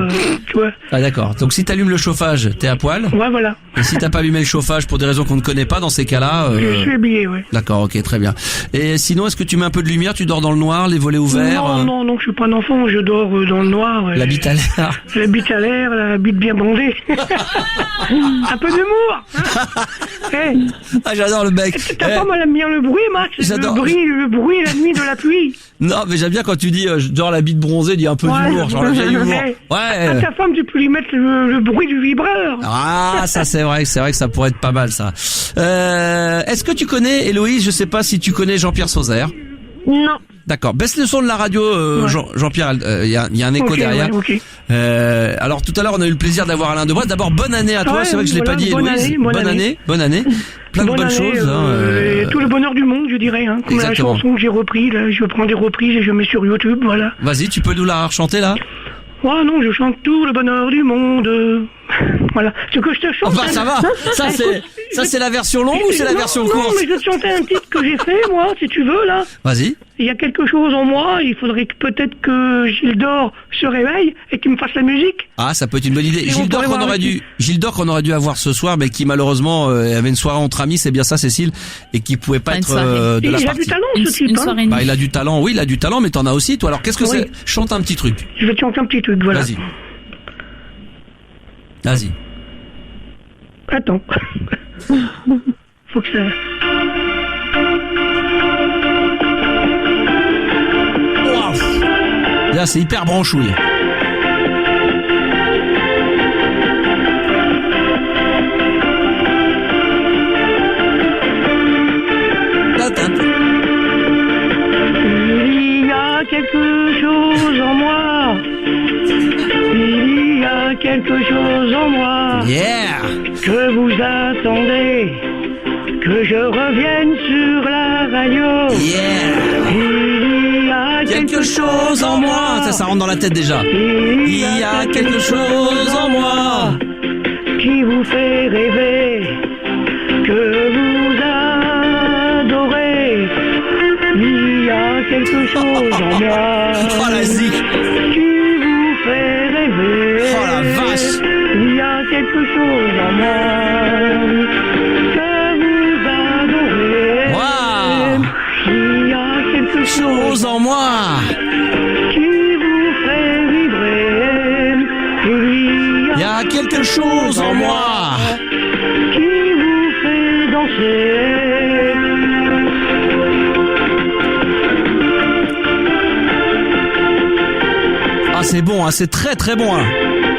tu vois. Ah d'accord. Donc si t'allumes le chauffage, t'es à poil? Ouais, voilà. Et si t'as pas allumé le chauffage pour des raisons qu'on ne connaît pas, dans ces cas-là... Je suis habillé, ouais. D'accord, ok, très bien. Et sinon, est-ce que tu mets un peu de lumière? Tu dors dans le noir, les volets ouverts? Non, je suis pas un enfant, je dors dans le noir. La bite à l'air? La bite à l'air, la bite bien bandée. Un peu d'humour, hein. Hey. Ah, j'adore le mec. Ta femme elle aime bien le bruit, Max. J'adore. Le bruit la nuit de la pluie. Non, mais j'aime bien quand tu dis je dors la bite bronzée, dis un peu d'humour, genre le vieil humour. Ouais. À ta femme, tu peux lui mettre le bruit du vibreur. Ah, ça c'est vrai que ça pourrait être pas mal ça. Est-ce que tu connais Héloïse? Je sais pas si tu connais Jean-Pierre Sauzère. Non. D'accord. Baisse le son de la radio, Jean-Pierre. Il y a un écho derrière. Ouais, okay. Alors tout à l'heure, on a eu le plaisir d'avoir Alain de Brest. D'abord, bonne année à toi. C'est vrai que je l'ai pas dit, Héloïse. Bonne année. Plein de bonnes choses. Et tout le bonheur du monde, je dirais. Hein. Comme exactement. La chanson que j'ai reprise, là, je prends des reprises et je mets sur YouTube, voilà. Vas-y, tu peux nous la chanter là? Oh non, je chante tout le bonheur du monde. Voilà. Ce que je te chante. Oh bah ça va. Ça c'est la version longue ou c'est la version courte? Non, mais je vais te chanter un titre que j'ai fait, moi, si tu veux, là. Vas-y. Il y a quelque chose en moi, il faudrait peut-être que Gilles d'Or se réveille et qu'il me fasse la musique. Ah, ça peut être une bonne idée. Gilles d'Or qu'on aurait dû avoir ce soir, mais qui malheureusement avait une soirée entre amis, c'est bien ça, Cécile, et qui pouvait pas être de la partie. Il a du talent, ce type, hein. Bah, il a du talent, oui, il a du talent, mais t'en as aussi, toi. Alors, qu'est-ce que c'est? Chante un petit truc. Je vais te chanter un petit truc, voilà. Vas-y. Attends. Faut que ça... Là, c'est hyper branchouille. Il y a quelque chose en moi. Il y a quelque chose en moi. Yeah. Que vous attendez. Que je revienne sur la radio. Yeah. Il y a quelque chose en moi. Ça rentre dans la tête déjà. Il y a quelque chose en moi qui vous fait rêver, que vous adorez. Il y a quelque chose en moi oh la zik. Qui vous fait rêver. Oh la vache. Il y a quelque chose en moi que vous adorez. Wow. Il y a quelque chose en moi qui vous fait vibrer. Il y a quelque chose en moi qui vous fait danser. Ah c'est bon, hein, c'est très très bon. Hein.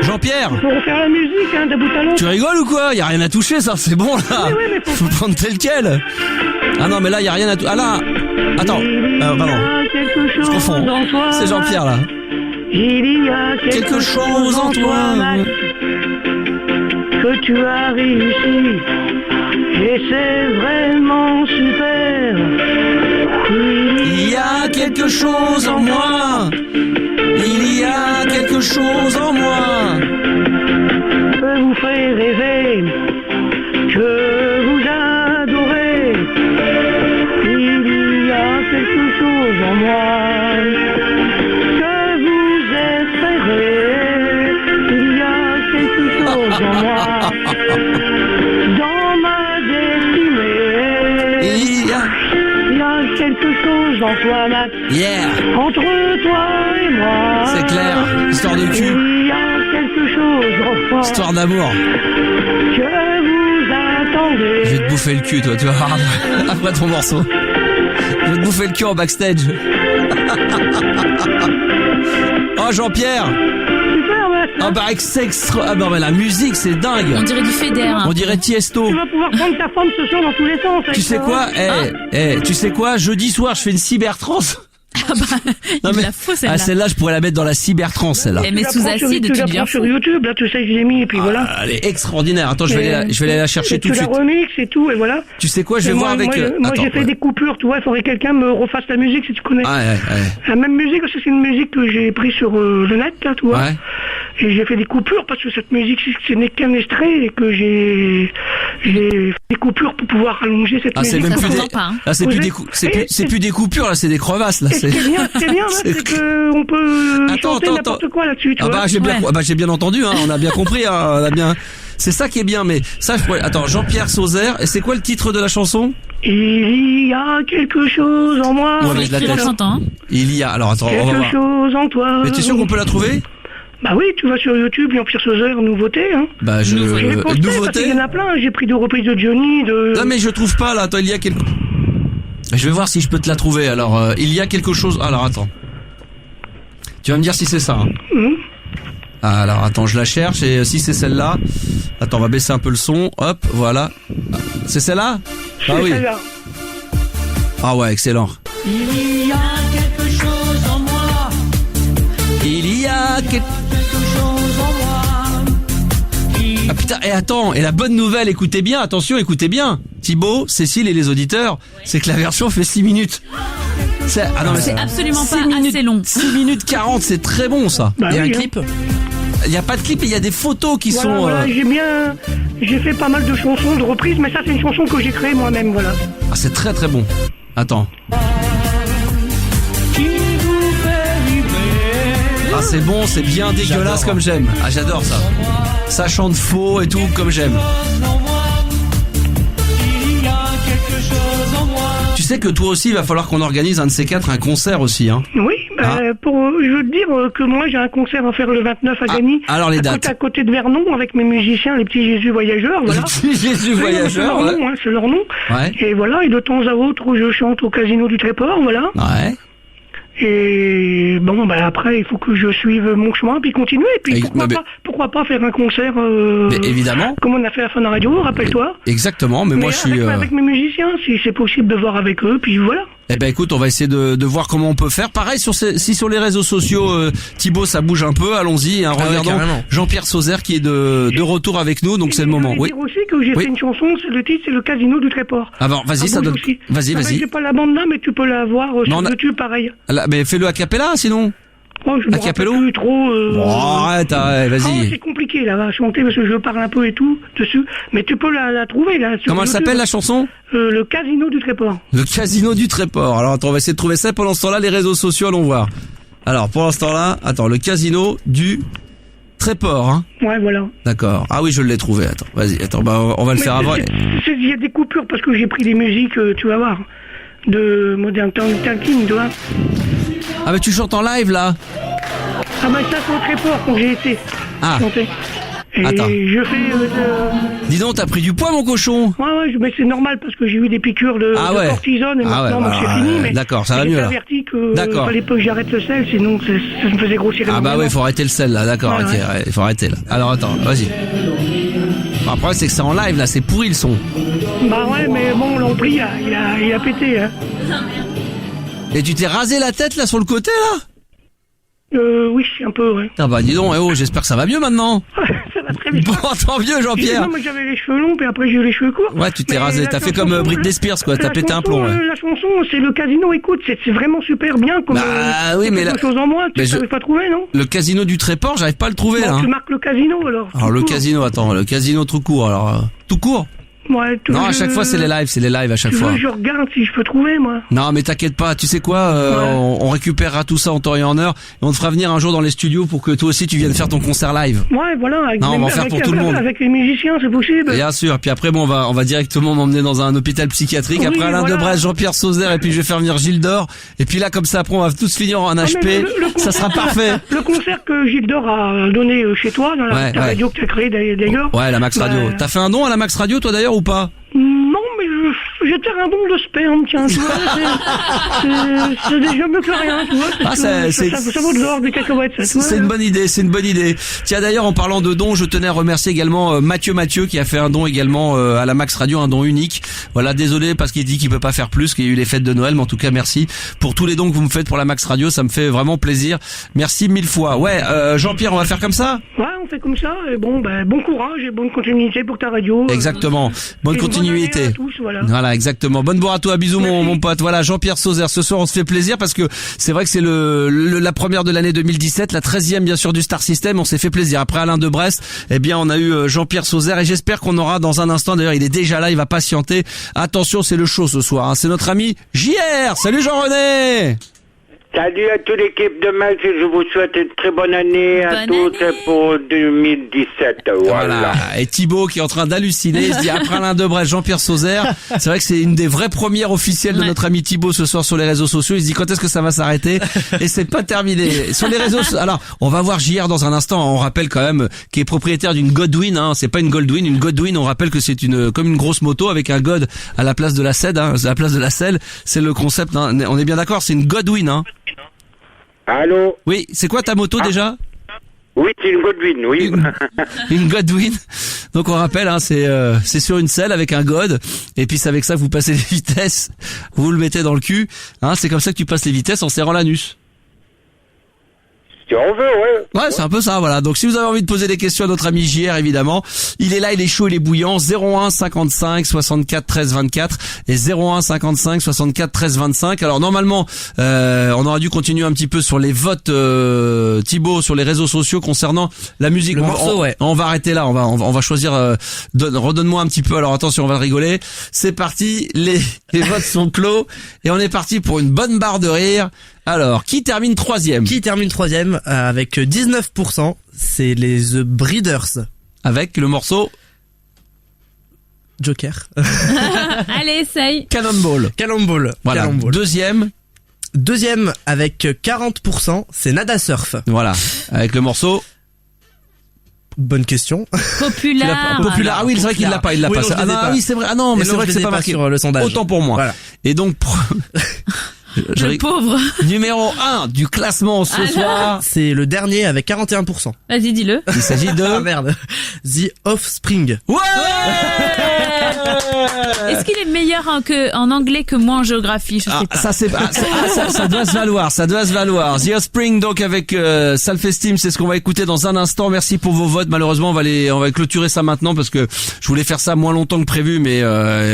Jean-Pierre. Faut refaire la musique, hein, d'un bout à l'autre. Tu rigoles ou quoi? Y a rien à toucher, ça, c'est bon là. Mais faut prendre tel quel. Ah non, mais là y a rien à toucher. Ah là. Attends. Pardon. Je confonds. C'est Jean-Pierre là. Il y a quelque chose en toi, Max, que tu as réussi. Et c'est vraiment super. Il y a quelque chose en moi. Il y a quelque chose en moi que vous fait rêver, que chose en toi, Max. Yeah. Entre toi et moi. C'est clair. Histoire de cul. Il y a quelque chose en toi. Histoire d'amour. Que vous attendez. Je vais te bouffer le cul, toi, tu vas voir, après ton morceau. Je vais te bouffer le cul en backstage. Oh, Jean-Pierre. Super, Max. Ah bah ah bah mais la musique c'est dingue. On dirait du Feder. On dirait Tiesto. Tu vas pouvoir prendre ta forme ce soir dans tous les sens. Tu sais quoi tu sais quoi, jeudi soir je fais une cybertrance. Ah bah, il la faut celle-là. Ah celle-là je pourrais la mettre dans la cybertrance celle-là. Mais sous acide tu deviens sur YouTube, là tu sais que je l'ai mis et puis voilà. Elle est extraordinaire. Attends, je vais aller la chercher tout de suite. Tu la remix et tout et voilà. Tu sais quoi, je vais voir avec moi j'ai fait des coupures, tu vois, il faudrait que quelqu'un me refasse la musique si tu connais. Ouais. La même musique parce que c'est une musique que j'ai prise sur le net là, tu vois. Ouais. Et j'ai fait des coupures parce que cette musique ce n'est qu'un extrait et que j'ai fait des coupures pour pouvoir allonger cette musique. C'est même plus c'est plus des coupures là, c'est des crevasses là. C'est bien, c'est que on peut chanter n'importe quoi là-dessus. J'ai bien entendu, hein, on a bien compris, hein, on a bien. C'est ça qui est bien, mais ça, attends, Jean-Pierre Sauzère, et c'est quoi le titre de la chanson? Il y a quelque chose en moi. Ouais, mais je la tête. Il y a, alors attends, on va voir. Quelque chose en toi. Mais t'es sûr qu'on peut la trouver? Bah oui, tu vas sur YouTube, Jean-Pierre Sauzère, nouveauté, hein. Bah nouveauté. Il y en a plein, j'ai pris des reprises de Johnny, Non mais je trouve pas là, attends, il y a quelque... Je vais voir si je peux te la trouver, alors, il y a quelque chose... Alors attends. Tu vas me dire si c'est ça, hein. Alors attends, je la cherche et si c'est celle-là... Attends, on va baisser un peu le son, hop, voilà. C'est celle-là? Ah oui. Celle-là. Ah ouais, excellent. Il y a quelque chose en moi. Il y a quelque chose en moi. Ah putain, et attends, et la bonne nouvelle, écoutez bien, attention, écoutez bien. Thibaut, Cécile et les auditeurs, c'est que la version fait 6 minutes. C'est absolument pas assez long. 6 minutes 40, c'est très bon ça. Il y a un clip? Il n'y a pas de clip, il y a des photos qui sont... Voilà, j'ai fait pas mal de chansons, de reprises, mais ça c'est une chanson que j'ai créée moi-même, voilà. Ah, c'est très très bon. Attends. Ah, c'est bon, c'est bien dégueulasse comme j'aime. Ah, j'adore ça. Ça chante faux et tout comme j'aime. Tu sais que toi aussi, il va falloir qu'on organise un de ces quatre, un concert aussi, hein. Oui, je veux te dire que moi j'ai un concert à faire le 29 à Gagny. Alors les dates. À côté de Vernon avec mes musiciens, les petits Jésus voyageurs, voilà. Les petits Jésus voyageurs, c'est leur nom. Ouais. Et voilà, et de temps à autre, je chante au Casino du Tréport, voilà. Ouais. Et bon, après, il faut que je suive mon chemin, puis continuer. Et puis pourquoi pas faire un concert évidemment. Comme on a fait à Fun Radio, rappelle-toi. Exactement, mais moi je suis... Avec mes musiciens, si c'est possible de voir avec eux, puis voilà. Eh ben écoute, on va essayer de voir comment on peut faire. Pareil, si sur les réseaux sociaux, Thibaut, ça bouge un peu, allons-y. Hein, regardons Jean-Pierre Sauzère qui est de retour avec nous, donc c'est le moment. Oui. Je veux dire aussi que j'ai fait une chanson, le titre c'est le Casino du Tréport. Ah bon, vas-y, ça donne... Vas-y. J'ai pas la bande là, mais tu peux la voir sur YouTube, pareil. Mais fais-le a cappella, sinon. Oh, je me rappelle plus trop. Arrête, vas-y. C'est compliqué là, à chanter parce que je parle un peu et tout dessus, mais tu peux la trouver là. Comment elle s'appelle la chanson? Le Casino du Tréport. Le Casino du Tréport. Alors attends, on va essayer de trouver ça. Pendant ce temps-là, les réseaux sociaux, allons voir. Alors pour l'instant là, attends, le Casino du Tréport, hein. Ouais, voilà. D'accord. Ah oui, je l'ai trouvé. Attends, vas-y, on va le faire avant. Il y a des coupures parce que j'ai pris des musiques, tu vas voir, de Modern Talking, tu vois. Ah mais tu chantes en live là? Ah bah ça c'est au Tréport quand j'ai été chanter. Et attends. Je fais... Dis donc, t'as pris du poids mon cochon? Ouais, mais c'est normal parce que j'ai eu des piqûres de cortisone et maintenant donc c'est fini. Mais d'accord, ça va mieux là. J'ai averti que fallait pas que j'arrête le sel, sinon ça me faisait grossir. Ah bah ouais, faut arrêter le sel là, d'accord, ok, il faut arrêter là. Alors attends, vas-y. Après c'est que c'est en live là, c'est pourri le son. Bah ouais, mais bon, l'ampli il a pété, hein. Et tu t'es rasé la tête là sur le côté là? Oui, un peu, ouais. Ah bah dis donc, j'espère que ça va mieux maintenant. Ça va très bien. Bon, tant mieux Jean-Pierre. Non, moi j'avais les cheveux longs, puis après j'ai eu les cheveux courts. Ouais, tu t'es rasé, t'as fait comme Britney Spears quoi, t'as pété un plomb. La chanson, c'est le Casino, écoute, c'est vraiment super bien. Comme, oui, mais quelque chose en moi, tu n'arrives pas à trouver, non? Le Casino du Tréport, j'arrive pas à le trouver là. Tu marques le Casino alors. Alors le Casino, attends, le Casino tout court, alors tout court? Ouais, non, à chaque fois c'est les lives à chaque fois. Je regarde si je peux trouver, moi. Non, mais t'inquiète pas, tu sais quoi, on récupérera tout ça en temps et en heure, et on te fera venir un jour dans les studios pour que toi aussi tu viennes faire ton concert live. Ouais, voilà. On va faire pour tout le monde. Avec les musiciens, c'est possible. Bien sûr. Puis après, bon, on va directement m'emmener dans un hôpital psychiatrique. Après Alain Debresse, Jean-Pierre Sauzère, et puis je vais faire venir Gilles Dor. Et puis là, comme ça, après, on va tous finir en HP. Ça sera parfait. Le concert que Gilles Dor a donné chez toi, dans la radio que tu as créée d'ailleurs. Ouais, la Max Radio. T'as fait un don à la Max Radio, toi d'ailleurs, ou pas? Non, mais je vais te faire un don de sperme, tiens, tu vois, c'est déjà mieux que rien, tu vois. Ça vaut de l'or, des cacahuètes, ça, tu vois. C'est une bonne idée. Tiens, d'ailleurs, en parlant de dons, je tenais à remercier également Mathieu qui a fait un don également à la Max Radio, un don unique. Voilà, désolé parce qu'il dit qu'il peut pas faire plus, qu'il y a eu les fêtes de Noël, mais en tout cas, merci pour tous les dons que vous me faites pour la Max Radio, ça me fait vraiment plaisir. Merci 1000 fois. Ouais, Jean-Pierre, on va faire comme ça? Ouais, on fait comme ça, et bon courage et bonne continuité pour ta radio. Exactement. Bonne continuité. Tous, voilà, exactement. Bonne bourre à toi, bisous mon pote. Voilà, Jean-Pierre Sauzère. Ce soir, on se fait plaisir parce que c'est vrai que c'est la première de l'année 2017, la 13e bien sûr du Star System. On s'est fait plaisir. Après Alain Debresse, eh bien on a eu Jean-Pierre Sauzère et j'espère qu'on aura dans un instant. D'ailleurs, il est déjà là, il va patienter. Attention, c'est le show ce soir. Hein. C'est notre ami JR. Salut Jean-René. Salut à toute l'équipe de Max et je vous souhaite une très bonne année à tous pour 2017. Voilà. Et Thibaut qui est en train d'halluciner, il se dit après Alain Debresse, Jean-Pierre Sauzère. C'est vrai que c'est une des vraies premières officielles de notre ami Thibaut ce soir sur les réseaux sociaux. Il se dit quand est-ce que ça va s'arrêter? Et c'est pas terminé. Sur les réseaux sociaux. Alors, on va voir JR dans un instant. On rappelle quand même qu'il est propriétaire d'une Godwin, hein. C'est pas une Goldwyn, une Godwin. On rappelle que c'est comme une grosse moto avec un God à la place de la selle, hein. À la place de la selle. C'est le concept, hein. On est bien d'accord, c'est une Godwin, hein. Allô? Oui, c'est quoi ta moto déjà? Oui, c'est une Godwin, oui. Une Godwin. Donc on rappelle, hein, c'est sur une selle avec un God, et puis c'est avec ça que vous passez les vitesses, vous le mettez dans le cul, hein, c'est comme ça que tu passes les vitesses en serrant l'anus. Si on veut, ouais. Ouais, c'est un peu ça, voilà. Donc si vous avez envie de poser des questions à notre ami JR, évidemment, il est là, il est chaud, il est bouillant. 01 55 64 13 24 et 01 55 64 13 25. Alors normalement, on aurait dû continuer un petit peu sur les votes, Thibaut, sur les réseaux sociaux concernant la musique. On va arrêter là, on va choisir. Redonne-moi un petit peu. Alors attention, on va rigoler. C'est parti, les votes sont clos et on est parti pour une bonne barre de rire. Alors, qui termine troisième? Avec 19%, c'est les The Breeders. Avec le morceau Joker. Allez, essaye. Cannonball. Voilà. Cannonball. Deuxième avec 40%, c'est Nada Surf. Voilà. Avec le morceau Bonne question. Populaire. Ah oui, c'est vrai qu'il l'a pas. Oui, c'est vrai. Ah non, mais c'est vrai que c'est pas marqué sur le sondage. Autant pour moi. Voilà. Et donc, le pauvre. Numéro 1 du classement ce soir. C'est le dernier avec 41%. Vas-y, dis-le. Il s'agit de... Ah merde. The Offspring. Ouais. Est-ce qu'il est meilleur en anglais que moi en géographie? Je sais pas. Ça doit se valoir. The Offspring, donc avec Self-Esteem, c'est ce qu'on va écouter dans un instant. Merci pour vos votes. Malheureusement, on va clôturer ça maintenant parce que je voulais faire ça moins longtemps que prévu, mais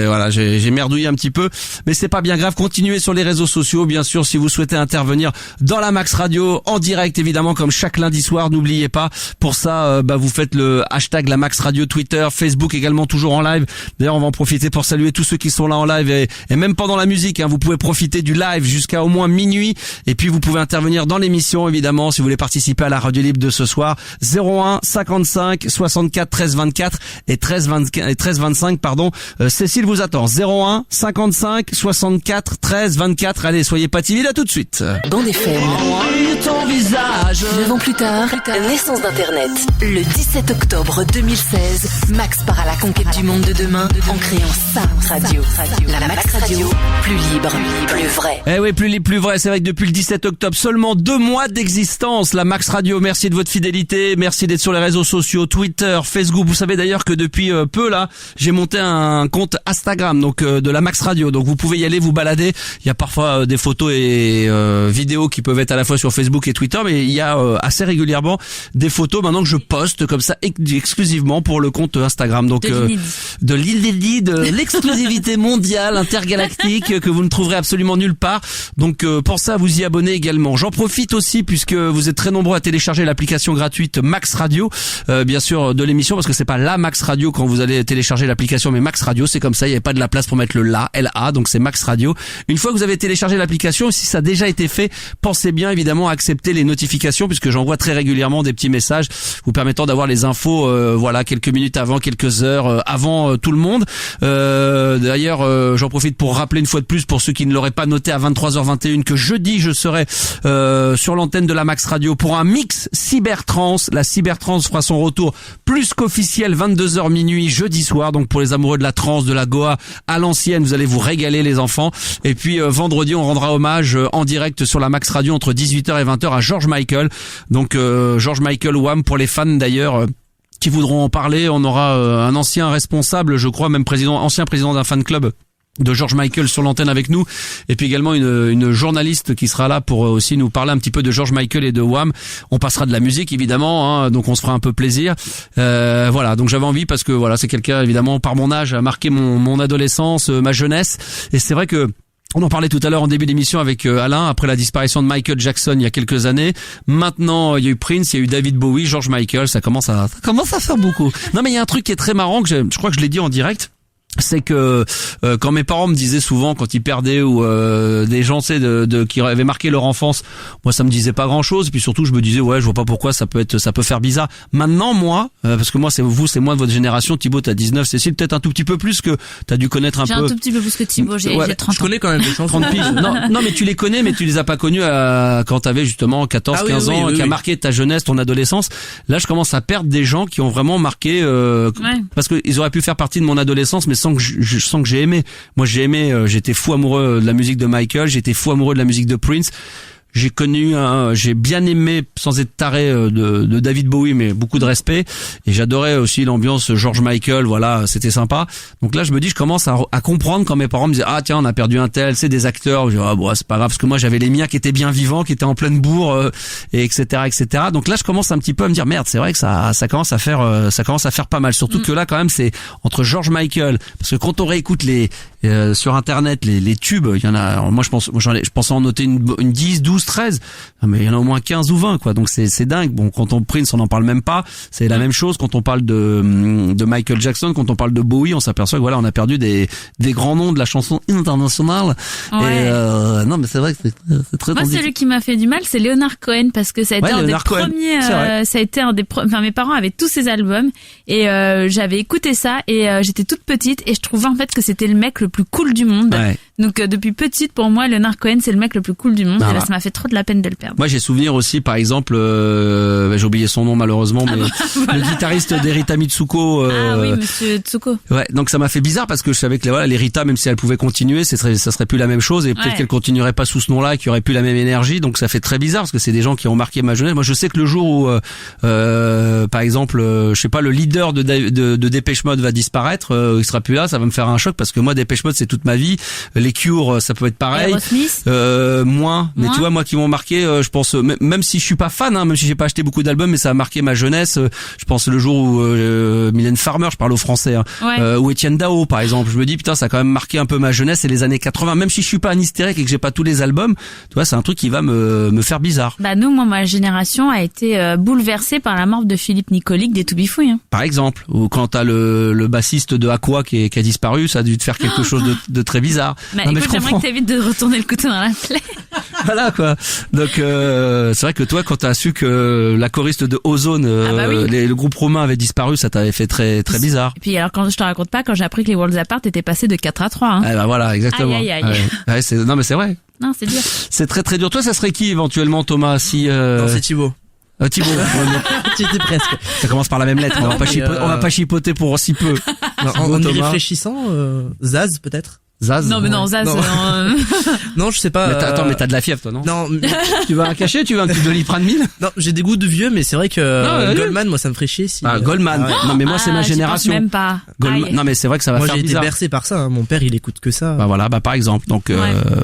voilà, j'ai merdouillé un petit peu. Mais c'est pas bien grave. Continuez sur les réseaux sociaux. Bien sûr, si vous souhaitez intervenir dans la Max Radio en direct, évidemment, comme chaque lundi soir, n'oubliez pas. Pour ça, vous faites le hashtag la Max Radio, Twitter, Facebook également, toujours en live. D'ailleurs, on va en profiter pour saluer tous ceux qui sont là en live et même pendant la musique, hein, vous pouvez profiter du live jusqu'à au moins minuit. Et puis, vous pouvez intervenir dans l'émission, évidemment, si vous voulez participer à la radio libre de ce soir. 01 55 64 13 24 et 13 25, pardon. Cécile vous attend. 01 55 64 13 24. Allez, soyez pas timide, à tout de suite. Bande FM. 9 ans plus tard, naissance d'Internet. Le 17 octobre 2016, Max part à la conquête du monde de demain en créant sa radio. La Max Radio, plus libre, plus vrai. Eh oui, plus libre, plus vrai. C'est vrai que depuis le 17 octobre, seulement 2 mois d'existence, la Max Radio. Merci de votre fidélité. Merci d'être sur les réseaux sociaux, Twitter, Facebook. Vous savez d'ailleurs que depuis peu, là, j'ai monté un compte Instagram, donc de la Max Radio. Donc vous pouvez y aller, vous balader. Il y a parfois des photos et vidéos qui peuvent être à la fois sur Facebook et Twitter, mais il y a assez régulièrement des photos maintenant que je poste comme ça exclusivement pour le compte Instagram. Donc de l'Inédit, de l'exclusivité mondiale intergalactique que vous ne trouverez absolument nulle part. Donc pensez à vous y abonner également. J'en profite aussi puisque vous êtes très nombreux à télécharger l'application gratuite Max Radio, bien sûr de l'émission, parce que c'est pas la Max Radio quand vous allez télécharger l'application, mais Max Radio, c'est comme ça, il n'y avait pas de la place pour mettre le LA, donc c'est Max Radio. Une fois que vous avez téléchargé l'application, si ça a déjà été fait, pensez bien évidemment à accepter les notifications, puisque j'envoie très régulièrement des petits messages vous permettant d'avoir les infos quelques minutes avant, quelques heures avant tout le monde. D'ailleurs, j'en profite pour rappeler une fois de plus pour ceux qui ne l'auraient pas noté à 23h21 que jeudi je serai sur l'antenne de la Max Radio pour un mix Cybertrance. La Cybertrance fera son retour plus qu'officiel 22h minuit jeudi soir. Donc pour les amoureux de la trance, de la Goa à l'ancienne, vous allez vous régaler les enfants. Et puis vendredi, on rendra hommage en direct sur la Max Radio entre 18h et 20h à George Michael. Donc George Michael Wham pour les fans d'ailleurs qui voudront en parler. On aura un ancien responsable, je crois même ancien président d'un fan club de George Michael sur l'antenne avec nous, et puis également une journaliste qui sera là pour aussi nous parler un petit peu de George Michael et de Wham. On passera de la musique évidemment, donc on se fera un peu plaisir. Voilà, donc j'avais envie parce que voilà, c'est quelqu'un évidemment par mon âge a marqué mon adolescence, ma jeunesse, et c'est vrai que on en parlait tout à l'heure en début d'émission avec Alain, après la disparition de Michael Jackson il y a quelques années. Maintenant, il y a eu Prince, il y a eu David Bowie, George Michael, ça commence à faire beaucoup. Non mais il y a un truc qui est très marrant que je crois que je l'ai dit en direct. C'est que quand mes parents me disaient souvent quand ils perdaient ou des gens qui avaient marqué leur enfance, moi ça me disait pas grand-chose, et puis surtout je me disais je vois pas pourquoi ça peut faire bizarre. Maintenant moi parce que moi c'est moins de votre génération, Thibaut t'as 19, Cécile peut-être un tout petit peu plus, que t'as dû connaître un peu. J'ai un tout petit peu plus que Thibaut, j'ai 30 ans. Je connais quand même des chansons. 30 piges. Non mais tu les connais, mais tu les as pas connues quand t'avais justement 14, 15 ans, qui a marqué ta jeunesse, ton adolescence. Là je commence à perdre des gens qui ont vraiment marqué parce que ils auraient pu faire partie de mon adolescence, mais sans que j'ai aimé. Moi j'ai aimé, j'étais fou amoureux de la musique de Michael, j'étais fou amoureux de la musique de Prince. J'ai bien aimé, sans être taré, de David Bowie, mais beaucoup de respect. Et j'adorais aussi l'ambiance George Michael, voilà, c'était sympa. Donc là, je me dis, je commence à comprendre quand mes parents me disaient, tiens, on a perdu un tel, c'est des acteurs. Je dis, c'est pas grave, parce que moi, j'avais les miens qui étaient bien vivants, qui étaient en pleine bourre, et etc., etc. Donc là, je commence un petit peu à me dire, merde, c'est vrai que ça commence à faire pas mal. Surtout que là, quand même, c'est entre George Michael, parce que quand on réécoute sur internet, les tubes, il y en a, alors moi, je pensais en noter une 10, 12, 13, mais il y en a au moins 15 ou 20 quoi. Donc c'est dingue. Bon, quand on Prince, on n'en parle même pas. C'est la même chose quand on parle de Michael Jackson, quand on parle de Bowie, on s'aperçoit que voilà, on a perdu des grands noms de la chanson internationale. Ouais. Et non mais c'est vrai que c'est très moi, celui qui m'a fait du mal, c'est Leonard Cohen, parce que ça a été un des premiers enfin mes parents avaient tous ses albums et j'avais écouté ça et j'étais toute petite et je trouvais en fait que c'était le mec le plus cool du monde. Ouais. Donc depuis petite, pour moi, Leonard Cohen, c'est le mec le plus cool du monde. Et là, ça m'a fait trop de la peine de le perdre. Moi, j'ai souvenir aussi, par exemple, j'ai oublié son nom malheureusement, mais voilà. Le guitariste d'Erita Mitsuko. Oui, Monsieur Tsuko. Ouais, donc ça m'a fait bizarre parce que je savais que l'Erita, même si elle pouvait continuer, ça serait plus la même chose, et peut-être qu'elle continuerait pas sous ce nom-là, et qu'il y aurait plus la même énergie. Donc ça fait très bizarre parce que c'est des gens qui ont marqué ma jeunesse. Moi, je sais que le jour où, par exemple, je sais pas, le leader de Depeche Mode va disparaître, il sera plus là, ça va me faire un choc parce que moi, Depeche Mode, c'est toute ma vie. Les Cure, ça peut être pareil. Moins. Mais tu vois, moi qui m'ont marqué, je pense, même si je suis pas fan, même si j'ai pas acheté beaucoup d'albums, mais ça a marqué ma jeunesse. Je pense le jour où Mylène Farmer, je parle au français, ou Étienne Dao, par exemple. Je me dis putain, ça a quand même marqué un peu ma jeunesse et les années 80. Même si je suis pas un hystérique et que j'ai pas tous les albums, tu vois, c'est un truc qui va me faire bizarre. Bah moi, ma génération a été bouleversée par la mort de Philippe Nicolic des Toubifouilles. Par exemple, ou quand t'as le bassiste de Aqua qui a disparu, ça a dû te faire quelque chose de très bizarre. Bah, écoute, j'aimerais que t'évites de retourner le couteau dans la plaie. Voilà quoi. Donc c'est vrai que toi, quand t'as su que la choriste de Ozone, le groupe romain avait disparu, ça t'avait fait très très bizarre. Et puis alors quand je te raconte pas, quand j'ai appris que les Worlds Apart étaient passés de 4 à 3. Voilà, exactement. Aïe. Ouais, non mais c'est vrai. Non, c'est dur. C'est très très dur. Toi, ça serait qui éventuellement, Thomas, si Non, c'est Thibaut. Thibaut. Tu étais presque. Ça commence par la même lettre. On va pas chipoter pour si peu. En y réfléchissant, Zaz peut-être. Zaz. Non mais non, Zaz. Non, je sais pas. Mais attends, mais t'as de la fièvre toi, non? Non. Tu vas un cachet, tu veux un petit Doliprane 1000? Non, j'ai des goûts de vieux, mais c'est vrai que Goldman, moi ça me ferait chier si. Goldman. Non mais moi c'est ma génération. Même pas. Non mais c'est vrai que ça va faire bizarre. Moi j'ai été bercé par ça, hein. Mon père il écoute que ça. Bah voilà, par exemple. Donc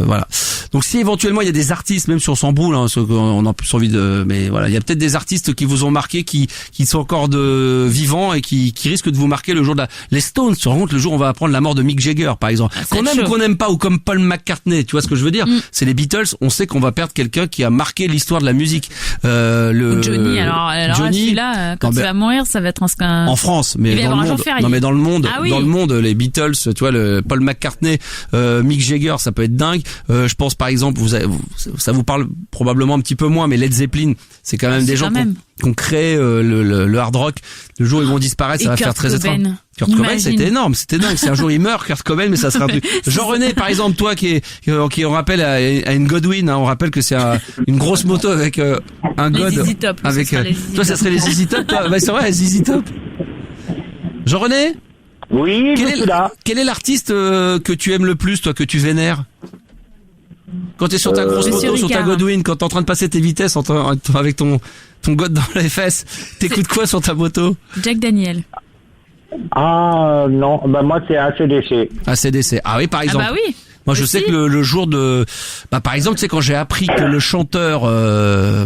voilà. Donc si éventuellement il y a des artistes, même si on s'en boule, hein, on a plus envie de, mais voilà, il y a peut-être des artistes qui vous ont marqué, qui sont encore vivants et qui risquent de vous marquer le jour de les Stones. Tu te rends compte, le jour où on va apprendre la mort de Mick Jagger, par exemple. Qu'on aime ou qu'on n'aime pas, ou comme Paul McCartney, tu vois ce que je veux dire? C'est les Beatles, on sait qu'on va perdre quelqu'un qui a marqué l'histoire de la musique. Johnny, alors Johnny, celui-là, quand il va mourir, ça va être en France, mais dans le monde. Non, mais dans le monde, dans le monde, les Beatles, tu vois, le Paul McCartney, Mick Jagger, ça peut être dingue. Je pense par exemple, ça vous parle probablement un petit peu moins, mais Led Zeppelin, c'est quand même des gens qui ont créé le hard rock. Le jour où ils vont disparaître, ça va faire très étrange. Kurt Cobain, c'était énorme, c'était dingue. Si un jour il meurt, Kurt Cobain, mais ça serait un truc. Jean-René, par exemple, toi qui on rappelle à une Godwin, hein, on rappelle que c'est une grosse moto avec un God. Les ZZ Top. Avec toi, ça serait les ZZ Top. Bah c'est vrai, les ZZ Top. Jean-René. Oui, quel est l'artiste que tu aimes le plus, toi, que tu vénères? Quand t'es sur ta grosse moto, sur ta Godwin, quand t'es en train de passer tes vitesses avec ton God dans les fesses, t'écoutes quoi sur ta moto? Jack Daniel. Ah non, bah moi c'est AC/DC. AC/DC. Ah oui, par exemple. Ah bah oui. Moi je sais que le jour de par exemple, tu sais, quand j'ai appris que le chanteur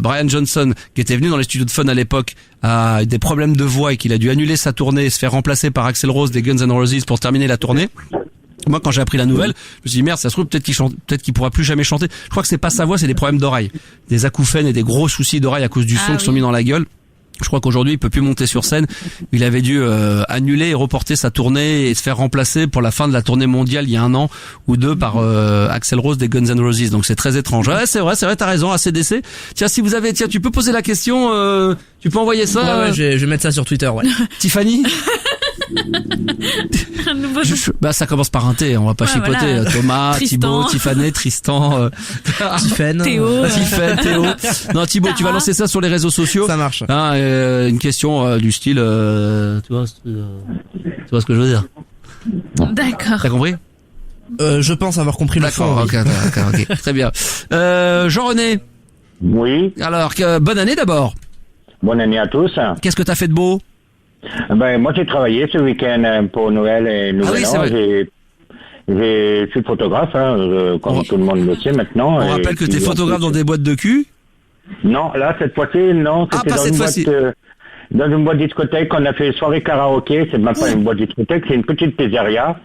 Brian Johnson, qui était venu dans les studios de Fun à l'époque, a des problèmes de voix et qu'il a dû annuler sa tournée et se faire remplacer par Axl Rose des Guns N' Roses pour terminer la tournée. Moi, quand j'ai appris la nouvelle, je me suis dit merde, ça se trouve peut-être qu'il pourra plus jamais chanter. Je crois que c'est pas sa voix, c'est des problèmes d'oreille, des acouphènes et des gros soucis d'oreille à cause du son qui sont mis dans la gueule. Je crois qu'aujourd'hui, il peut plus monter sur scène. Il avait dû annuler et reporter sa tournée et se faire remplacer pour la fin de la tournée mondiale il y a 1 an ou 2 par Axl Rose des Guns N' Roses. Donc c'est très étrange. Ouais, c'est vrai, t'as raison. AC/DC. Tiens, tu peux poser la question. Tu peux envoyer ça. Ouais, je vais mettre ça sur Twitter. Ouais. Tiffany. Ça commence par un T, on va pas chipoter. Voilà. Thomas, Thibaut, Tiffany, Tristan, Théo. Théo. Non, Thibaut, tu vas lancer ça sur les réseaux sociaux. Ça marche. Une question du style, tu vois ce que je veux dire? Bon. D'accord. T'as compris? Je pense avoir compris le fond. D'accord, ok. Très bien. Jean-René. Oui. Alors, bonne année d'abord. Bonne année à tous. Qu'est-ce que t'as fait de beau? Ben, moi, j'ai travaillé ce week-end pour Noël et Nouvel An. Je suis photographe, comme tout le monde le sait maintenant. On rappelle que t'es photographe dans des boîtes de cul? Non, là, cette fois-ci, non. C'était dans une boîte discothèque. On a fait soirée karaoké. C'est même pas une boîte discothèque, c'est une petite pizzeria.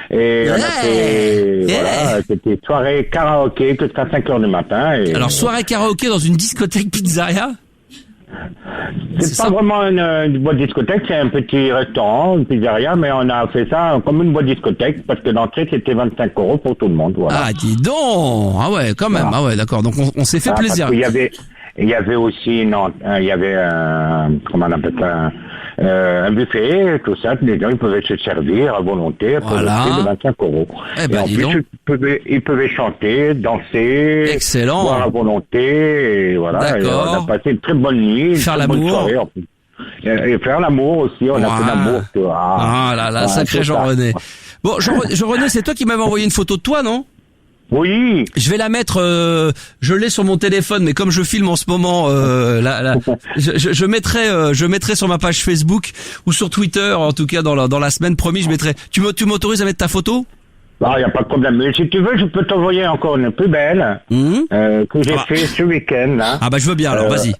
Et on a fait, voilà, c'était soirée karaoké jusqu'à 5h du matin. Et alors, soirée karaoké dans une discothèque pizzeria? C'est pas vraiment une boîte discothèque, c'est un petit restaurant, une pizzeria, mais on a fait ça comme une boîte discothèque parce que l'entrée c'était 25 € pour tout le monde. Voilà. Ah, dis donc! Ah ouais, quand même. Voilà. Ah ouais, d'accord. Donc on s'est fait plaisir. Il y avait aussi comment on appelle ça, un buffet, tout ça. Les gens ils pouvaient se servir à volonté pour le prix de 25 €. Et en plus, ils pouvaient chanter, danser, excellent, boire à volonté. Et voilà. Et on a passé une très bonne nuit, faire l'amour. Et faire l'amour aussi. On a fait l'amour. Ah là là, sacré Jean-René. Bon, Jean-René, c'est toi qui m'avais envoyé une photo de toi, non? Oui. Je vais la mettre. Je l'ai sur mon téléphone, mais comme je filme en ce moment, je mettrai sur ma page Facebook ou sur Twitter, en tout cas dans la semaine. Promis, je mettrai. Tu m'autorises à mettre ta photo? Ah, y a pas de problème. Mais si tu veux, je peux t'envoyer encore une plus belle que j'ai fait ce week-end. Là. Ah bah je veux bien. Alors vas-y.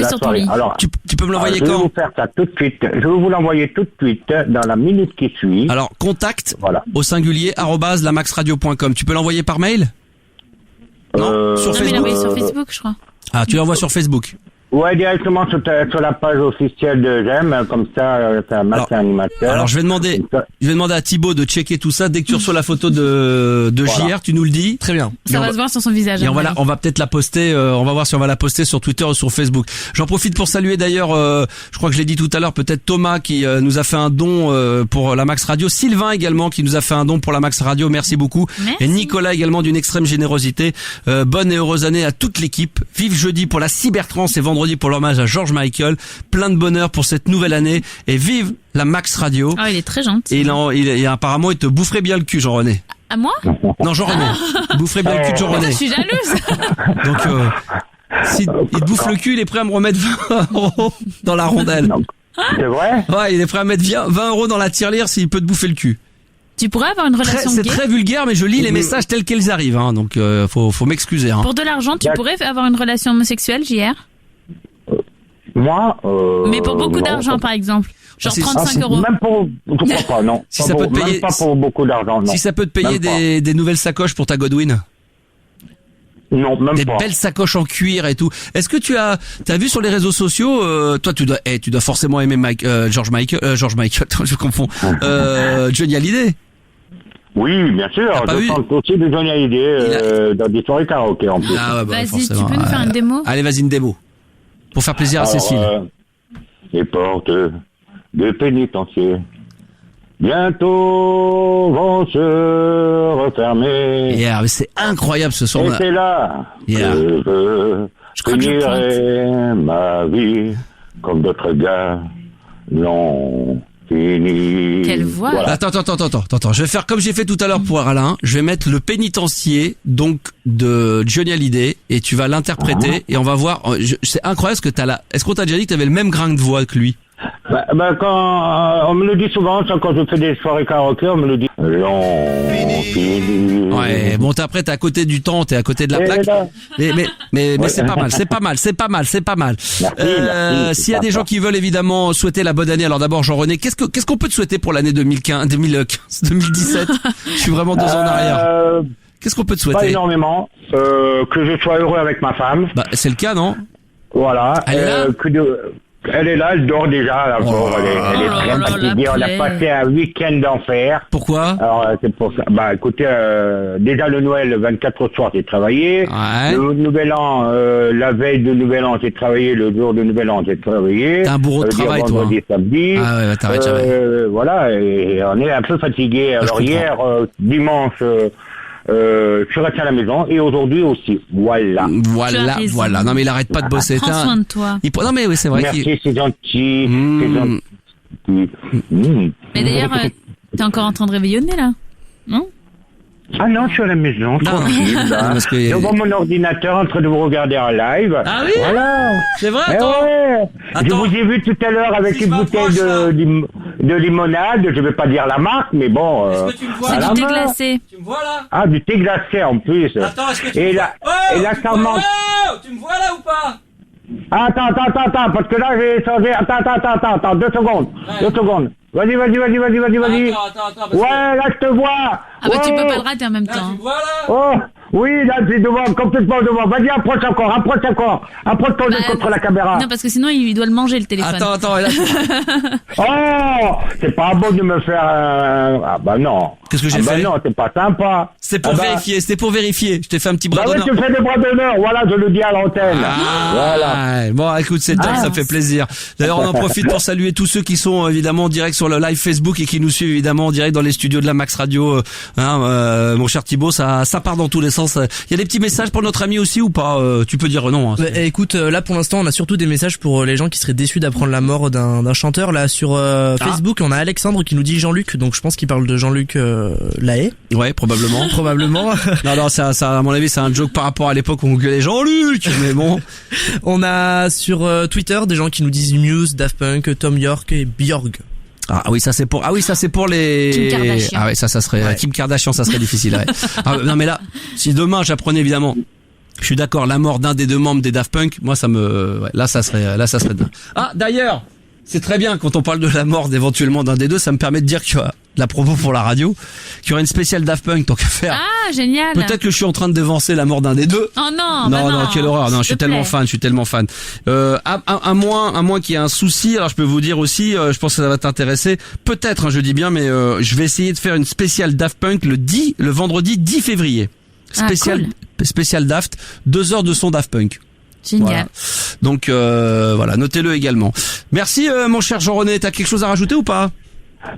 Sur ton lit. Alors, tu peux me l'envoyer quand? Je vais vous faire ça tout de suite. Je vais vous l'envoyer tout de suite dans la minute qui suit. Alors contact au singulier @lamaxradio.com. Tu peux l'envoyer par mail? Non, sur Facebook. Il l'a envoyé sur Facebook, je crois. Ah, tu l'envoies sur Facebook. Ouais, directement sur la page officielle de J'aime, comme ça, c'est un matin animateur. Alors, je vais demander à Thibaut de checker tout ça. Dès que tu reçois la photo de JR, tu nous le dis. Très bien. Ça va se voir sur son visage. Et on va peut-être la poster, on va voir si on va la poster sur Twitter ou sur Facebook. J'en profite pour saluer d'ailleurs, je crois que je l'ai dit tout à l'heure, peut-être Thomas qui nous a fait un don pour la Max Radio. Sylvain également qui nous a fait un don pour la Max Radio. Merci beaucoup. Merci. Et Nicolas également d'une extrême générosité. Bonne et heureuse année à toute l'équipe. Vive jeudi pour la Cybertrance et vendredi pour l'hommage à George Michael. Plein de bonheur pour cette nouvelle année et vive la Max Radio. Ah, il est très gentil. Et apparemment il te boufferait bien le cul, Jean-René. À moi? Non, Jean-René. Il boufferait bien le cul de Jean-René. Je suis jalouse. Donc, si il te bouffe le cul, il est prêt à me remettre 20 € dans la rondelle. C'est vrai? Ouais, il est prêt à mettre 20 € dans la tirelire s'il peut te bouffer le cul. Tu pourrais avoir une relation C'est gay? très vulgaire, mais je lis les messages tels qu'ils arrivent, hein, donc faut m'excuser. Hein. Pour de l'argent, tu pourrais avoir une relation homosexuelle, JR? Moi, Mais pour beaucoup d'argent, par exemple. Genre 35 €. Même pour, je crois pas, non. Si ça peut te payer, même pas pour beaucoup d'argent, non. Si ça peut te payer des nouvelles sacoches pour ta Godwin. Non, même des pas. Des belles sacoches en cuir et tout. Est-ce que t'as vu sur les réseaux sociaux, toi tu dois forcément aimer George Michael, attends, je confonds. Johnny Hallyday. Oui, bien sûr. Je chante aussi de Johnny Hallyday dans des soirées karaoké en plus. Ah ouais, vas-y, forcément. Tu peux nous faire une démo? Allez, vas-y, une démo. Pour faire plaisir à Cécile. Les portes de pénitencier bientôt vont se refermer. Yeah, mais c'est incroyable ce son. Et c'est là que je finirai ma vie comme d'autres gars l'ont fini. Quelle voix. Voilà. Attends. Je vais faire comme j'ai fait tout à l'heure pour Alain. Je vais mettre le pénitencier donc de Johnny Hallyday et tu vas l'interpréter et on va voir. C'est incroyable ce que Est-ce qu'on t'a déjà dit que t'avais le même grain de voix que lui? Quand on me le dit souvent, quand je fais des soirées karaoké, on me le dit. Ouais, bon, après t'es à côté du temps, t'es à côté de la plaque. Mais c'est pas mal. Merci, s'il y a des gens qui veulent évidemment souhaiter la bonne année, alors d'abord Jean-René, qu'est-ce qu'on peut te souhaiter pour l'année 2017? Je suis vraiment 2 ans en arrière. Qu'est-ce qu'on peut te souhaiter? Pas énormément. Que je sois heureux avec ma femme. C'est le cas, non? Voilà. Elle est là? Elle est là, elle dort déjà. Elle est très fatiguée. On a passé un week-end d'enfer. Pourquoi? Alors, c'est pour ça. Écoutez, déjà le Noël, le 24 au soir, j'ai travaillé. Ouais. Le Nouvel An, la veille de Nouvel An, j'ai travaillé. Le jour de Nouvel An, j'ai travaillé. T'as un bourreau de travail, toi. Vendredi, samedi. Ah ouais, t'arrêtes jamais. Voilà, et on est un peu fatigué. Alors hier, dimanche, je suis resté à la maison et aujourd'hui aussi. Voilà. Non mais il arrête pas de bosser. Prends soin de toi. Non mais oui, c'est vrai. Merci, c'est gentil. Mais d'ailleurs, t'es encore en train de réveillonner là? Non? Ah non, je suis à la maison, tranquille, là. Devant mon ordinateur, en train de vous regarder en live. Ah oui? Voilà. C'est vrai, attends. Je vous ai vu tout à l'heure avec une bouteille de limonade, je vais pas dire la marque, mais bon. C'est du thé glacé. Tu me vois là? Ah, du thé glacé en plus. Attends, est-ce que tu me vois? Et la charmante. Tu me vois là ou pas? Attends, parce que là, j'ai changé. Attends, 2 secondes. Ouais. 2 secondes. Vas-y. Attends. Ouais, là, je te vois. Ah bah tu peux pas le rater en même temps. Tu me vois là? Oh, oui, là, c'est devant, complètement devant. Vas-y, approche encore. Approche-toi contre la caméra. Non, parce que sinon, il doit le manger, le téléphone. Attends, là. Oh, c'est pas bon de me faire Ah bah non. Qu'est-ce que j'ai fait? Non, c'est pas sympa. C'était pour vérifier. Je t'ai fait un petit bras d'honneur. Oui, tu fais des bras d'honneur, voilà, je le dis à l'antenne. Voilà. Bon, écoute, c'est top, ça fait plaisir. D'ailleurs, on en profite pour saluer tous ceux qui sont évidemment en direct sur le live Facebook et qui nous suivent évidemment en direct dans les studios de la Max Radio. Mon cher Thibaut, ça part dans tous les sens. Il y a des petits messages pour notre ami aussi ou pas? Tu peux dire non. Hein, écoute, là pour l'instant, on a surtout des messages pour les gens qui seraient déçus d'apprendre la mort d'un chanteur. Là sur Facebook, on a Alexandre qui nous dit Jean-Luc, donc je pense qu'il parle de Jean-Luc Lahaye. Ouais, probablement. Non, ça, à mon avis, c'est un joke par rapport à l'époque où on gueulait Jean-Luc. Mais bon. On a sur Twitter des gens qui nous disent Muse, Daft Punk, Tom York et Björk. Ah oui, ça c'est pour les. Kim Kardashian. Ah ouais, ça serait Kim Kardashian, ça serait difficile. Ouais. Non mais là, si demain j'apprenais évidemment, je suis d'accord, la mort d'un des 2 membres des Daft Punk, moi ça serait dingue. Ah d'ailleurs, c'est très bien quand on parle de la mort éventuellement d'un des 2, ça me permet de dire qu'il y a de la promo pour la radio, qu'il y aura une spéciale Daft Punk tant qu'à faire. Ah génial. Peut-être que je suis en train de devancer la mort d'un des 2. Oh non. Non, quelle horreur. Non, je suis tellement fan. À moins qu'il y ait un souci, alors je peux vous dire aussi, je pense que ça va t'intéresser. Peut-être, je dis bien, mais je vais essayer de faire une spéciale Daft Punk le vendredi 10 février. Spécial Daft, 2 heures de son Daft Punk. Génial. Voilà. Donc voilà, notez-le également. Merci mon cher Jean-René, t'as quelque chose à rajouter ou pas?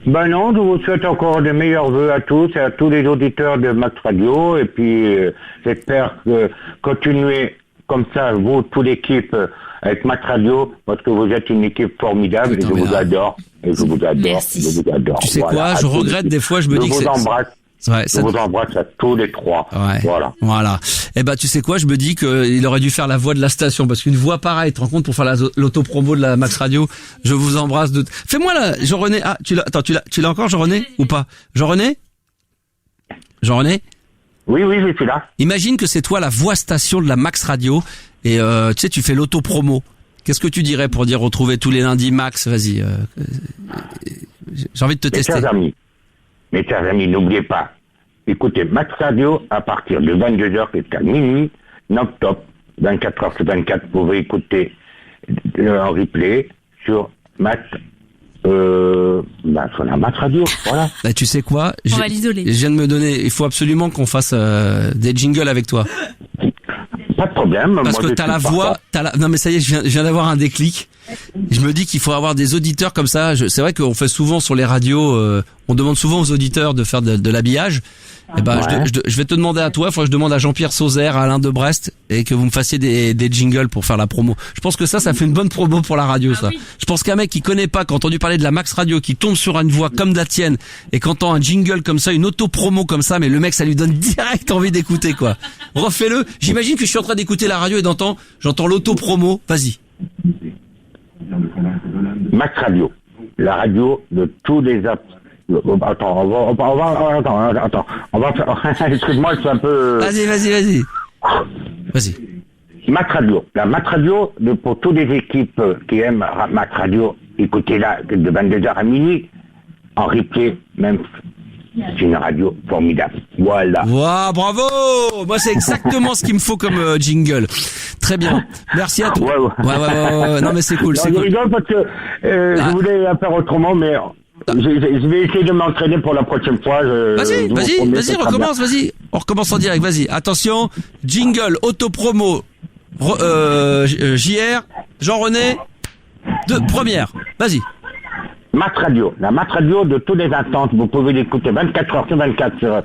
Ben non, je vous souhaite encore de meilleurs vœux à tous et à tous les auditeurs de Max Radio et puis j'espère que continuez comme ça, vous, toute l'équipe avec Max Radio, parce que vous êtes une équipe formidable et je vous adore. Merci. Je vous adore. Tu sais quoi, je regrette des fois, je me dis que je vous embrasse. Ouais, je vous embrasse à tous les trois. Ouais. Voilà. Eh ben, tu sais quoi, je me dis qu'il aurait dû faire la voix de la station, parce qu'une voix pareille, tu te rends compte, pour faire l'autopromo de la Max Radio, je vous embrasse de... Fais-moi là, Jean-René. Ah, tu l'as encore, Jean-René, ou pas? Jean-René? Oui, je suis là. Imagine que c'est toi la voix station de la Max Radio, et tu sais, tu fais l'autopromo. Qu'est-ce que tu dirais pour dire retrouver tous les lundis Max? Vas-y. J'ai envie de te tester. Mes chers amis, n'oubliez pas, écoutez Max Radio à partir de 22h jusqu'à minuit, non-stop, 24h/24, vous pouvez écouter en replay sur Max, sur la Max Radio, voilà. Bah, tu sais quoi? On va l'isoler. Je viens de me donner, il faut absolument qu'on fasse des jingles avec toi. Pas de problème. Parce que t'as la voix, non mais ça y est, je viens d'avoir un déclic. Je me dis qu'il faut avoir des auditeurs comme ça. C'est vrai qu'on fait souvent sur les radios, on demande souvent aux auditeurs de faire de l'habillage. Et ben, je vais te demander à toi, il faut que je demande à Jean-Pierre Sauzère, à Alain de Brest, et que vous me fassiez des jingles pour faire la promo. Je pense que ça fait une bonne promo pour la radio, ça. Oui. Je pense qu'un mec qui connaît pas, qui a entendu parler de la Max Radio, qui tombe sur une voix comme la tienne, et qui entend un jingle comme ça, une auto-promo comme ça, mais le mec, ça lui donne direct envie d'écouter, quoi. Refais-le. J'imagine que je suis en train d'écouter la radio et j'entends l'auto-promo. Vas-y. Max Radio, la radio de tous les Attends, on va faire, excuse-moi, c'est un peu... Vas-y. Max Radio, la Max Radio, pour toutes les équipes qui aiment Max Radio, écoutez-la de 22h à minuit, en replay, même, c'est une radio formidable. Voilà. Wow, bravo! Moi, c'est exactement ce qu'il me faut comme jingle. Très bien. Merci à toi. Ouais. Non, mais c'est cool, c'est cool. Je rigole parce que je voulais faire autrement, mais... Je vais essayer de m'entraîner pour la prochaine fois. Vas-y, recommence, vas-y. On recommence en direct, vas-y. Attention, jingle, auto-promo, JR, Jean-René, première, vas-y. Max Radio, la Max Radio de tous les instants, vous pouvez l'écouter 24h/24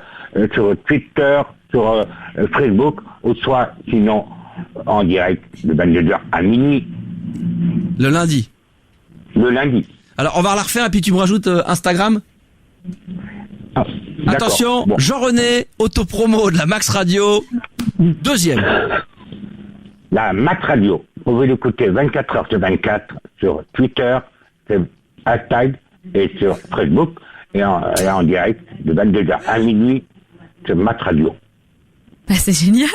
sur Twitter, sur Facebook, ou soit sinon en direct de 22h à minuit. Le lundi. Alors, on va la refaire et puis tu me rajoutes Instagram. Attention, bon. Jean-René, autopromo de la Max Radio, deuxième. La Max Radio, vous pouvez l'écouter 24h/24 sur Twitter, sur hashtag et sur Facebook et en direct de 22h à minuit sur Max Radio. Bah, c'est génial.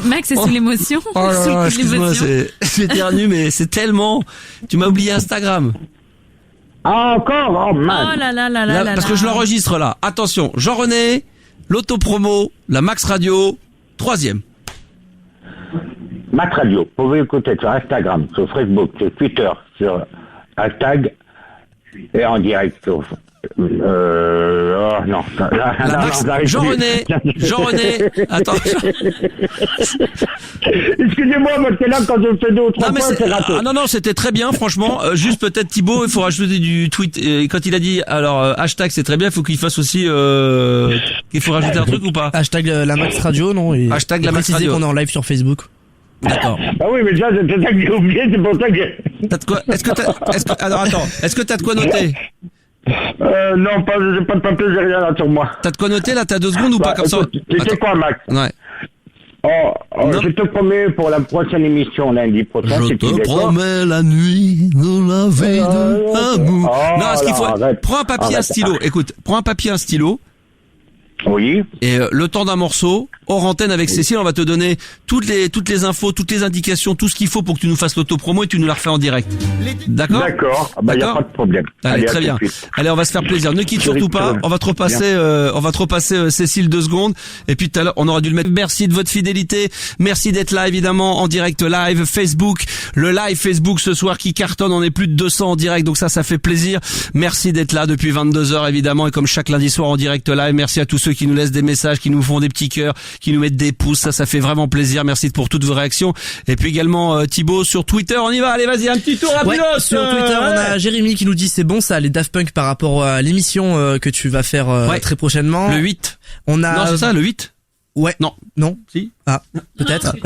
Max, c'est sous l'émotion. Oh là là, excuse-moi, j'éternue, mais c'est tellement... Tu m'as oublié Instagram. Ah, encore? Oh, man. Oh là là. Parce que je l'enregistre là. Attention, Jean-René, l'autopromo, la Max Radio, troisième. Max Radio, vous pouvez écouter sur Instagram, sur Facebook, sur Twitter, sur hashtag et en direct sur... non. Jean-René, attends. Excusez-moi, parce que là, quand je fais 2 ou 3 fois, c'est raté. Non, c'était très bien, franchement. Juste peut-être Thibaut, il faut rajouter du tweet. Et quand il a dit, alors, hashtag, c'est très bien, il faut qu'il fasse aussi, il faut rajouter un truc ou pas? Hashtag la Max Radio, non? Hashtag la Max Radio. Qu'on est en live sur Facebook. D'accord. Ah oui, mais ça, c'est ça que j'ai oublié, c'est pour ça que... T'as de quoi, alors attends, est-ce que t'as de quoi noter? Non, j'ai pas de papier, j'ai rien là sur moi. T'as de quoi noter là, t'as 2 secondes ou pas comme ça? C'est quoi, Max? Ouais. Je te promets pour la prochaine émission lundi prochain. Je te promets la nuit de la vie de l'amour. Non, ce qu'il faut, prends un papier, un stylo. Écoute, prends un papier, un stylo. Oui. Et le temps d'un morceau, hors antenne avec Cécile, on va te donner toutes les infos, toutes les indications, tout ce qu'il faut pour que tu nous fasses l'autopromo et tu nous la refais en direct. D'accord? D'accord. Y a pas de problème. Allez, très bien. Allez, on va se faire plaisir. Ne quitte surtout pas. On va te repasser, Cécile 2 secondes. Et puis tout à l'heure, on aura dû le mettre. Merci de votre fidélité. Merci d'être là, évidemment, en direct live. Facebook. Le live Facebook ce soir qui cartonne. On est plus de 200 en direct. Donc ça fait plaisir. Merci d'être là depuis 22h, évidemment. Et comme chaque lundi soir en direct live. Merci à tous ceux qui nous laissent des messages, qui nous font des petits cœurs, qui nous mettent des pouces, ça fait vraiment plaisir. Merci pour toutes vos réactions. Et puis également Thibaut sur Twitter, on y va, allez vas-y, un petit tour rapidos. Ouais, sur Twitter, on a Jérémy qui nous dit c'est bon ça, les Daft Punk par rapport à l'émission que tu vas faire très prochainement. Le 8. On a... Non, c'est ça, le 8. Ouais. Non. Si. Ah, peut-être.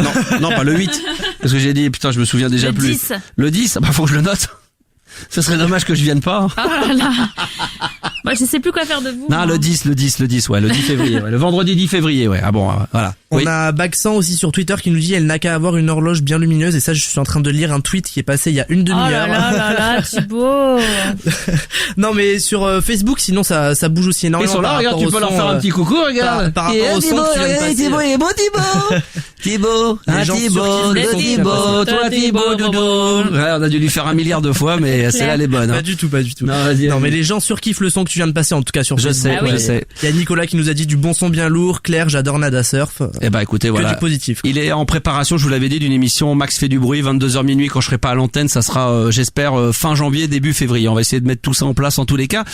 Non, pas le 8. Parce que j'ai dit, putain, je me souviens déjà plus. 10. Le 10, bah faut que je le note. Ce serait dommage que je vienne pas. Oh là là. Moi, je sais plus quoi faire de vous. Non, le 10, ouais, le 10 février, ouais, le vendredi 10 février, ouais. Ah bon, voilà. On a Baxan aussi sur Twitter qui nous dit elle n'a qu'à avoir une horloge bien lumineuse et ça je suis en train de lire un tweet qui est passé il y a une demi-heure. Oh là, Thibaut. Non mais sur Facebook sinon ça bouge aussi énormément. Ils sont là, regarde, tu peux leur faire un petit coucou, regarde. Par rapport au son que tu viens de passer. Thibaut, il est beau Thibaut. Thibaut, toi Thibaut, doudou. Ouais, on a dû lui faire 1 milliard de fois mais celle-là elle est bonne. Pas du tout. Non, mais les gens surkiffent le son que tu viens de passer en tout cas sur Facebook. Je sais. Il y a Nicolas qui nous a dit du bon son bien lourd. Claire, j'adore Nada Surf. Eh ben écoutez, voilà. Du positif. Il est en préparation, je vous l'avais dit, d'une émission Max fait du bruit, 22h minuit quand je serai pas à l'antenne, ça sera j'espère fin janvier, début février. On va essayer de mettre tout ça en place en tous les cas.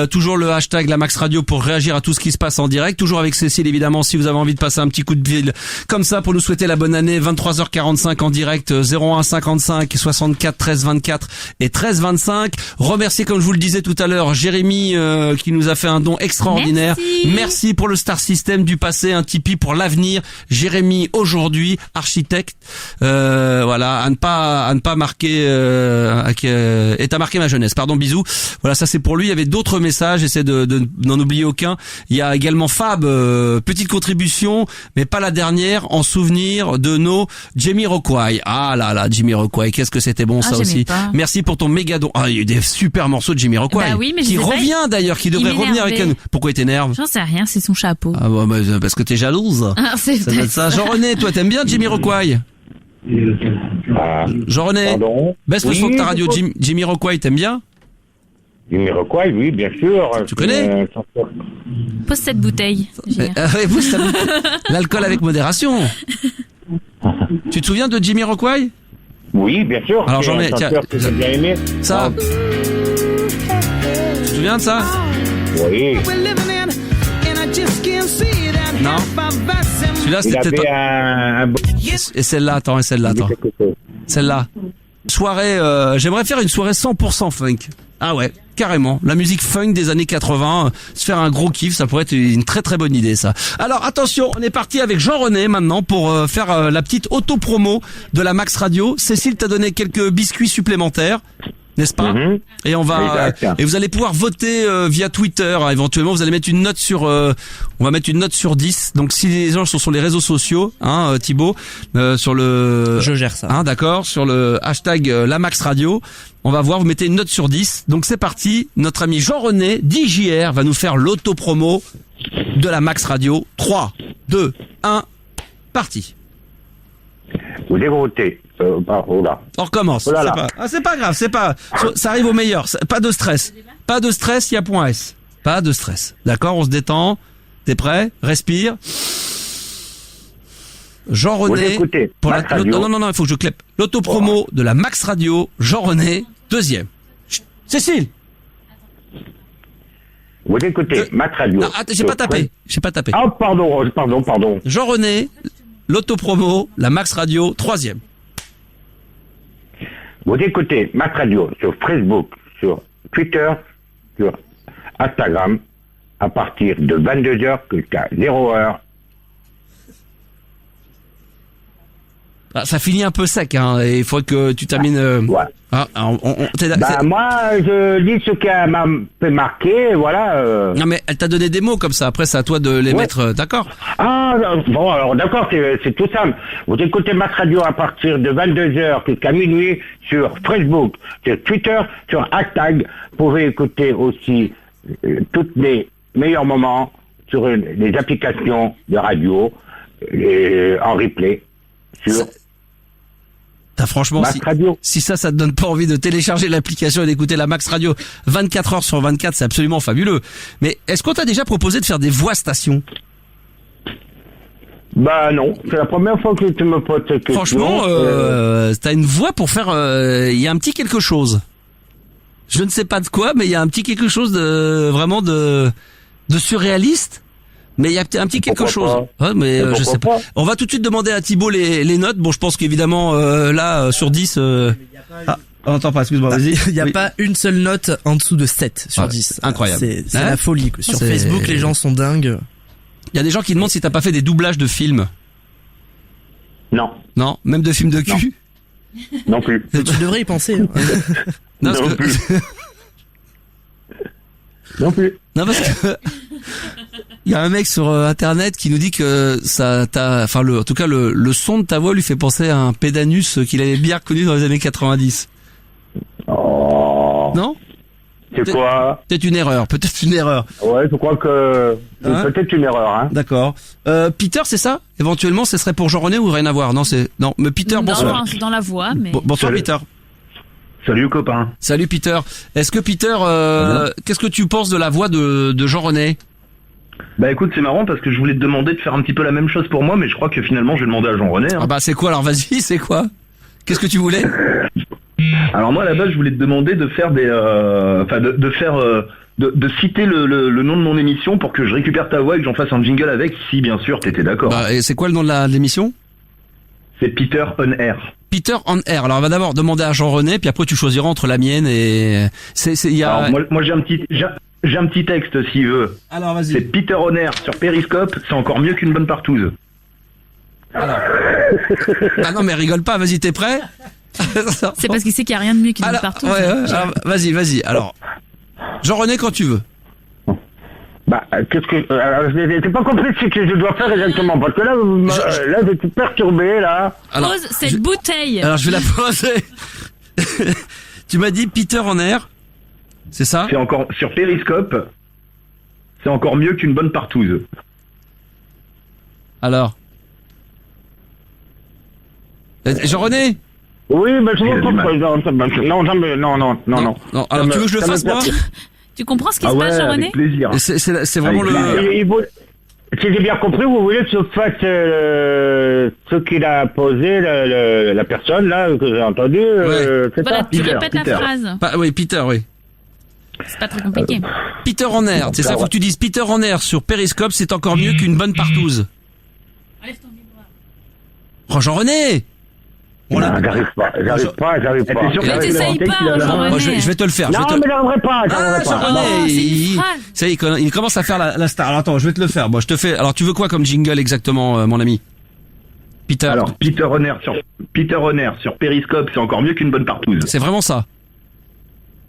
Toujours le hashtag la Max Radio pour réagir à tout ce qui se passe en direct. Toujours avec Cécile évidemment si vous avez envie de passer un petit coup de fil comme ça pour nous souhaiter la bonne année, 23h45 en direct, 01 55 64 13 24 et 13 25. Remercier comme je vous le disais tout à l'heure Jérémy qui nous a fait un don extraordinaire. Merci pour le Star System du passé, un Tipeee pour l'avenir. Jérémy aujourd'hui architecte, voilà, à ne pas marquer et t'as marqué ma jeunesse. Pardon, bisous. Voilà, ça c'est pour lui. Il y avait d'autres messages, j'essaie n'en oublier aucun. Il y a également Fab, petite contribution, mais pas la dernière, en souvenir de nos Jamiroquai. Ah là, Jamiroquai, qu'est-ce que c'était bon ça aussi. Pas. Merci pour ton méga don. Ah, il y a eu des super morceaux de Jamiroquai. Bah oui, mais qui revient d'ailleurs, qui devrait revenir avec nous. Pourquoi il t'énerve? J'en sais rien, c'est son chapeau. Ah bah, parce que t'es jalouse. Ah, c'est ça. Jean-René, toi t'aimes bien Jamiroquai? Jean-René, baisse le son de ta radio. Jamiroquai, t'aimes bien? Jamiroquai, oui, bien sûr. Tu connais? Pose cette bouteille. L'alcool avec modération. Tu te souviens de Jamiroquai? Oui, bien sûr. Alors j'en ai, tiens, j'ai bien aimé. Ça. Tu te souviens de ça? Oui. Non. Celui-là c'était Et celle-là, attends. Celle-là. Soirée, j'aimerais faire une soirée 100% funk. Ah ouais, carrément. La musique funk des années 80, se faire un gros kiff, ça pourrait être une très très bonne idée ça. Alors attention, on est parti avec Jean-René maintenant pour faire la petite auto-promo de la Max Radio. Cécile t'a donné quelques biscuits supplémentaires, n'est-ce pas? Et on va et vous allez pouvoir voter via Twitter. Éventuellement, vous allez mettre une note sur on va mettre une note sur 10. Donc si les gens sont sur les réseaux sociaux, hein, Thibaut, sur le je gère ça. Hein, d'accord, sur le hashtag la Max Radio, on va voir, vous mettez une note sur 10. Donc c'est parti, notre ami Jean-René DJR va nous faire l'auto-promo de la Max Radio. 3 2 1 parti. Vous déroutez. On recommence. C'est pas grave, ça arrive au meilleur. Pas de stress, il y a point S. Pas de stress. D'accord, on se détend. T'es prêt? Respire. Jean-René pour la non, il faut que je clèpe. L'autopromo de la Max Radio. Jean-René, deuxième. Cécile. Vous écoutez Max Radio. Non, j'ai pas tapé. Ah, pardon. Jean-René, l'autopromo, la Max Radio, troisième. Vous écoutez Max Radio sur Facebook, sur Twitter, sur Instagram, à partir de 22h jusqu'à 0h. Ah, ça finit un peu sec, hein. Il faut que tu termines. Ouais. Moi, je dis ce qui m'a fait marquer, voilà. Non, mais elle t'a donné des mots comme ça. Après, c'est à toi de les mettre, d'accord? Ah, bon, alors d'accord, c'est tout simple. Vous écoutez Max Radio à partir de 22h jusqu'à minuit sur Facebook, sur Twitter, sur hashtag. Vous pouvez écouter aussi tous les meilleurs moments sur les applications de radio en replay sur franchement, si ça te donne pas envie de télécharger l'application et d'écouter la Max Radio 24 heures sur 24, c'est absolument fabuleux. Mais est-ce qu'on t'a déjà proposé de faire des voix stations? Bah non, c'est la première fois que tu me poses cette question. Franchement, t'as une voix pour faire... Il y a un petit quelque chose. Je ne sais pas de quoi, mais il y a un petit quelque chose de vraiment de surréaliste. Mais il y a un petit quelque chose. Ouais, mais je sais pas. On va tout de suite demander à Thibaut les notes. Bon, je pense qu'évidemment là sur 10 Ah, on n'entend pas, excuse-moi, vas-y. Il n'y a pas une seule note en dessous de 7 sur 10. Incroyable. C'est la folie. Sur Facebook, les gens sont dingues. Il y a des gens qui demandent si t'as pas fait des doublages de films. Non. Non, même de films de cul. Non plus. Tu devrais y penser. Non plus. Non plus. Non, parce que il y a un mec sur internet qui nous dit que en tout cas le son de ta voix lui fait penser à un pédanus qu'il avait bien reconnu dans les années 90. Oh. Non? C'est quoi? Peut-être une erreur. Ouais, je crois que c'est peut-être une erreur, hein. D'accord. Peter, c'est ça? Éventuellement, ce serait pour Jean-René ou rien à voir? Non, mais Peter, bonsoir. Non, c'est dans la voix, mais. Bonsoir, Peter. Salut copain. Salut Peter. Est-ce que Peter, qu'est-ce que tu penses de la voix de Jean-René? Bah écoute, c'est marrant parce que je voulais te demander de faire un petit peu la même chose pour moi, mais je crois que finalement je vais demander à Jean-René. Hein. Ah bah c'est quoi alors? Vas-y, c'est quoi? Qu'est-ce que tu voulais? Alors moi à la base je voulais te demander de faire de citer le nom de mon émission pour que je récupère ta voix et que j'en fasse un jingle avec, si bien sûr t'étais d'accord. Bah, et c'est quoi le nom de l'émission? C'est Peter on Air. Peter on Air. Alors on va d'abord demander à Jean-René, puis après tu choisiras entre la mienne et Alors moi j'ai un petit texte s'il veut. Alors vas-y. C'est Peter on Air sur Periscope, c'est encore mieux qu'une bonne partouze. Alors. Ah non mais rigole pas, vas-y, t'es prêt? C'est parce qu'il sait qu'il n'y a rien de mieux qu'une bonne partouze. Ouais. Alors, vas-y. Alors Jean-René, quand tu veux. Bah, qu'est-ce que... alors, je n'ai pas compris ce que je dois faire exactement, parce que là, là, je suis perturbé, là. Alors, pose cette bouteille. Alors, je vais la poser. Tu m'as dit Peter en air, c'est ça? C'est encore... Sur Periscope, c'est encore mieux qu'une bonne partouze. Alors Jean-René? Oui, mais je ne comprends pas. Non. Alors, tu veux que je le fasse, moi? Tu comprends ce qui se passe, Jean-René? C'est vraiment Si j'ai bien compris, vous voulez que je fasse ce qu'il a posé, la personne, là, que j'ai entendu. C'est voilà, ça? tu répètes la phrase. Oui, Peter, oui. C'est pas très compliqué. Peter en air, c'est ça, faut que tu dises Peter en air sur Periscope, c'est encore mieux qu'une bonne partouze. Enlève ton vibra. Oh, Jean-René! J'arrive pas. Mais t'essayes pas, Jean-René. Je vais te le faire. Non, mais j'arriverai pas. Jean-René, ça y est, il commence à faire la star. Alors attends, je vais te le faire. Bon, je te fais. Alors tu veux quoi comme jingle exactement, mon ami? Peter. Alors Peter on Air sur Periscope, c'est encore mieux qu'une bonne partouze. C'est vraiment ça.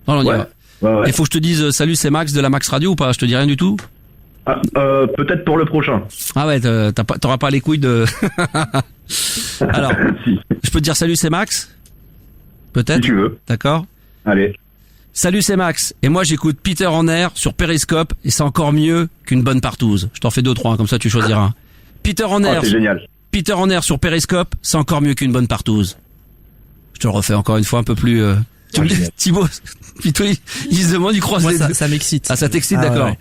Non, on y va. Ouais. Il faut que je te dise salut, c'est Max de la Max Radio ou pas? Je te dis rien du tout? Peut-être pour le prochain. Ah ouais, t'auras pas les couilles de... Alors, si. Je peux te dire salut, c'est Max? Peut-être? Si tu veux. D'accord? Allez. Salut, c'est Max. Et moi, j'écoute Peter en air sur Periscope et c'est encore mieux qu'une bonne partouze. Je t'en fais 2-3, comme ça tu choisiras. Peter en air. C'est génial. Peter en air sur Periscope, c'est encore mieux qu'une bonne partouze. Je te le refais encore une fois un peu plus... Thibaut, il se demande, il croise les deux. Ça m'excite. Ah, ça t'excite, d'accord. Ouais.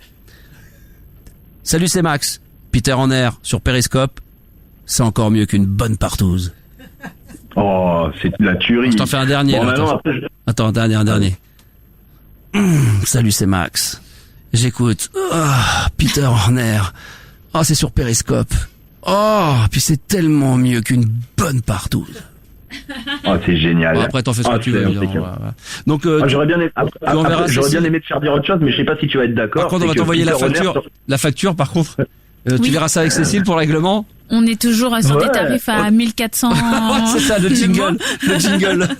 Salut, c'est Max. Peter en air sur Periscope, c'est encore mieux qu'une bonne partouze. Oh, c'est de la tuerie. Je t'en fais un dernier. Bon, attends, un dernier. Salut, c'est Max. J'écoute. Peter en air. Oh, c'est sur Periscope. Oh, puis c'est tellement mieux qu'une bonne partouze. Oh, c'est génial. Bon, après, t'en fais ce que tu veux. Donc, j'aurais bien aimé, j'aurais bien aimé te faire dire autre chose, mais je sais pas si tu vas être d'accord. Par contre, on va t'envoyer la facture, par contre. Tu verras ça avec Cécile pour le règlement? On est toujours sur des tarifs à 1400. C'est ça, le jingle.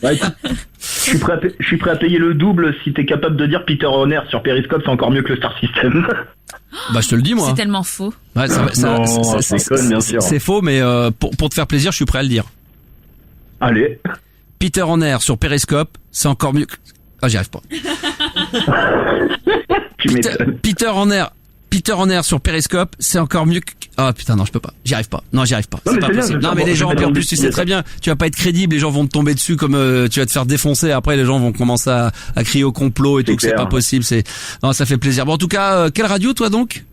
Ouais, écoute, je suis prêt à payer le double si t'es capable de dire Peter on Air sur Periscope, c'est encore mieux que le Star System. Bah, je te le dis, moi. C'est tellement faux. Ouais, bien sûr. C'est faux, mais pour te faire plaisir, je suis prêt à le dire. Allez. Peter en air sur Periscope, c'est encore mieux que... Ah, j'y arrive pas. Peter en air sur Periscope, c'est encore mieux que... Ah putain, non, je peux pas. J'y arrive pas. Non, c'est pas possible. Non, mais les gens, en plus, tu sais très bien, tu vas pas être crédible, les gens vont te tomber dessus comme tu vas te faire défoncer. Après, les gens vont commencer à crier au complot et tout, que c'est pas possible. Non, ça fait plaisir. Bon, en tout cas, quelle radio, toi, donc?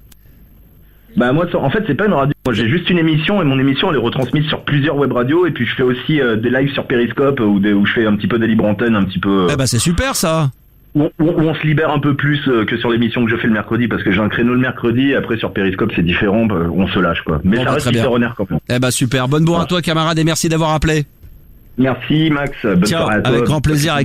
Bah moi, en fait, c'est pas une radio. Moi, j'ai juste une émission et mon émission elle est retransmise sur plusieurs web radios et puis je fais aussi des lives sur Periscope où je fais un petit peu des libres antennes, un petit peu. Eh bah c'est super ça. Où on se libère un peu plus que sur l'émission que je fais le mercredi parce que j'ai un créneau le mercredi. Après sur Periscope c'est différent, on se lâche quoi. Mais bon, ça reste Peter en air quand même. Eh bah super. Bonne bourre à toi camarade et merci d'avoir appelé. Merci Max, bonne soirée à toi. Avec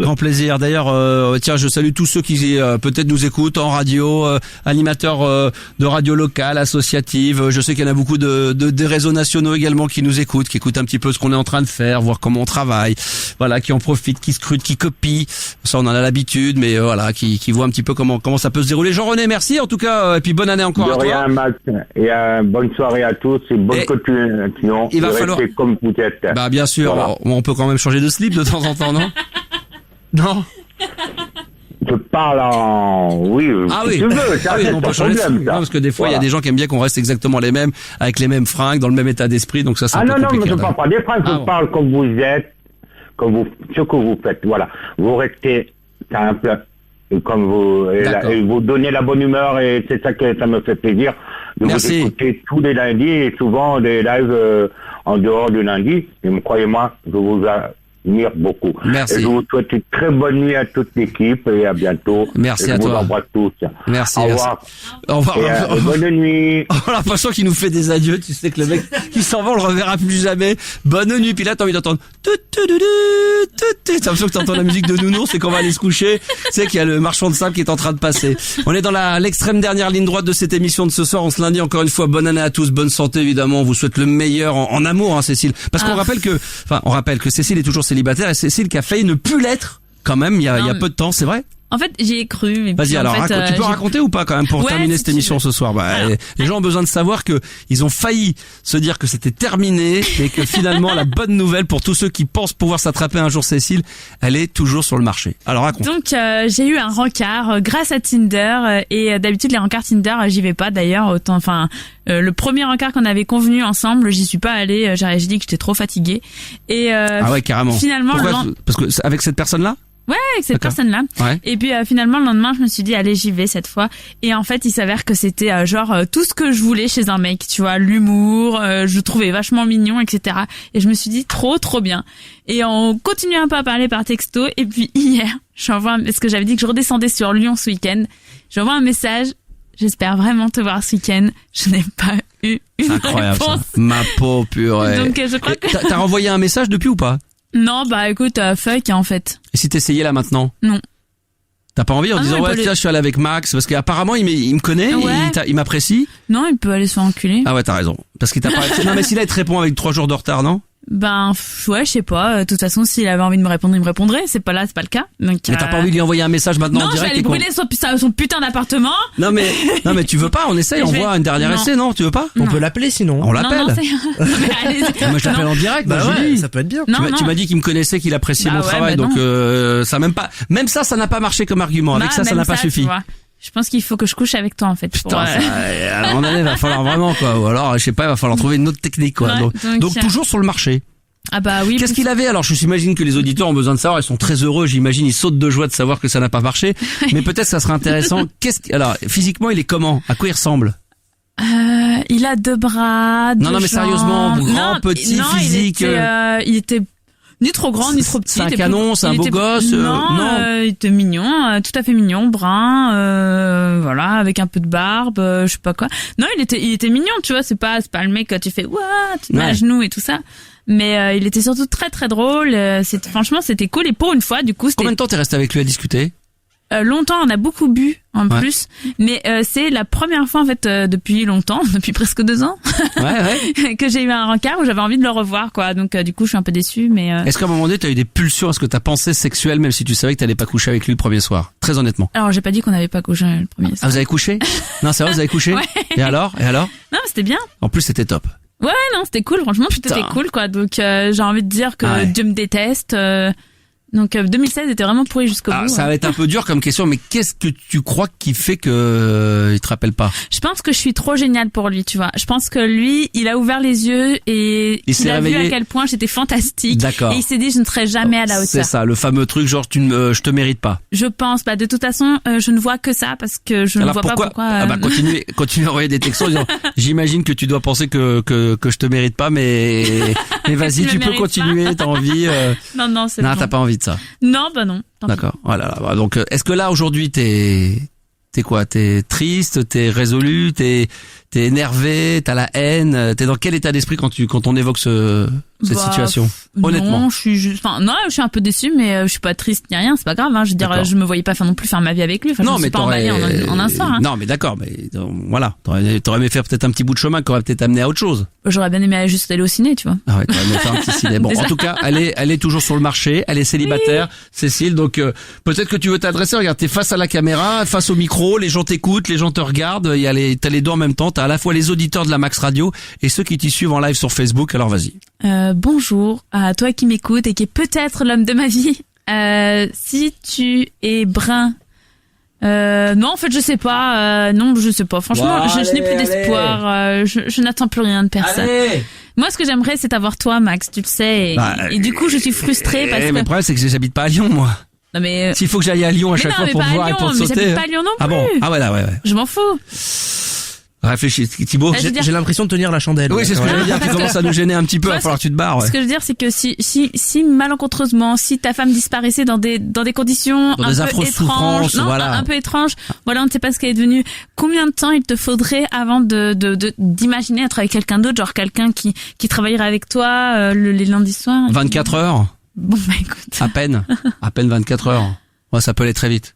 grand plaisir. D'ailleurs, tiens, je salue tous ceux qui peut-être nous écoutent en radio, animateurs de radio locale, associative. Je sais qu'il y en a beaucoup des réseaux nationaux également qui nous écoutent, qui écoutent un petit peu ce qu'on est en train de faire, voir comment on travaille. Voilà, qui en profitent, qui scrutent, qui copient. Ça, on en a l'habitude, mais voilà, qui voient un petit peu comment ça peut se dérouler. Jean-René, merci en tout cas, et puis bonne année encore à toi. De rien, Max, et bonne soirée à tous et bonne continuation. Il va falloir comme vous êtes. Bah bien sûr, voilà. On peut quand même changer de slip de temps en temps, non? Non. Je parle en... Oui, si tu veux, ça, oui, on peut changer de slip. Non, parce que des fois, il y a des gens qui aiment bien qu'on reste exactement les mêmes, avec les mêmes fringues, dans le même état d'esprit, donc ça, c'est un peu compliqué. Non, mais je ne parle pas des fringues, je parle comme vous êtes, ce que vous faites, voilà. Vous restez simple, comme vous, et vous donnez la bonne humeur, et c'est ça que ça me fait plaisir. Merci. Vous écoutez tous les lundis, et souvent des lives en dehors du lundi, et croyez-moi, je vous admire beaucoup. Merci. Et je vous souhaite une très bonne nuit à toute l'équipe, et à bientôt. Merci et à toi. Je vous embrasse tous. Merci. Au revoir. Au revoir. Et, bonne nuit. On a l'impression qu'il nous fait des adieux, tu sais que le mec qui s'en va, on le reverra plus jamais. Bonne nuit, puis là t'as envie d'entendre t'as l'impression que t'entends la musique de Nounours, c'est qu'on va aller se coucher. Tu sais qu'il y a le marchand de sable qui est en train de passer. On est dans l'extrême dernière ligne droite de cette émission de ce soir. On se lundi encore une fois. Bonne année à tous, bonne santé évidemment. On vous souhaite le meilleur en amour, hein, Cécile. Parce qu'on rappelle que Cécile est toujours célibataire et Cécile qui a failli ne plus l'être quand même il y a peu de temps, c'est vrai? En fait, j'y ai cru. Mais vas-y, alors, tu peux raconter ou pas quand même pour terminer cette émission ce soir? Les gens ont besoin de savoir que ils ont failli se dire que c'était terminé et que finalement la bonne nouvelle pour tous ceux qui pensent pouvoir s'attraper un jour Cécile, elle est toujours sur le marché. Alors raconte. Donc j'ai eu un rencard grâce à Tinder et d'habitude les rencards Tinder j'y vais pas d'ailleurs autant. Enfin le premier rencard qu'on avait convenu ensemble, j'y suis pas allée. J'ai dit que j'étais trop fatiguée et ah ouais carrément. Finalement parce que avec cette personne-là. Ouais, avec cette personne-là. Ouais. Et puis finalement le lendemain, je me suis dit allez, j'y vais cette fois. Et en fait, il s'avère que c'était tout ce que je voulais chez un mec, tu vois, l'humour, je le trouvais vachement mignon, etc. Et je me suis dit trop bien. Et on continue un peu à parler par texto. Et puis hier, parce que j'avais dit que je redescendais sur Lyon ce week-end, j'envoie un message. J'espère vraiment te voir ce week-end. Je n'ai pas eu une incroyable, réponse. Ça. Ma pauvre purée. Donc je crois que t'as renvoyé un message depuis ou pas? Non, bah écoute, fuck en fait. Et si t'essayais là maintenant? Non. T'as pas envie en disant tiens, je suis allé avec Max parce qu'apparemment il me connaît, il m'apprécie. Non, il peut aller se faire enculer. Ah ouais, t'as raison. Parce qu'il t'a pas. Non mais si là il te répond avec 3 jours de retard, non? Ben ouais, je sais pas. De toute façon, s'il avait envie de me répondre, il me répondrait. C'est pas le cas. Donc, mais t'as pas envie de lui envoyer un message maintenant en direct? Non, j'allais brûler son putain d'appartement. Non mais tu veux pas? On essaye, on voit une dernière essai, non? Tu veux pas? On peut l'appeler sinon. On l'appelle. Non, moi je l'appelle en direct. Bah ouais, ça peut être bien. Tu m'as dit qu'il me connaissait, qu'il appréciait mon travail, donc ça même ça n'a pas marché comme argument. Avec ça n'a pas suffi. Je pense qu'il faut que je couche avec toi en fait. Putain, à un moment donné, va falloir vraiment quoi. Ou alors, je sais pas, il va falloir trouver une autre technique quoi. Donc toujours sur le marché. Ah bah oui. Qu'est-ce qu'il avait? Alors je s'imagine que les auditeurs ont besoin de savoir, ils sont très heureux, j'imagine, ils sautent de joie de savoir que ça n'a pas marché. Mais peut-être ça serait intéressant. Alors physiquement, il est comment? À quoi il ressemble? Il a 2 bras, 2 Non mais sérieusement, grand, petit, physique. Il était ni trop grand, ni trop petit. C'est un canon, c'est un beau gosse. Non, il était mignon, tout à fait mignon, brun, voilà, avec un peu de barbe, je sais pas quoi. Non, il était mignon, tu vois. C'est pas le mec que tu fais ouah, tu te mets à genoux et tout ça. Mais il était surtout très très drôle. Franchement, c'était cool. Et pour une fois, du coup, combien de temps t'es resté avec lui à discuter? Longtemps, on a beaucoup bu en plus, mais c'est la première fois en fait depuis longtemps, depuis presque 2 ans, que j'ai eu un rencard où j'avais envie de le revoir quoi. Donc du coup, je suis un peu déçue, mais est-ce qu'à un moment donné, t'as eu des pulsions? Est-ce que t'as pensé sexuelle même si tu savais que t'allais pas coucher avec lui le premier soir? Très honnêtement. Alors, j'ai pas dit qu'on n'avait pas couché le premier soir. Ah, vous avez couché? Non, c'est vrai, vous avez couché? Ouais. Et alors? Non, mais c'était bien. En plus, c'était top. Ouais, non, c'était cool. Franchement, tout était cool quoi. Donc j'ai envie de dire que Dieu me déteste. Donc 2016 était vraiment pourri jusqu'au bout. Ça va être un peu dur comme question, mais qu'est-ce que tu crois qui fait que il te rappelle pas? Je pense que je suis trop géniale pour lui, tu vois. Je pense que lui, il a ouvert les yeux et il a vu à quel point j'étais fantastique. D'accord. Et il s'est dit je ne serai jamais à la hauteur. C'est ça, le fameux truc genre je te mérite pas. Je pense de toute façon, je ne vois que ça parce que je ne vois pas pourquoi. Continue à envoyer des textos disant j'imagine que tu dois penser que je te mérite pas, mais vas-y, tu peux continuer, t'as envie. Non, c'est non, t'as pas envie de ça. Non, bah non. D'accord. Voilà. Donc, est-ce que là aujourd'hui t'es quoi? T'es triste, t'es résolu, t'es énervé, t'as la haine, t'es dans quel état d'esprit quand on évoque ce cette situation? Honnêtement. Non, je suis un peu déçue, mais je suis pas triste ni rien, c'est pas grave, hein. Je veux dire, je me voyais pas non plus faire ma vie avec lui. Enfin, non, je me suis pas emballée en un soir, hein. Non, mais d'accord, mais voilà. T'aurais aimé faire peut-être un petit bout de chemin qui aurait peut-être amené à autre chose. J'aurais bien aimé juste aller au ciné, tu vois. Ah ouais, t'aurais aimé faire un petit ciné. Bon, en tout cas, elle est toujours sur le marché, elle est célibataire, oui. Cécile, donc, peut-être que tu veux t'adresser, regarde, t'es face à la caméra, face au micro, les gens t'écoutent, les gens te regardent, t'as les deux en même temps, t'as à la fois les auditeurs de la Max Radio et ceux qui t'y suivent en live sur Facebook, alors vas-y. Bonjour à toi qui m'écoutes et qui est peut-être l'homme de ma vie. Si tu es brun, non, en fait, je sais pas. Non, je sais pas. Franchement, je n'ai plus d'espoir. Je n'attends plus rien de personne. Allez. Moi, ce que j'aimerais, c'est avoir toi, Max. Tu le sais. Et du coup, je suis frustrée parce que. Mais le problème, c'est que j'habite pas à Lyon, moi. Non mais. S'il faut que j'aille à Lyon à chaque fois pour voir et pour te sauter. Mais j'habite pas à Lyon non plus. Ah bon? Ah ouais, là, ouais. Je m'en fous. Réfléchis, Thibaut. J'ai l'impression de tenir la chandelle. Oui, c'est ce que j'allais dire. Tu commences à nous gêner un petit peu. Il va falloir que tu te barres. Ouais. Ce que je veux dire, c'est que si malencontreusement, si ta femme disparaissait dans des conditions un peu étranges, un peu étranges, voilà, on ne sait pas ce qu'elle est devenue. Combien de temps il te faudrait avant d'imaginer être avec quelqu'un d'autre, genre quelqu'un qui travaillerait avec toi les lundis soirs? 24 heures. Bon, bah écoute. À peine 24 heures. Ouais, ça peut aller très vite.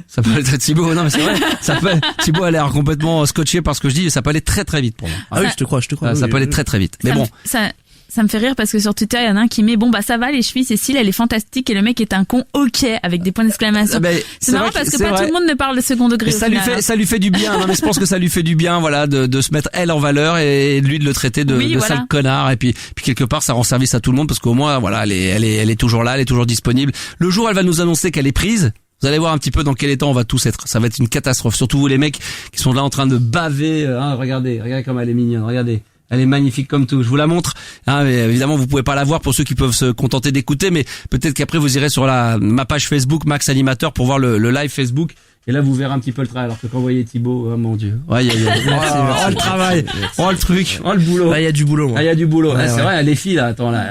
Ça peut aller très Thibaut, non mais c'est vrai. Thibaut a l'air complètement scotché par ce que je dis, ça peut aller très très vite pour moi. Ah oui, je te crois. Ça peut aller très très vite. Mais bon. Ça me fait rire parce que sur Twitter, il y en a un qui met bon bah ça va les chevilles, Cécile, elle est fantastique et le mec est un con, ok, avec des points d'exclamation. C'est marrant parce que pas tout le monde ne parle de second degré. Mais ça lui fait du bien. Non mais je pense que ça lui fait du bien, voilà, de se mettre elle en valeur et lui de le traiter de sale connard et puis quelque part ça rend service à tout le monde parce qu'au moins voilà, elle est toujours là, elle est toujours disponible. Le jour où elle va nous annoncer qu'elle est prise, vous allez voir un petit peu dans quel état on va tous être. Ça va être une catastrophe. Surtout vous les mecs qui sont là en train de baver. Regardez comme elle est mignonne. Regardez. Elle est magnifique comme tout. Je vous la montre. Mais évidemment, vous pouvez pas la voir pour ceux qui peuvent se contenter d'écouter, mais peut-être qu'après vous irez sur ma page Facebook Max Animateur pour voir le live Facebook. Et là, vous verrez un petit peu le travail. Alors que quand vous voyez Thibaut, oh mon Dieu. Ouais, merci. Le travail. Oh, le truc. Oh, le boulot. Là, il y a du boulot. Il y a du boulot. Ouais, c'est vrai, les filles, là. Attends, là.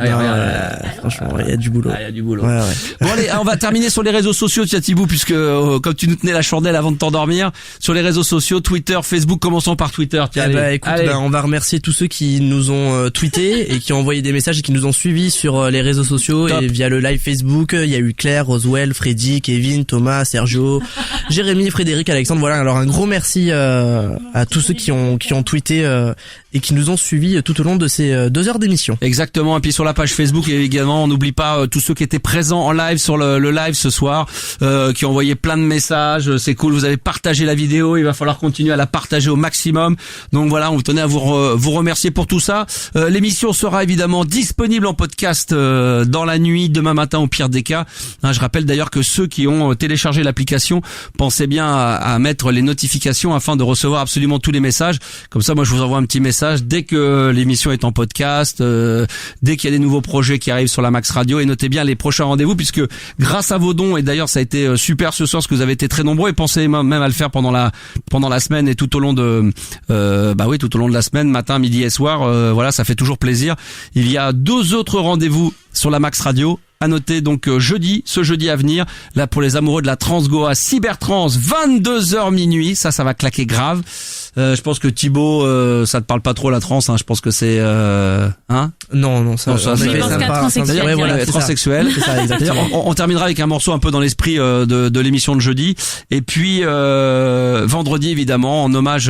Franchement, il y a du boulot. Il y a du boulot. Ouais. Bon, allez, on va terminer sur les réseaux sociaux, tiens, Thibaut, puisque, comme tu nous tenais la chandelle avant de t'endormir, sur les réseaux sociaux, Twitter, Facebook, commençons par Twitter, tiens. Écoute, on va remercier tous ceux qui nous ont tweeté et qui ont envoyé des messages et qui nous ont suivis sur les réseaux sociaux. Top. Et via le live Facebook. Il y a eu Claire, Roswell, Freddy, Kevin, Thomas, Sergio, Jérémy, Frédéric, Alexandre. Voilà, alors un gros merci à tous ceux qui ont tweeté et qui nous ont suivis tout au long de ces 2 heures d'émission. Exactement, et puis sur la page Facebook également, on n'oublie pas tous ceux qui étaient présents en live sur le live ce soir, qui ont envoyé plein de messages, c'est cool, vous avez partagé la vidéo, il va falloir continuer à la partager au maximum. Donc voilà, on tenait à vous remercier pour tout ça. L'émission sera évidemment disponible en podcast dans la nuit, demain matin au pire des cas. Je rappelle d'ailleurs que ceux qui ont téléchargé l'application, pensez bien à mettre les notifications afin de recevoir absolument tous les messages. Comme ça, moi, je vous envoie un petit message dès que l'émission est en podcast, dès qu'il y a des nouveaux projets qui arrivent sur la Max Radio. Et notez bien les prochains rendez-vous, puisque grâce à vos dons, et d'ailleurs, ça a été super ce soir, parce que vous avez été très nombreux, et pensez même à le faire pendant la semaine et tout au long de, tout au long de la semaine, matin, midi et soir. Voilà, ça fait toujours plaisir. Il y a 2 autres rendez-vous sur la Max Radio. À noter donc ce jeudi à venir, là pour les amoureux de la Transgoa, Cybertrans, 22h minuit, ça va claquer grave. Je pense que Thibaut, ça te parle pas trop la trance, hein. Je pense que c'est Non, ça c'est transsexuel. Ouais, voilà, transsexuel. C'est ça, exactement. On terminera avec un morceau un peu dans l'esprit de l'émission de jeudi. Et puis vendredi évidemment, en hommage,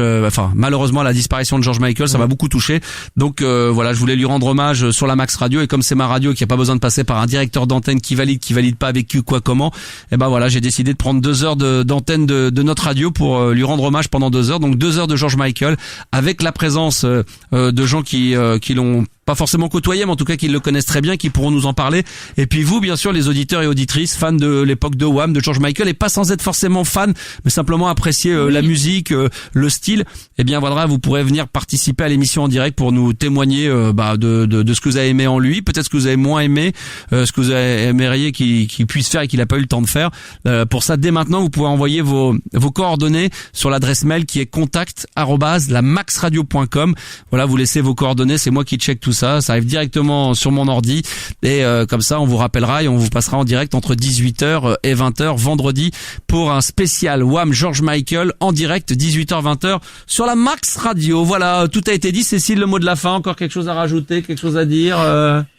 malheureusement à la disparition de George Michael, ça m'a beaucoup touché. Donc voilà, je voulais lui rendre hommage sur la Max Radio, et comme c'est ma radio qui a pas besoin de passer par un directeur d'antenne qui valide pas avec qui quoi comment, et ben voilà, j'ai décidé de prendre 2 heures d'antenne de notre radio pour lui rendre hommage pendant 2 heures. Donc 2 heures de George Michael avec la présence de gens qui l'ont pas forcément côtoyé, mais en tout cas qui le connaissent très bien, qui pourront nous en parler. Et puis vous, bien sûr, les auditeurs et auditrices, fans de l'époque de Wham, de George Michael, et pas sans être forcément fan, mais simplement apprécier la musique, le style. Eh bien voilà, vous pourrez venir participer à l'émission en direct pour nous témoigner de ce que vous avez aimé en lui, peut-être ce que vous avez moins aimé, ce que vous aimeriez qu'il puisse faire et qu'il n'a pas eu le temps de faire. Pour ça, dès maintenant, vous pouvez envoyer vos coordonnées sur l'adresse mail qui est contact@lamaxradio.com. Voilà, vous laissez vos coordonnées, c'est moi qui check tout ça arrive directement sur mon ordi et comme ça on vous rappellera et on vous passera en direct entre 18h et 20h vendredi pour un spécial Wham George Michael en direct 18h-20h sur la Max Radio. Voilà, tout a été dit. Cécile, le mot de la fin, encore quelque chose à rajouter, quelque chose à dire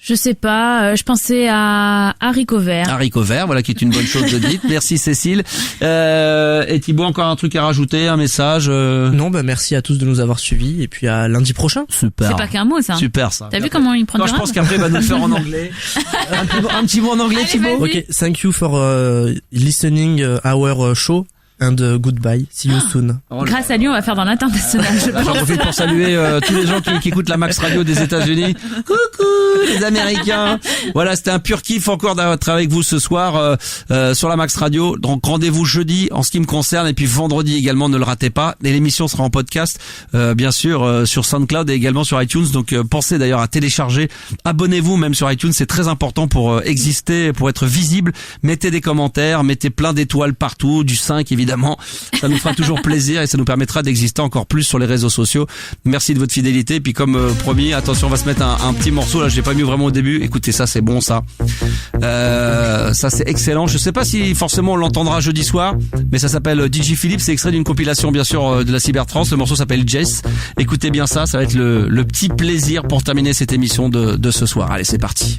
Je sais pas, je pensais à haricots verts. Haricots verts, voilà, qui est une bonne chose de dite. Merci Cécile. Et Thibaut, encore un truc à rajouter, un message Non, merci à tous de nous avoir suivis et puis à lundi prochain. Super. C'est pas qu'un mot, ça. Super, ça. T'as vu comment il prend du je pense qu'après il va nous le faire en anglais. un petit mot en anglais, Thibaut. Ok, thank you for listening our show. And goodbye, see you soon. Grâce à lui, on va faire dans l'international. J'en profite pour saluer tous les gens qui écoutent la Max Radio des États-Unis. Coucou les Américains. Voilà, c'était un pur kiff encore d'être avec vous ce soir sur la Max Radio. Donc rendez-vous jeudi en ce qui me concerne et puis vendredi également, ne le ratez pas. Et l'émission sera en podcast, bien sûr, sur SoundCloud et également sur iTunes. Donc pensez d'ailleurs à télécharger. Abonnez-vous même sur iTunes, c'est très important pour exister, pour être visible. Mettez des commentaires, mettez plein d'étoiles partout, du 5 évidemment. Ça nous fera toujours plaisir et ça nous permettra d'exister encore plus sur les réseaux sociaux. Merci de votre fidélité. Et puis comme promis, attention, on va se mettre un petit morceau. Là, je l'ai pas mis vraiment au début. Écoutez, ça c'est bon, ça. Ça c'est excellent. Je sais pas si forcément on l'entendra jeudi soir, mais ça s'appelle DJ Philippe. C'est extrait d'une compilation bien sûr de la Cybertrance. Le morceau s'appelle Jess. Écoutez bien ça. Ça va être le petit plaisir pour terminer cette émission de ce soir. Allez, c'est parti.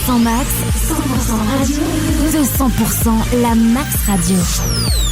100% max, 100% radio, 200% la max radio.